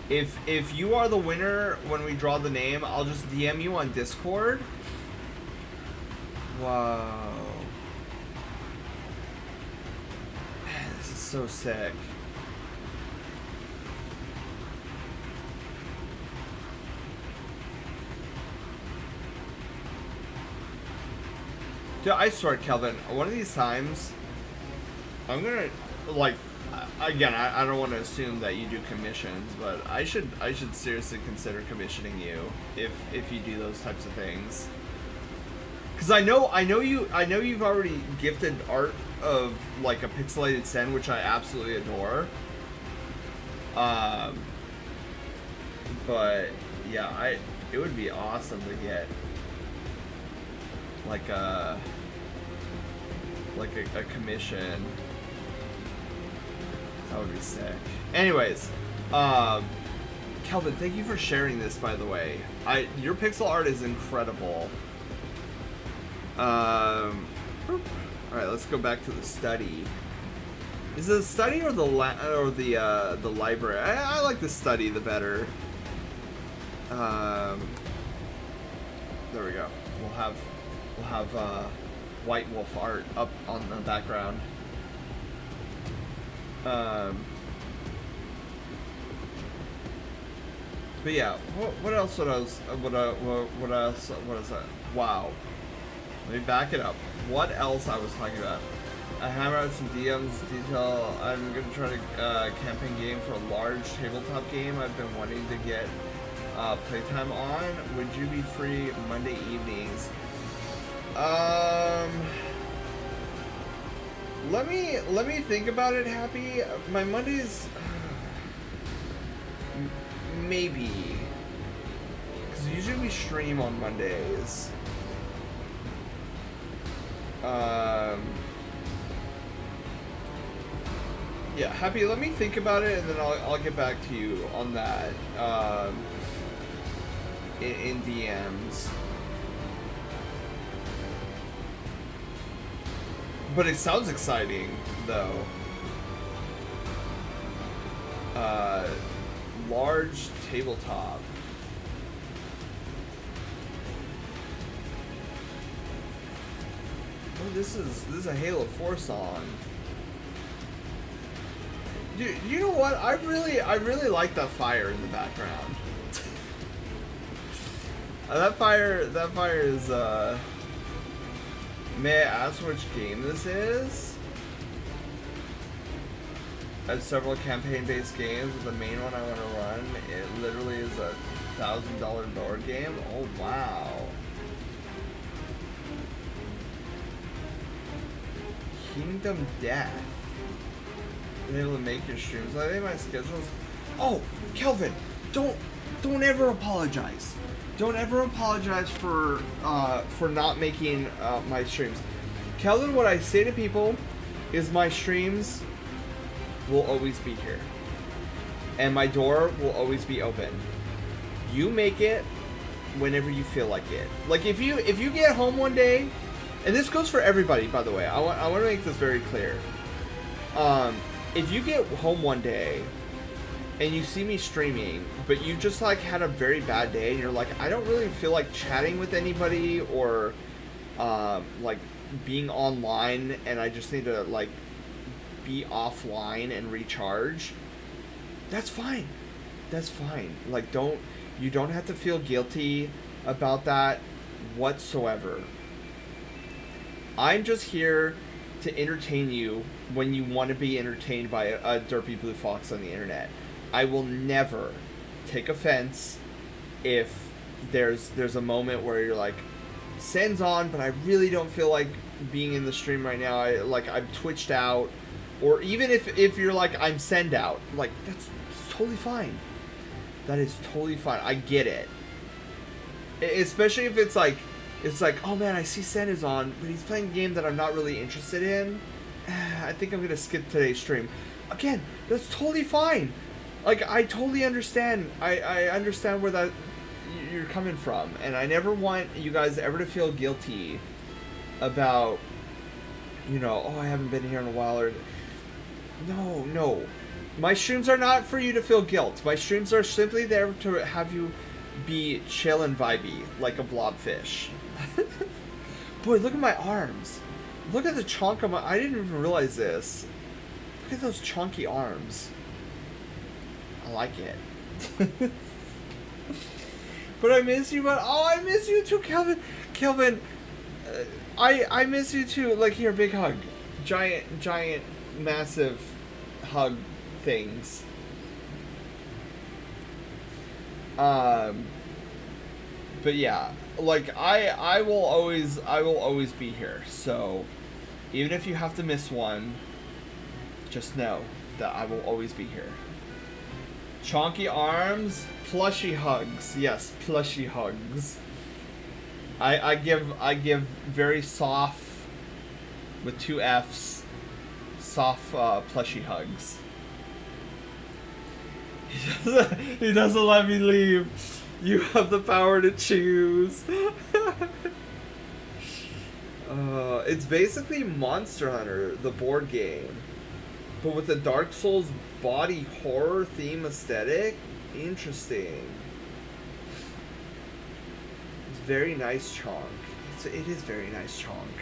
If you are the winner when we draw the name, I'll just DM you on Discord. Wow. Man, this is so sick. Dude, I swear, Kelvin, one of these times, I'm gonna, like, again, I don't want to assume that you do commissions, but I should seriously consider commissioning you if you do those types of things. Because I know you've already gifted art of like a pixelated Sen, which I absolutely adore. But yeah, it would be awesome to get like a commission. That would be sick. Anyways, Kelvin, thank you for sharing this, by the way. Your pixel art is incredible. Alright, let's go back to the study. Is it the study or the library? I like the study the better. There we go. We'll have White Wolf art up on the background. But yeah, what else was that? Wow. Let me back it up. What else I was talking about? I hammer out some DMs detail. I'm gonna try to campaign game for a large tabletop game I've been wanting to get playtime on. Would you be free Monday evenings? Let me think about it, Happy. My Mondays, maybe, because usually we stream on Mondays. Yeah, Happy. Let me think about it, and then I'll get back to you on that. In DMs. But it sounds exciting, though. Large tabletop. Oh, this is a Halo 4 song. Dude, you know what? I really like that fire in the background. That fire is May I ask which game this is? I have several campaign-based games, but the main one I want to run, it literally is a $1,000 board game. Oh wow. Kingdom Death. Been able to make your streams. I think my schedule's... Oh, Kelvin, don't ever apologize. Don't ever apologize for not making my streams. Kelvin, what I say to people is my streams will always be here. And my door will always be open. You make it whenever you feel like it. Like if you get home one day, and this goes for everybody, by the way. I want to make this very clear. If you get home one day and you see me streaming, but you just like had a very bad day and you're like, I don't really feel like chatting with anybody or like being online, and I just need to like be offline and recharge, that's fine. That's fine. Like you don't have to feel guilty about that whatsoever. I'm just here to entertain you when you want to be entertained by a derpy blue fox on the internet. I will never take offense if there's a moment where you're like, Sen's on, but I really don't feel like being in the stream right now. I'm twitched out, or even if you're like, I'm send out, like that's totally fine. That is totally fine. I get it. Especially if it's like, oh man, I see Sen is on, but he's playing a game that I'm not really interested in. I think I'm gonna skip today's stream. Again, that's totally fine. Like, I totally understand. I understand where that you're coming from, and I never want you guys ever to feel guilty about, you know, oh, I haven't been here in a while, or no. My streams are not for you to feel guilt. My streams are simply there to have you be chill and vibey like a blobfish. Boy, look at my arms. Look at the chunk of my... I didn't even realize this. Look at those chunky arms. I like it. But I miss you, but... Oh, I miss you too, Kelvin. Kelvin, I miss you too. Like, here, big hug. Giant, massive hug things. But yeah, like I will always be here. So even if you have to miss one, just know that I will always be here. Chonky arms, plushy hugs. Yes, plushy hugs. I give very soft, with 2 F's, soft plushy hugs. He doesn't let me leave. You have the power to choose. It's basically Monster Hunter, the board game, but with a Dark Souls body horror theme aesthetic. Interesting. It's very nice chonk. It is very nice chonk.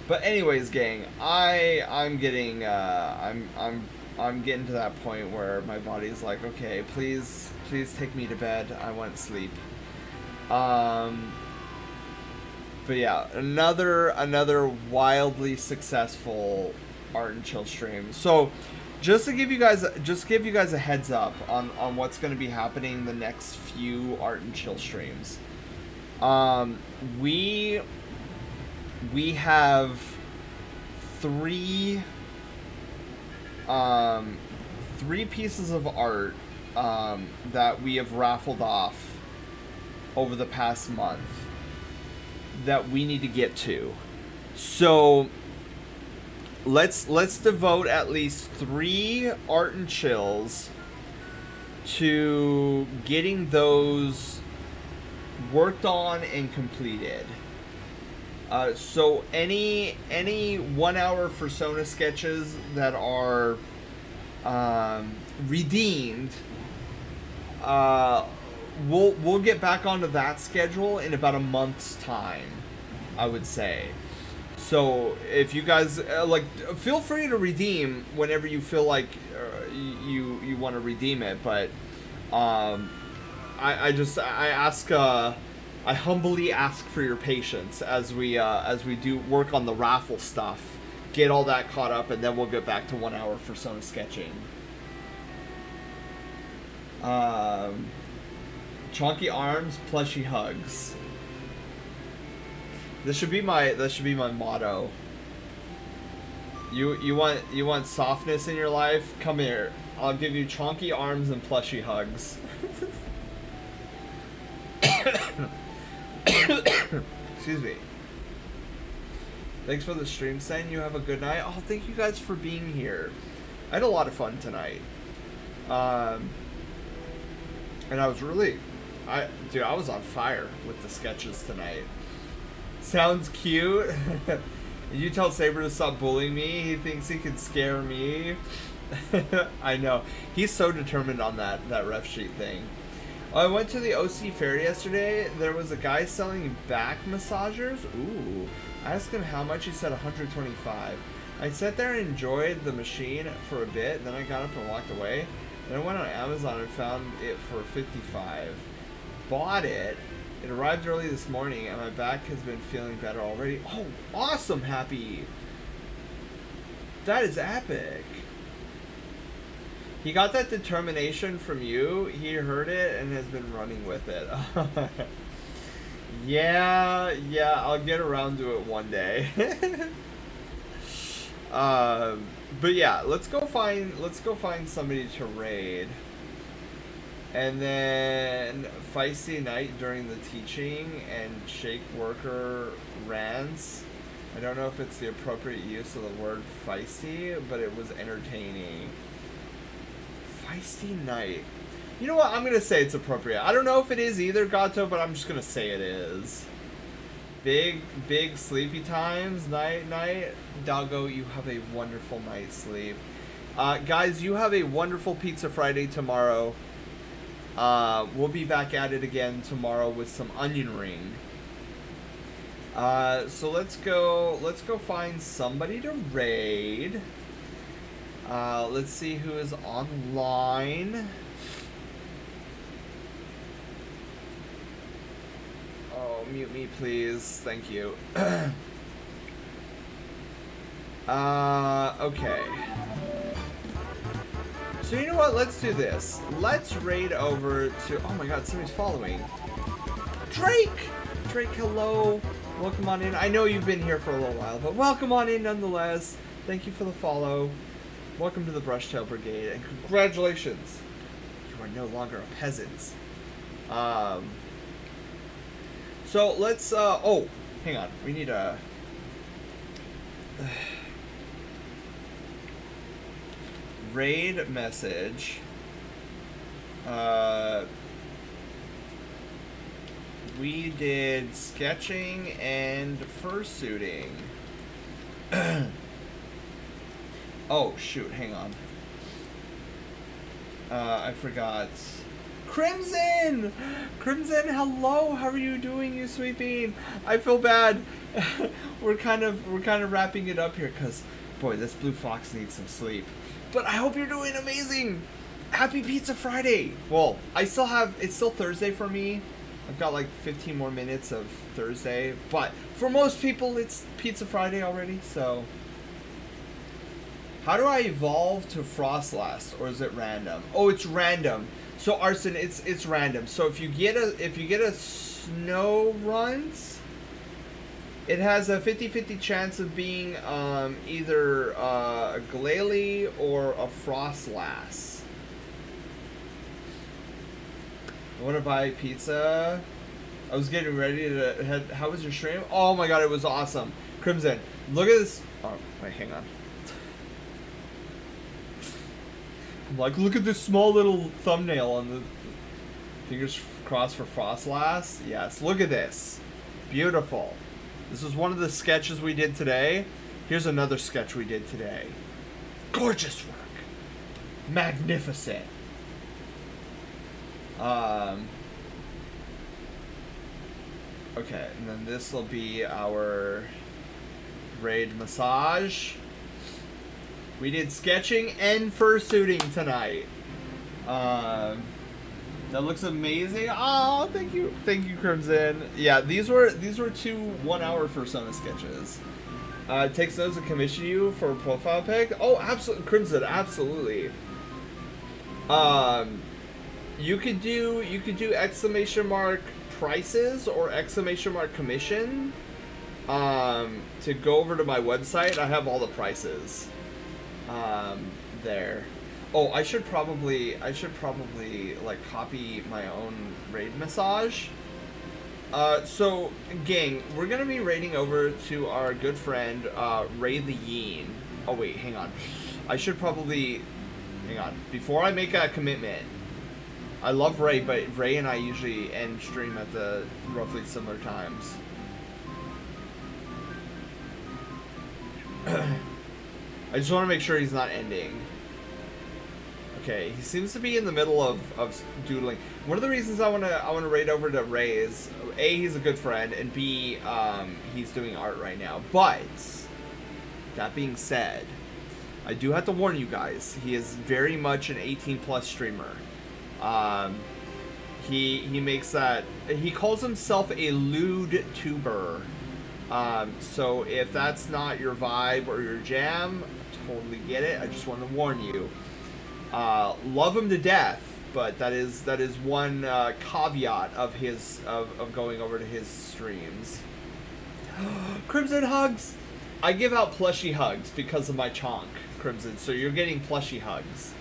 But anyways, gang, I'm getting I'm getting to that point where my body's like, okay, please take me to bed. I want sleep. But yeah, another wildly successful Art and Chill stream. So, just to give you guys a heads up on what's going to be happening the next few Art and Chill streams. We have three pieces of art that we have raffled off over the past month that we need to get to. So let's devote at least 3 Art and Chills to getting those worked on and completed. So any 1 hour Fursona sketches that are redeemed, we'll get back onto that schedule in about a month's time, I would say. So if you guys like, feel free to redeem whenever you feel like you want to redeem it. But I humbly ask for your patience as we do work on the raffle stuff, get all that caught up, and then we'll get back to 1 hour Fursona sketching. Chonky arms, plushy hugs. This should be my motto. You want softness in your life? Come here. I'll give you chonky arms and plushy hugs. Excuse me. Thanks for the stream, Sen. You have a good night. Oh, thank you guys for being here. I had a lot of fun tonight. And I was really... I was on fire with the sketches tonight. Sounds cute. You tell Saber to stop bullying me. He thinks he can scare me. I know. He's so determined on that ref sheet thing. I went to the OC fair yesterday. There was a guy selling back massagers. Ooh. I asked him how much. He said 125. I sat there and enjoyed the machine for a bit. Then I got up and walked away. Then I went on Amazon and found it for 55. Bought it. It arrived early this morning and my back has been feeling better already. Oh, awesome, Happy. That is epic. He got that determination from you. He heard it and has been running with it. Yeah, I'll get around to it one day. But yeah, let's go find somebody to raid. And then feisty night during the teaching and shake worker rants. I don't know if it's the appropriate use of the word feisty, but it was entertaining. Feisty night. You know what? I'm gonna say it's appropriate. I don't know if it is either, Gato, but I'm just gonna say it is. Big sleepy times. Night. Doggo, you have a wonderful night's sleep. Guys, you have a wonderful Pizza Friday tomorrow. We'll be back at it again tomorrow with some onion ring. So let's go find somebody to raid. Let's see who is online. Oh, mute me, please. Thank you. Okay. So you know what? Let's do this. Let's raid over to... Oh my god, somebody's following. Drake! Drake, hello. Welcome on in. I know you've been here for a little while, but welcome on in nonetheless. Thank you for the follow. Welcome to the Brushtail Brigade, and congratulations. You are no longer a peasant. So let's, oh, hang on. We need a... raid message. We did sketching and fursuiting. Oh shoot, hang on. I forgot. Crimson! Crimson, hello! How are you doing, you sweet bean? I feel bad. we're kind of wrapping it up here because boy, this blue fox needs some sleep. But I hope you're doing amazing! Happy Pizza Friday! Well, it's still Thursday for me. I've got like 15 more minutes of Thursday. But for most people, it's Pizza Friday already, so... How do I evolve to Frostlast, or is it random? Oh, it's random. So Arson, it's random. So if you get a snow runt, it has a 50-50 chance of being either a Glalie or a Frostlass. I want to buy pizza. I was getting ready to head. How was your stream? Oh my god, it was awesome. Crimson, look at this. Oh, wait, hang on. I'm like, look at this small little thumbnail on the fingers crossed for Frostlass. Yes, look at this. Beautiful. This was one of the sketches we did today. Here's another sketch we did today. Gorgeous work. Magnificent. Okay, and then this will be our raid massage. We did sketching and fursuiting tonight. That looks amazing. Oh, thank you, Crimson. Yeah, these were 2 1-hour Fursona sketches. It takes those to commission you for a profile pic. Oh, absolutely, Crimson, absolutely. You could do exclamation mark prices or exclamation mark commission. To go over to my website, I have all the prices. There. Oh, I should probably like copy my own raid massage. So gang, we're gonna be raiding over to our good friend Ray the Yeen. Oh wait, hang on. I should probably hang on before I make a commitment. I love Ray, but Ray and I usually end stream at the roughly similar times. I just want to make sure he's not ending. Okay, he seems to be in the middle of doodling. One of the reasons I want to raid over to Ray is A, he's a good friend, and B, he's doing art right now. But that being said, I do have to warn you guys. He is very much an 18+ streamer. He makes that. He calls himself a lewd tuber. So if that's not your vibe or your jam, totally get it. I just want to warn you. Love him to death, but that is one caveat of his of going over to his streams. Crimson hugs. I give out plushie hugs because of my chonk, Crimson. So you're getting plushie hugs.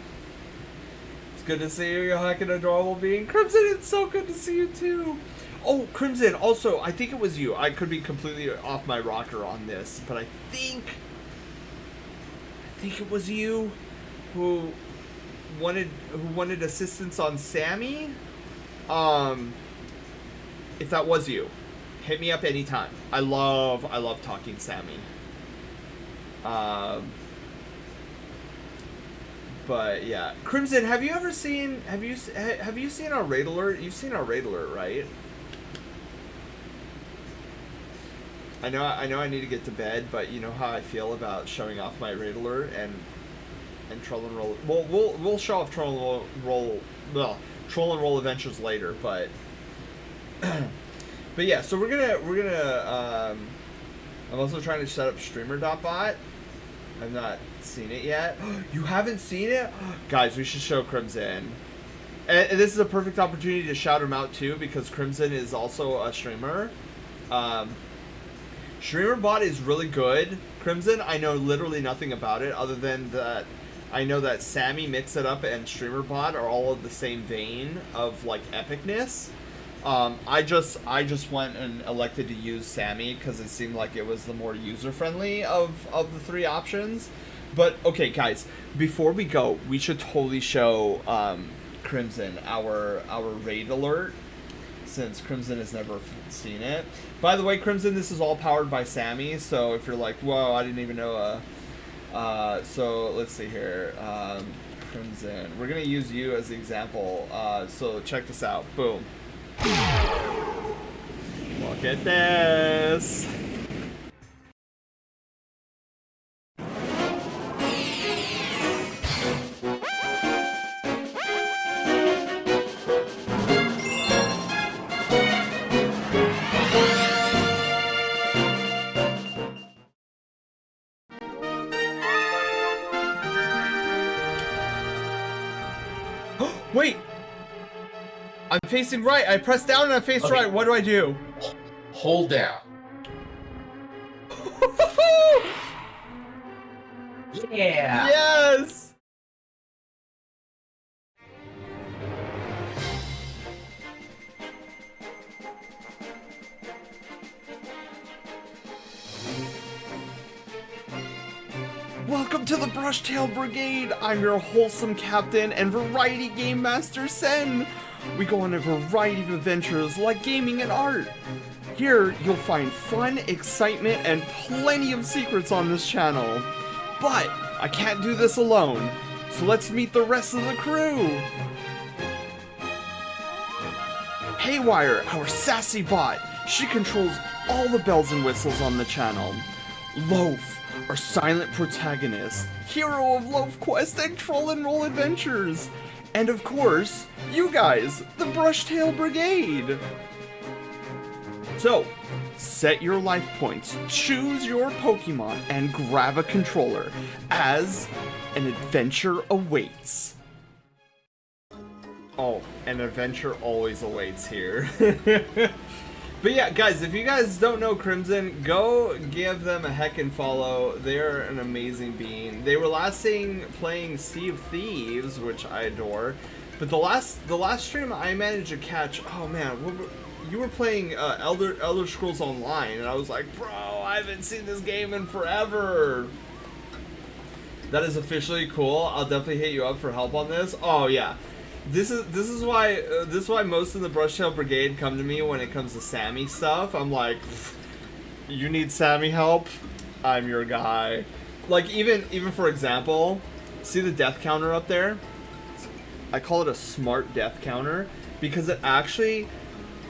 It's good to see you. You're like an adorable being, Crimson. It's so good to see you too. Oh, Crimson, also, I think it was you. I could be completely off my rocker on this, but I think it was you who wanted assistance on Sammy, if that was you, hit me up anytime. I love talking Sammy. But yeah, Crimson, have you seen our raid alert? You've seen our raid alert, right? I know I need to get to bed, but you know how I feel about showing off my raid alert and troll and roll. Well, we'll show off troll and roll adventures later, but but yeah. So we're gonna. I'm also trying to set up streamer.bot. I've not seen it yet. You haven't seen it? Guys, we should show Crimson. And this is a perfect opportunity to shout him out too, because Crimson is also a streamer. StreamerBot is really good. Crimson, I know literally nothing about it other than that I know that Sammy, Mix It Up, and StreamerBot are all of the same vein of like epicness. I just went and elected to use Sammy because it seemed like it was the more user-friendly of the three options. But okay, guys, before we go, we should totally show Crimson our raid alert, since Crimson has never seen it. By the way, Crimson, this is all powered by Sammy, so if you're like, whoa, I didn't even know. So let's see here, Crimson. We're gonna use you as the example. So check this out. Boom. Look at this. Wait! I'm facing right. I pressed down and I faced right. What do I do? Hold down. Yeah. Yes! Welcome to the Brushtail Brigade! I'm your wholesome captain and variety game master, Sen! We go on a variety of adventures like gaming and art. Here, you'll find fun, excitement, and plenty of secrets on this channel. But I can't do this alone, so let's meet the rest of the crew! Haywire, our sassy bot. She controls all the bells and whistles on the channel. Loaf, our silent protagonist, hero of Loaf Quest and Troll and Roll Adventures. And of course, you guys, the Brushtail Brigade! So, set your life points, choose your Pokemon, and grab a controller, as an adventure awaits. Oh, an adventure always awaits here. But yeah, guys, if you guys don't know Crimson, go give them a heckin' follow. They're an amazing being. They were last seen playing Sea of Thieves, which I adore. But the last stream I managed to catch, oh man, you were playing Elder Scrolls Online, and I was like, bro, I haven't seen this game in forever. That is officially cool. I'll definitely hit you up for help on this. Oh yeah. This is why most of the Brushtail Brigade come to me when it comes to Sammy stuff. I'm like, you need Sammy help? I'm your guy. Like even for example, see the death counter up there? I call it a smart death counter because it actually,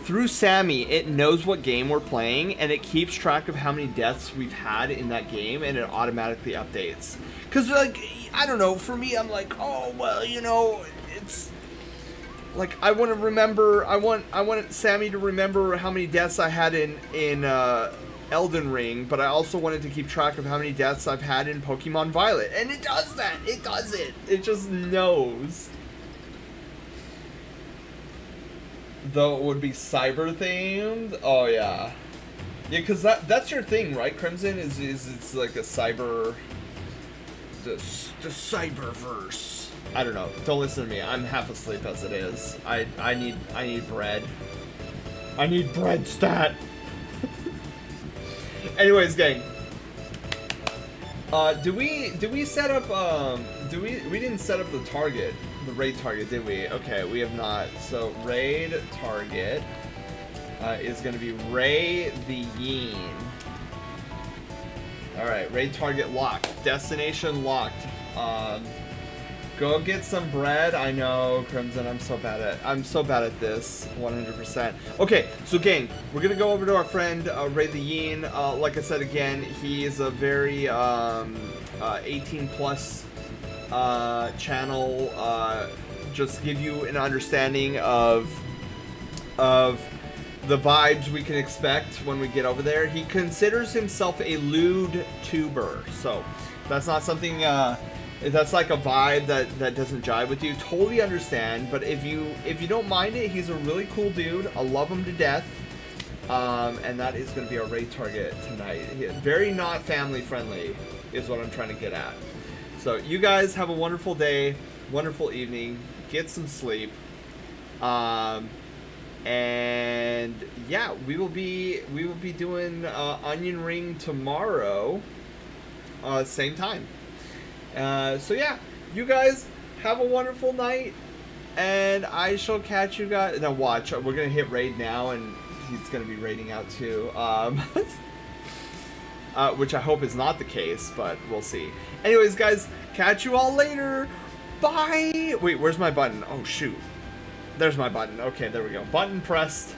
through Sammy, it knows what game we're playing and it keeps track of how many deaths we've had in that game and it automatically updates. Cause like, I don't know, for me I'm like, oh well, you know, it's like I want to remember. I want Sammy to remember how many deaths I had in Elden Ring, but I also wanted to keep track of how many deaths I've had in Pokemon Violet, and it does that. It does it. It just knows. Though it would be cyber themed. Oh yeah, yeah, because that's your thing, right? Crimson is it's like a cyber, the cyberverse. I don't know. Don't listen to me. I'm half asleep as it is. I need bread. I need bread stat. Anyways, gang. Do we set up we didn't set up the target, the raid target, did we? Okay, we have not. So raid target is gonna be Ray the Yeen. Alright, raid target locked. Destination locked. Go get some bread. I know, Crimson, I'm so bad at this, 100%. Okay, so gang, we're gonna go over to our friend Ray the Yeen. Like I said again, he is a very 18 plus channel. Just give you an understanding of the vibes we can expect when we get over there. He considers himself a lewd tuber, so that's not something. If that's like a vibe that doesn't jive with you, totally understand. But if you don't mind it, he's a really cool dude. I love him to death. And that is going to be our raid target tonight. Very not family friendly is what I'm trying to get at. So you guys have a wonderful day, wonderful evening. Get some sleep. And yeah, we will be doing Onion Ring tomorrow, same time. So yeah, you guys have a wonderful night, and I shall catch you guys. Now watch, we're gonna hit raid now, and he's gonna be raiding out too. Which I hope is not the case, but we'll see. Anyways, guys, catch you all later. Bye. Wait, where's my button? Oh shoot, there's my button. Okay, there we go. Button pressed.